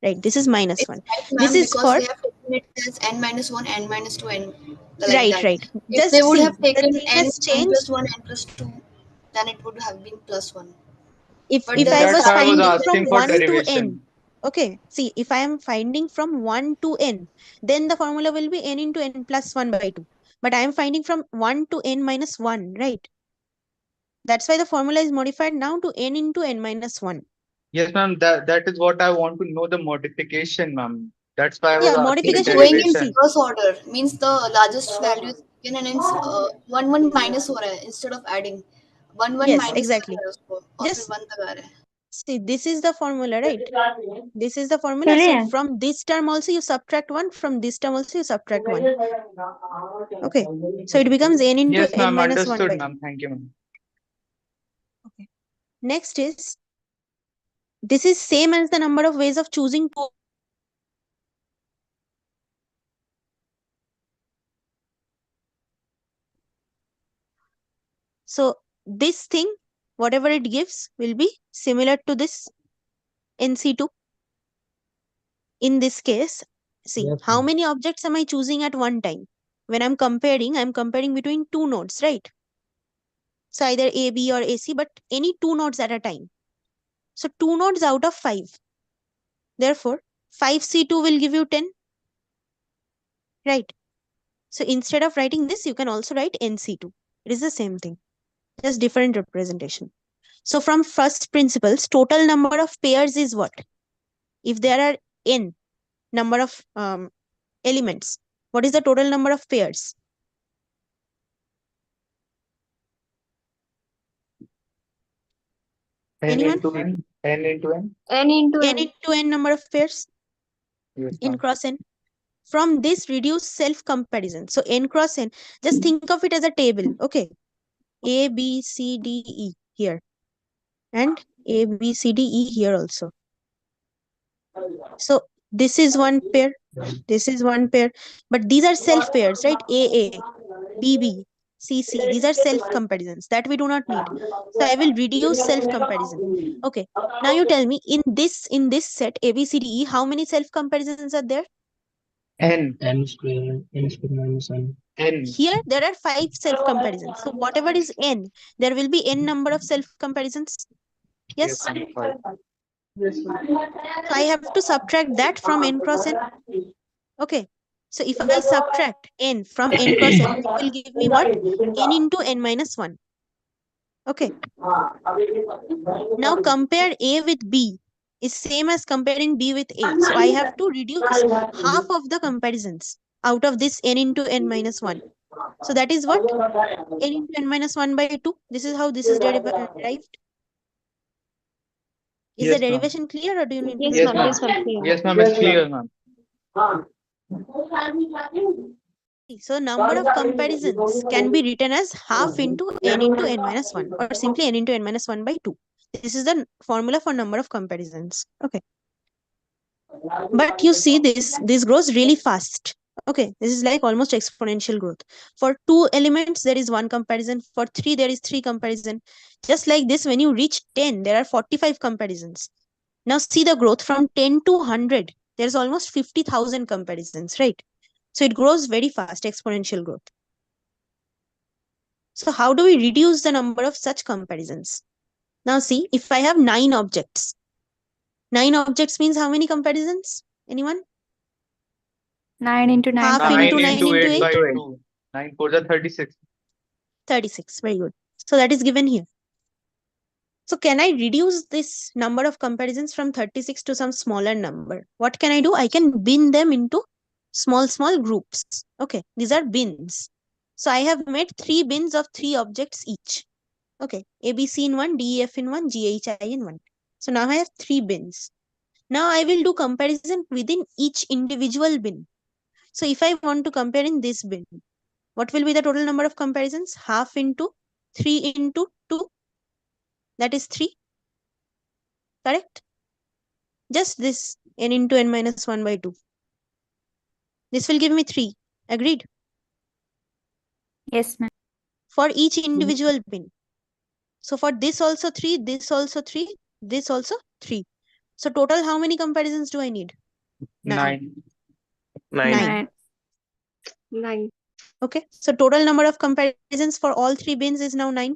Right, this is minus 1. It's right, This ma'am, is because for, we have taken it as n minus 1, n minus 2, n like that. right. If they Just would see, have the taken thing n, has n plus changed. 1, n plus 2, then it would have been plus 1. If But the I was That's why I was starting finding from asking for 1 difference, to n, derivation. okay, see, if I am finding from 1 to n, then the formula will be n into n plus 1 by 2. But I am finding from 1 to n minus 1, right? That's why the formula is modified now to n into n minus 1. Yes, ma'am. That is what I want to know the modification, ma'am. That's why I was Yeah, asking the it's modification going will in see. derivation. reverse order. Means the largest value is taken and it's 1 minus हो रहा है instead of adding. 1 Yes, minus कर exactly. रहा है उसको और फिर Just 1 तक आ रहा है. see, this is the formula, right? This is the formula. So Brilliant. from this term also you subtract 1, from this term also you subtract 1. Okay. So it becomes n into Yes, n ma'am. minus 1 Understood, by 2. ma'am. Thank you, ma'am. Okay. Next is, this is same as the number of ways of choosing two. So this thing, whatever it gives, will be similar to this NC2. In this case, see, Yes, how ma'am. many objects am I choosing at one time? When I'm comparing between two nodes, right? So either A, B or AC, but any two nodes at a time. So two nodes out of 5. Therefore, 5C2 will give you 10. Right. So instead of writing this, you can also write NC2. It is the same thing, just different representation. So from first principles, total number of pairs is what? If there are n number of elements, what is the total number of pairs? N Anyone? into n. N into n. N into N n. into n number of pairs Yes, in ma'am. cross n. From this, reduce self comparison. So n cross n, just think of it as a table. Okay, A, B, C, D, E here, and A, B, C, D, E here also. So this is one pair, this is one pair, but these are self pairs, right? AA, BB, CC, these are self comparisons that we do not need. So I will reduce self comparison. Okay, now you tell me, in this set ABCDE, how many self comparisons are there? N. n square, n square minus n. N. Here there are 5 self comparisons. So whatever is n, there will be n number of self comparisons. Yes. Yes, ma'am. 5. Yes, ma'am. So I have to subtract that from n cross n. Okay. So if I subtract n from n cross n, it will give me what? N into n minus 1. Okay. Now compare A with B is same as comparing B with A. So I have to reduce half of the comparisons out of this n into n minus 1. So that is what? N into n minus 1 by 2. This is how this is derived. Is the Yes, ma'am. derivation clear or do you need to Yes, repeat? ma'am. Yes, ma'am. It's clear, ma'am. So number of comparisons can be written as half into n minus 1 or simply n into n minus 1 by 2. This is the formula for number of comparisons. Okay. But you see this grows really fast. Okay, this is like almost exponential growth. For 2 elements, there is 1 comparison. For 3, there is 3 comparison. Just like this, when you reach 10, there are 45 comparisons. Now see the growth from 10 to 100. There's almost 50,000 comparisons, right? So it grows very fast, exponential growth. So how do we reduce the number of such comparisons? Now see, if I have 9 objects, 9 objects means how many comparisons? Anyone? 9 into 9 Half by 9 into 9 into into 8 8? by 2. 9 4 are 36. 36. Very good. So that is given here. So can I reduce this number of comparisons from 36 to some smaller number? What can I do? I can bin them into small groups. Okay, these are bins. So I have made 3 bins of 3 objects each. Okay, ABC in 1, DEF in 1, GHI in 1. So now I have 3 bins. Now I will do comparison within each individual bin. So if I want to compare in this bin, what will be the total number of comparisons? Half into 3 into 2. That is 3. Correct? Just this n into n minus 1 by 2. This will give me 3. Agreed? Yes, ma'am. For each individual bin. So for this also 3, this also 3, this also 3. So total how many comparisons do I need? 9. 9. 9. Okay. So total number of comparisons for all 3 bins is now 9.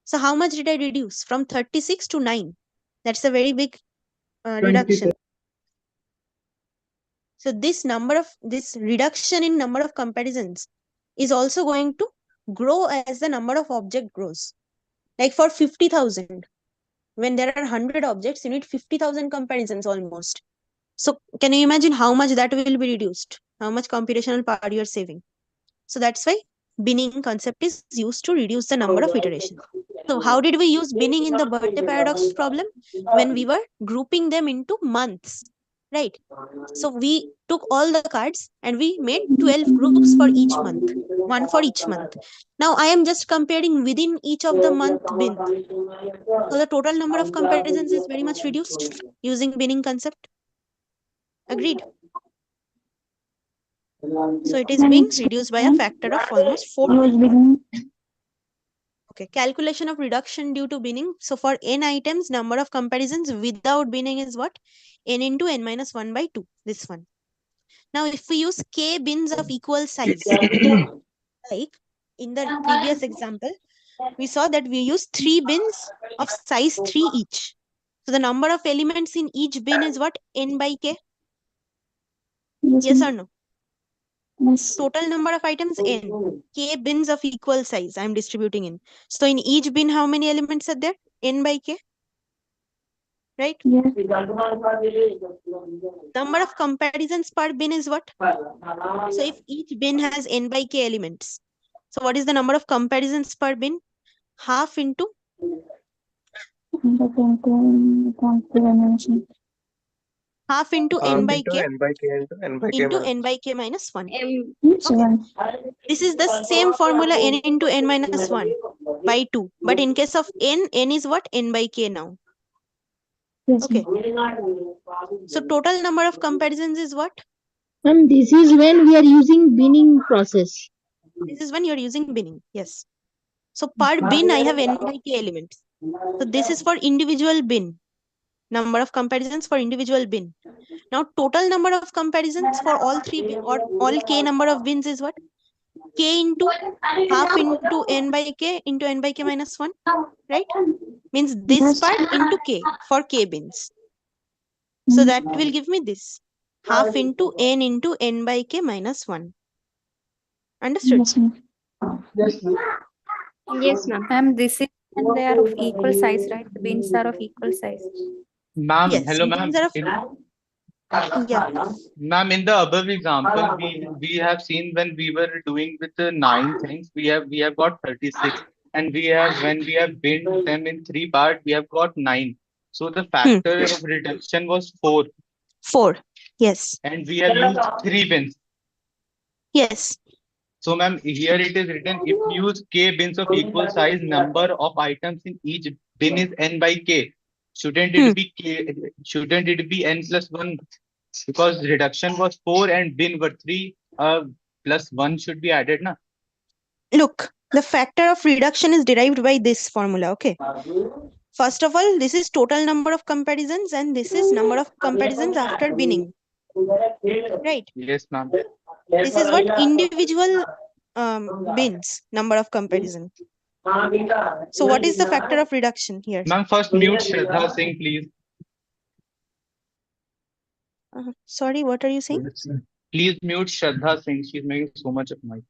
So how much did I reduce? From 36 to 9. That's a very big reduction. So this reduction in number of comparisons is also going to grow as the number of object grows. Like for 50,000, when there are 100 objects, you need 50,000 comparisons almost. So can you imagine how much that will be reduced? How much computational power you are saving? So that's why binning concept is used to reduce the number of iterations. So how did we use binning in the birthday paradox problem? When we were grouping them into months, right? So we took all the cards and we made 12 groups for each month, 1 for each month. Now I am just comparing within each of the month bins. So the total number of comparisons is very much reduced using binning concept. Agreed? So it is being reduced by a factor of almost 4. Okay, calculation of reduction due to binning. So for n items, number of comparisons without binning is what? N into n minus 1 by 2, this one. Now if we use k bins of equal size, like in the previous example, we saw that we use 3 bins of size 3 each. So the number of elements in each bin is what? N by k? Yes or no? Total number of items n. K bins of equal size I am distributing in. So in each bin, how many elements are there? N by k. Right? Yes. Number of comparisons per bin is what? So if each bin has n by k elements, so what is the number of comparisons per bin? Half into half into n by k N by K into N by K into minus. n by k minus 1. Okay. This is the same formula n into n minus 1 by 2. But in case of n is what? N by k now. Okay. So total number of comparisons is what? This is when we are using binning process. This is when you're using binning. Yes. So per bin, I have n by k elements. So this is for individual bin. number of comparisons for individual bin. Now total number of comparisons for all three or all k number of bins is what? K into half into n by k into n by k minus 1, right? Means this part into k for k bins. So that will give me this. Half into n by k minus 1. Understood? Yes, ma'am. Yes, ma'am. Ma'am, this is when they are of equal size, right? The bins are of equal size. Ma'am, Yes, hello, ma'am. bins are of yeah. Ma'am, in the above example, we have seen when we were doing with the 9 things, we have got 36, and we have when we have binned them in 3 parts, we have got 9. So the factor of reduction was 4, 4. Yes. and we have used 3 bins. Yes. So, ma'am, here it is written if you use k bins of equal size, number of items in each bin is n by k. Shouldn't it be k? Shouldn't it be n plus 1? Because reduction was 4 and bin were 3. Plus 1 should be added, na? Look, the factor of reduction is derived by this formula. Okay. First of all, this is total number of comparisons, and this is number of comparisons after binning. Right. Yes, ma'am. This is what individual bins number of comparison. So what is the factor of reduction here? Ma'am, first mute Shraddha Singh, please. Sorry, what are you saying? Please mute Shraddha Singh. She's making so much of noise.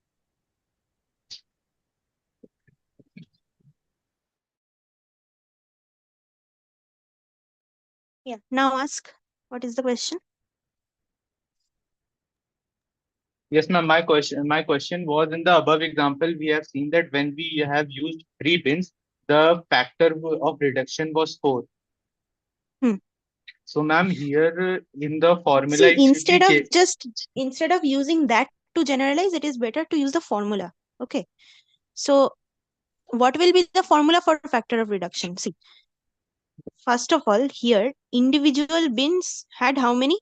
Yeah. Now ask. What is the question? Yes, ma'am. My question was in the above example, we have seen that when we have used 3 bins, the factor of reduction was 4. So, ma'am, here in the formula, See, it should be instead of using that to generalize, it is better to use the formula. Okay. So what will be the formula for factor of reduction? See, first of all, here individual bins had how many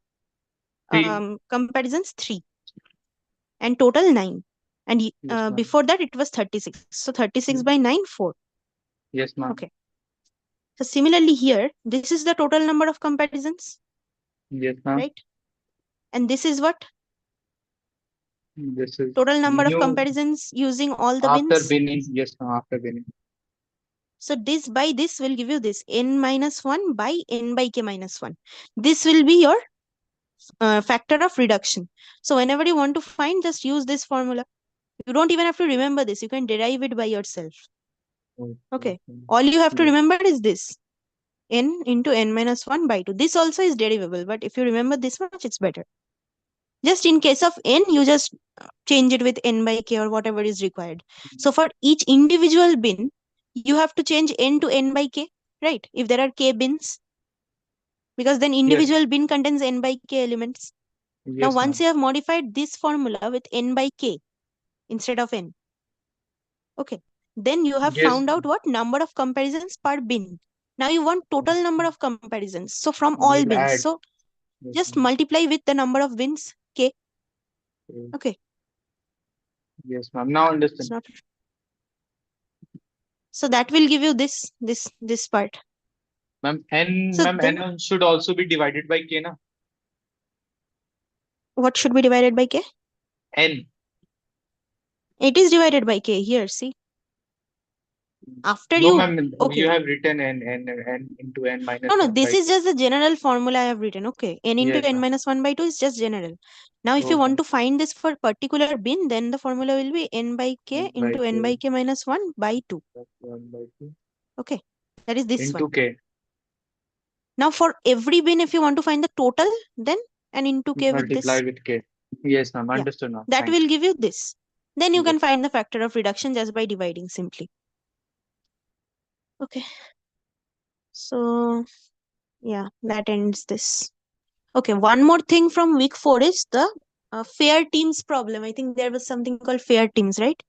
comparisons? 3, and total 9. And before that it was 36. So 36 by 9, 4. Yes, ma'am. Okay. So similarly here, this is the total number of comparisons. Yes, ma'am. Right? And this is what? This is Total number of new comparisons using all the after bins. binning. Yes, ma'am, after binning. So this by this will give you this n minus 1 by n by k minus 1. This will be your factor of reduction. So whenever you want to find, just use this formula. You don't even have to remember this. You can derive it by yourself. Okay. All you have to remember is this. N into n minus 1 by 2. This also is derivable, but if you remember this much, it's better. Just in case of n, you just change it with n by k or whatever is required. So for each individual bin, you have to change n to n by k, right? If there are k bins, because then individual bin contains n by k elements. Now, once you have modified this formula with n by k instead of n, okay, then you have found out what number of comparisons per bin. Now you want total number of comparisons. So from all bins. Add. So just multiply with the number of bins k. Okay. Yes, ma'am. Now understand. So that will give you this part. Ma'am, n, So ma'am, n should also be divided by k, na? What should be divided by k? N. It is divided by k here, see. After No, you, ma'am, okay. you have written n into n minus No, 1 this by is just the general formula I have written. Okay. N into Yes, n ma'am. minus 1 by 2 is just general. Now, if you want to find this for particular bin, then the formula will be n by k into n by k minus 1 by 2. 1 by 2. Okay. That is this Into one. k. Now, for every bin, if you want to find the total, then an into k with this. Multiply with k. Yes, ma'am. Understood now. That Thanks. will give you this. Then you can find the factor of reduction just by dividing simply. Okay. So, yeah, that ends this. Okay, one more thing from week 4 is the fair teams problem. I think there was something called fair teams, right?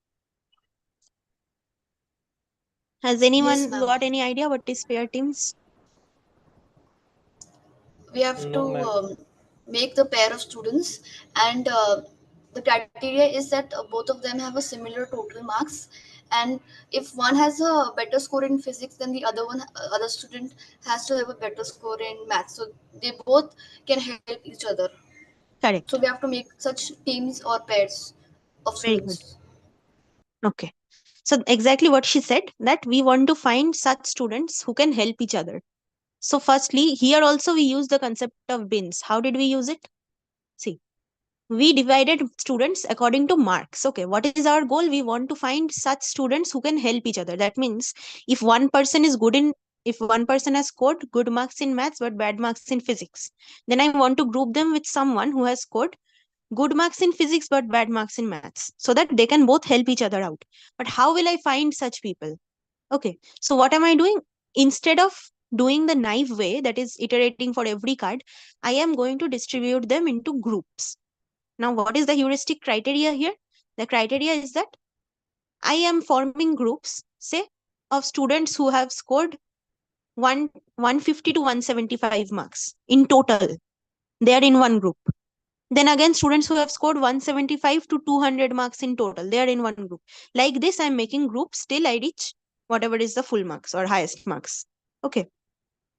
Has anyone ma'am. got any idea what is fair teams? We have to make the pair of students, and the criteria is that both of them have a similar total marks, and if one has a better score in physics, then the other student has to have a better score in maths, so they both can help each other. Correct. So we have to make such teams or pairs of Very good. students. Okay. So exactly what she said, that we want to find such students who can help each other. So firstly, here also we use the concept of bins. How did we use it? See, we divided students according to marks. Okay, what is our goal? We want to find such students who can help each other. That means if one person is good in, if one person has scored good marks in maths but bad marks in physics, then I want to group them with someone who has scored good marks in physics but bad marks in maths, so that they can both help each other out. But how will I find such people? Okay, so what am I doing? Instead of doing the naive way, that is iterating for every card, I am going to distribute them into groups. Now, what is the heuristic criteria here? The criteria is that I am forming groups, say, of students who have scored 150 to 175 marks in total. They are in one group. Then again, students who have scored 175 to 200 marks in total, they are in one group. Like this, I'm making groups till I reach whatever is the full marks or highest marks. Okay.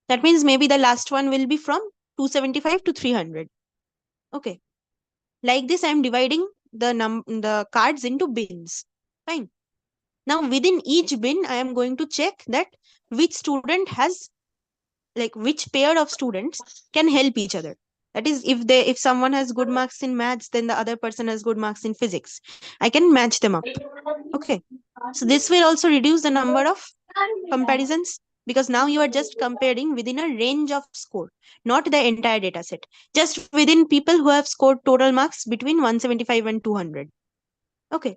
That means maybe the last one will be from 275 to 300. Okay. Like this, I'm dividing the cards into bins. Fine. Now, within each bin, I am going to check that which student has, like, which pair of students can help each other. That is, if someone has good marks in maths, then the other person has good marks in physics, I can match them up. Okay, so this will also reduce the number of comparisons, because now you are just comparing within a range of score, not the entire data set, just within people who have scored total marks between 175 and 200. Okay,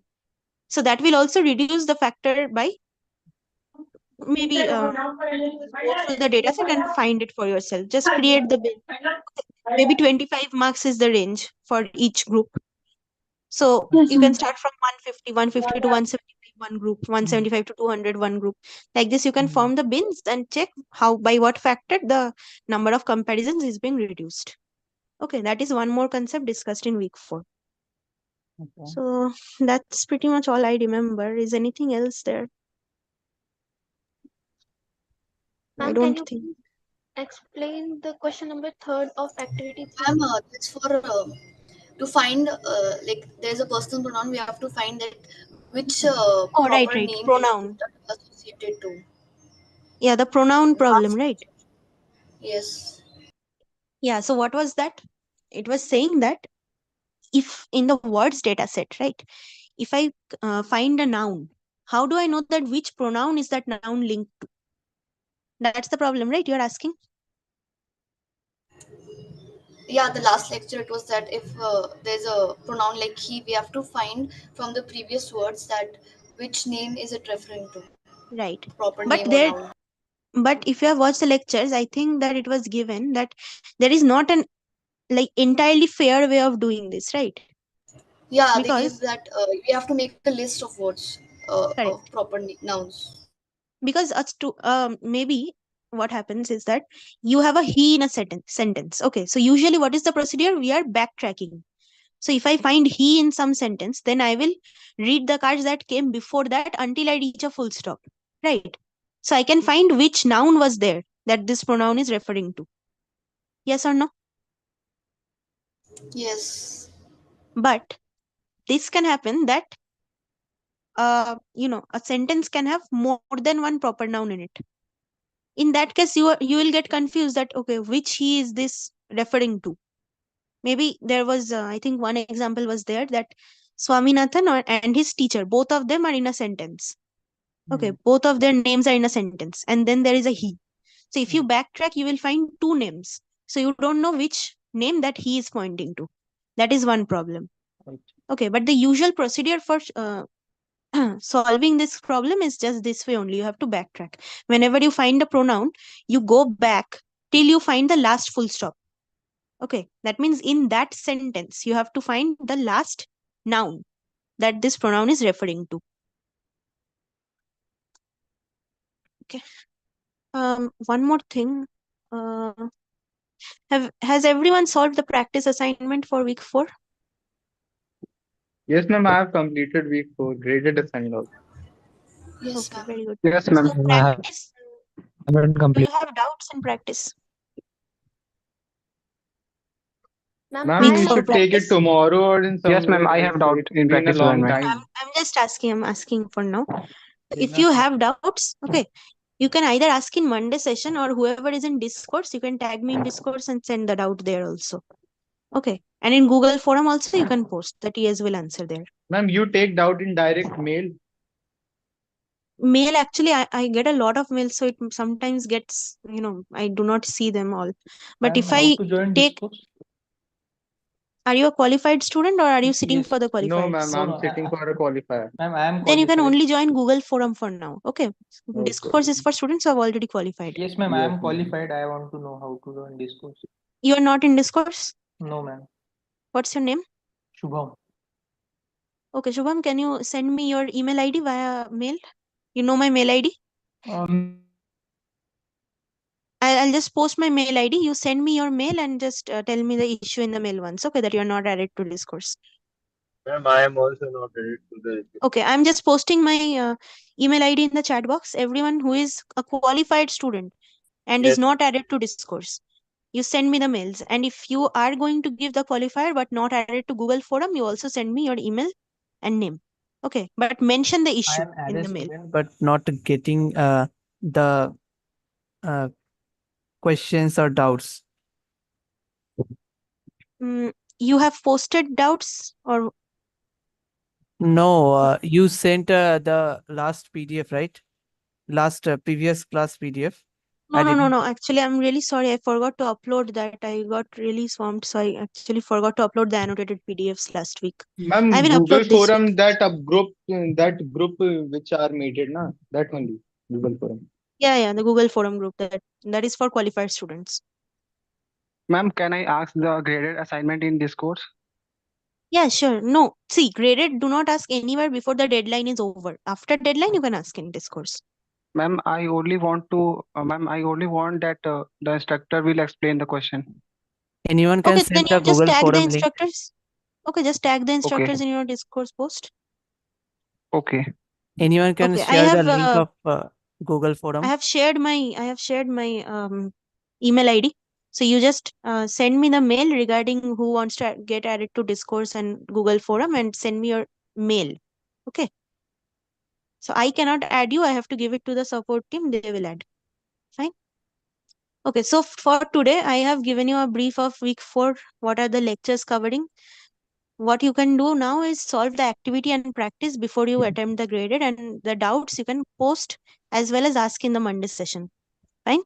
so that will also reduce the factor by, maybe go through the data set and find it for yourself. Just create the bin. Maybe 25 marks is the range for each group. So you can start from 150 to 175 one group, 175 to 200 one group. Like this, you can form the bins and check how, by what factor the number of comparisons is being reduced. Okay, that is one more concept discussed in week 4. So that's pretty much all I remember. Is anything else there? I Ma'am, can don't you think. please explain the question number 3 of activity 3? Ma'am, that's for to find like there's a personal pronoun. We have to find that which Oh, right, proper right. name Pronoun. is associated to. Yeah, the pronoun The problem, last- right? Yes. Yeah, so what was that? It was saying that if in the words data set, right, if I find a noun, how do I know that which pronoun is that noun linked to? That's the problem, right? You're asking? Yeah, the last lecture it was that if there's a pronoun like he, we have to find from the previous words that which name is it referring to, Right. proper But name or there, noun. but if you have watched the lectures, I think that it was given that there is not an, like, entirely fair way of doing this, right? Yeah, they Because give that we have to make a list of words of correct. proper nouns. Because maybe what happens is that you have a he in a sentence. Okay, so usually what is the procedure? We are backtracking. So if I find he in some sentence, then I will read the cards that came before that until I reach a full stop. Right. So I can find which noun was there that this pronoun is referring to. Yes or no? Yes. But this can happen that a sentence can have more than one proper noun in it. In that case, you will get confused that, okay, which he is this referring to? Maybe there was, I think one example was there, that Swaminathan and his teacher, both of them are in a sentence. Okay, both of their names are in a sentence, and then there is a he. So if you backtrack, you will find two names. So you don't know which name that he is pointing to. That is one problem. Okay, but the usual procedure for solving this problem is just this way only. You have to backtrack. Whenever you find a pronoun, you go back till you find the last full stop. Okay, that means in that sentence, you have to find the last noun that this pronoun is referring to. Okay. One more thing. Uh, has everyone solved the practice assignment for week 4? Yes, ma'am, I have completed week 4, graded assigned also. Yes, Okay, ma'am. very good. Yes, ma'am. So practice. haven't Do completed. you have doubts in practice? Ma'am, Week we for should take it practice? tomorrow or in Yes, ma'am. somewhere I else. have doubt It's in been a practice long environment. time. I'm just asking. I'm asking for now. If you have doubts, okay, you can either ask in Monday session or whoever is in Discourse, you can tag me in Discourse and send the doubt there also. Okay. And in Google Forum also you can post. The TS will answer there. Ma'am, you take doubt in direct mail. Mail, actually, I get a lot of mail, so it sometimes gets, I do not see them all. But if I take, are you a qualified student or are you sitting for the No, ma'am, qualifieds? I'm sitting for a qualifier. Ma'am, I am Then you can qualified. only join Google Forum for now. Okay. Okay. Discourse is for students who have already qualified. Yes, ma'am. I Yes, am ma'am. qualified. I want to know how to join Discourse. You are not in Discourse? No, ma'am. What's your name? Shubham. Okay, Shubham, can you send me your email ID via mail? You know my mail ID? I'll just post my mail ID. You send me your mail and just tell me the issue in the mail once, okay, that you're not added to Discourse. Ma'am, I am also not ready to the. Okay, I'm just posting my email ID in the chat box. Everyone who is a qualified student and is Yes. not added to Discourse, you send me the mails. And if you are going to give the qualifier but not added to Google Forum, you also send me your email and name. Okay, but mention the I issue am in added the mail. student, but not getting the uh, questions or doubts. You have posted doubts or No, you sent the last PDF, right? Last previous class PDF. I didn't. no. Actually, I'm really sorry. I forgot to upload that. I got really swamped, so I actually forgot to upload the annotated PDFs last week. I Ma'am, will Google upload this Forum, week. that group which are made it, na? That only, Google Forum. Yeah, the Google Forum group that is for qualified students. Ma'am, can I ask the graded assignment in Discourse? Yeah, sure. No, see, graded, do not ask anywhere before the deadline is over. After deadline, you can ask in Discourse. Ma'am, I only want that the instructor will explain the question. Anyone can Okay, then send you the just Google tag the Forum link. instructors. Okay, just tag the Okay. instructors in your Discourse post. Okay. Anyone can Okay, share the link of Google Forum. I have shared my email ID. So you just send me the mail regarding who wants to get added to Discourse and Google Forum and send me your mail. Okay. So I cannot add you. I have to give it to the support team. They will add. Fine. Okay. So for today, I have given you a brief of week 4. What are the lectures covering? What you can do now is solve the activity and practice before you attempt the graded, and the doubts you can post as well as ask in the Monday session. Fine.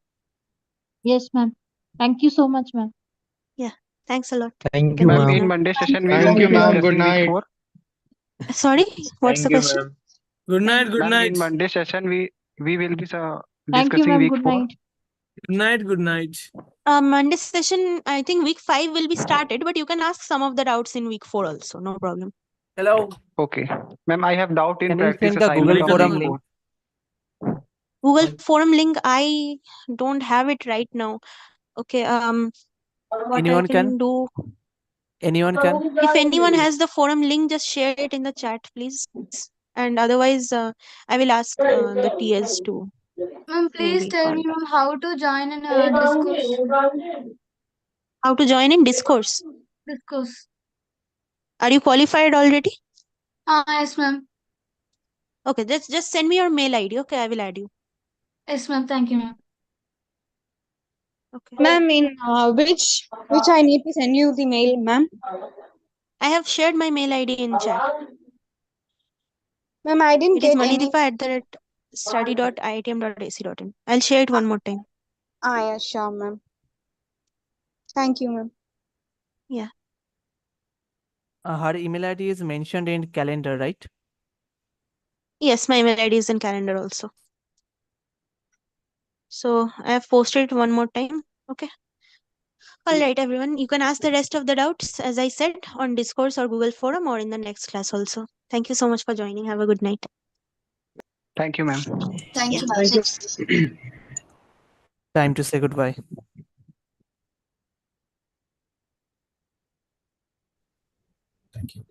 Yes, ma'am. Thank you so much, ma'am. Yeah. Thanks a lot. Thank you, ma'am. leave In now. Monday session, we will Thank be you, ma'am. discussing Good week night. 4. Sorry, what's the Thank you, question? ma'am. Good night. Good Ma'am, night. in Monday session, we will be Thank you, discussing ma'am. week Good 4. night. Good night. Good night. Monday session, I think week 5 will be started, but you can ask some of the doubts in week 4 also. No problem. Hello. Okay. Ma'am, I have doubt in Can you practice send the assignment Google of Forum week link? 4. Google Forum link, I don't have it right now. Okay. What Anyone I can can? do. Anyone can? If anyone has the forum link, just share it in the chat, please. And otherwise, I will ask the TS to Ma'am, please maybe tell call me, back. ma'am, how to join in Discourse. How to join in Discourse? Discourse. Are you qualified already? Yes, ma'am. Okay, just send me your mail ID. Okay, I will add you. Yes, ma'am. Thank you, ma'am. Okay. Ma'am, in which I need to send you the mail, ma'am. I have shared my mail ID in chat. Ma'am, I didn't It is get any. manidippa@study.iitm.ac.in. I'll share it one more time. Yeah, sure, ma'am. Thank you, ma'am. Yeah. Her email ID is mentioned in calendar, right? Yes, my email ID is in calendar also. So I have posted it one more time. Okay. All right, everyone. You can ask the rest of the doubts, as I said, on Discourse or Google Forum or in the next class also. Thank you so much for joining. Have a good night. Thank you, ma'am. Thank Yeah. you, ma'am. Thank you. Time to say goodbye. Thank you.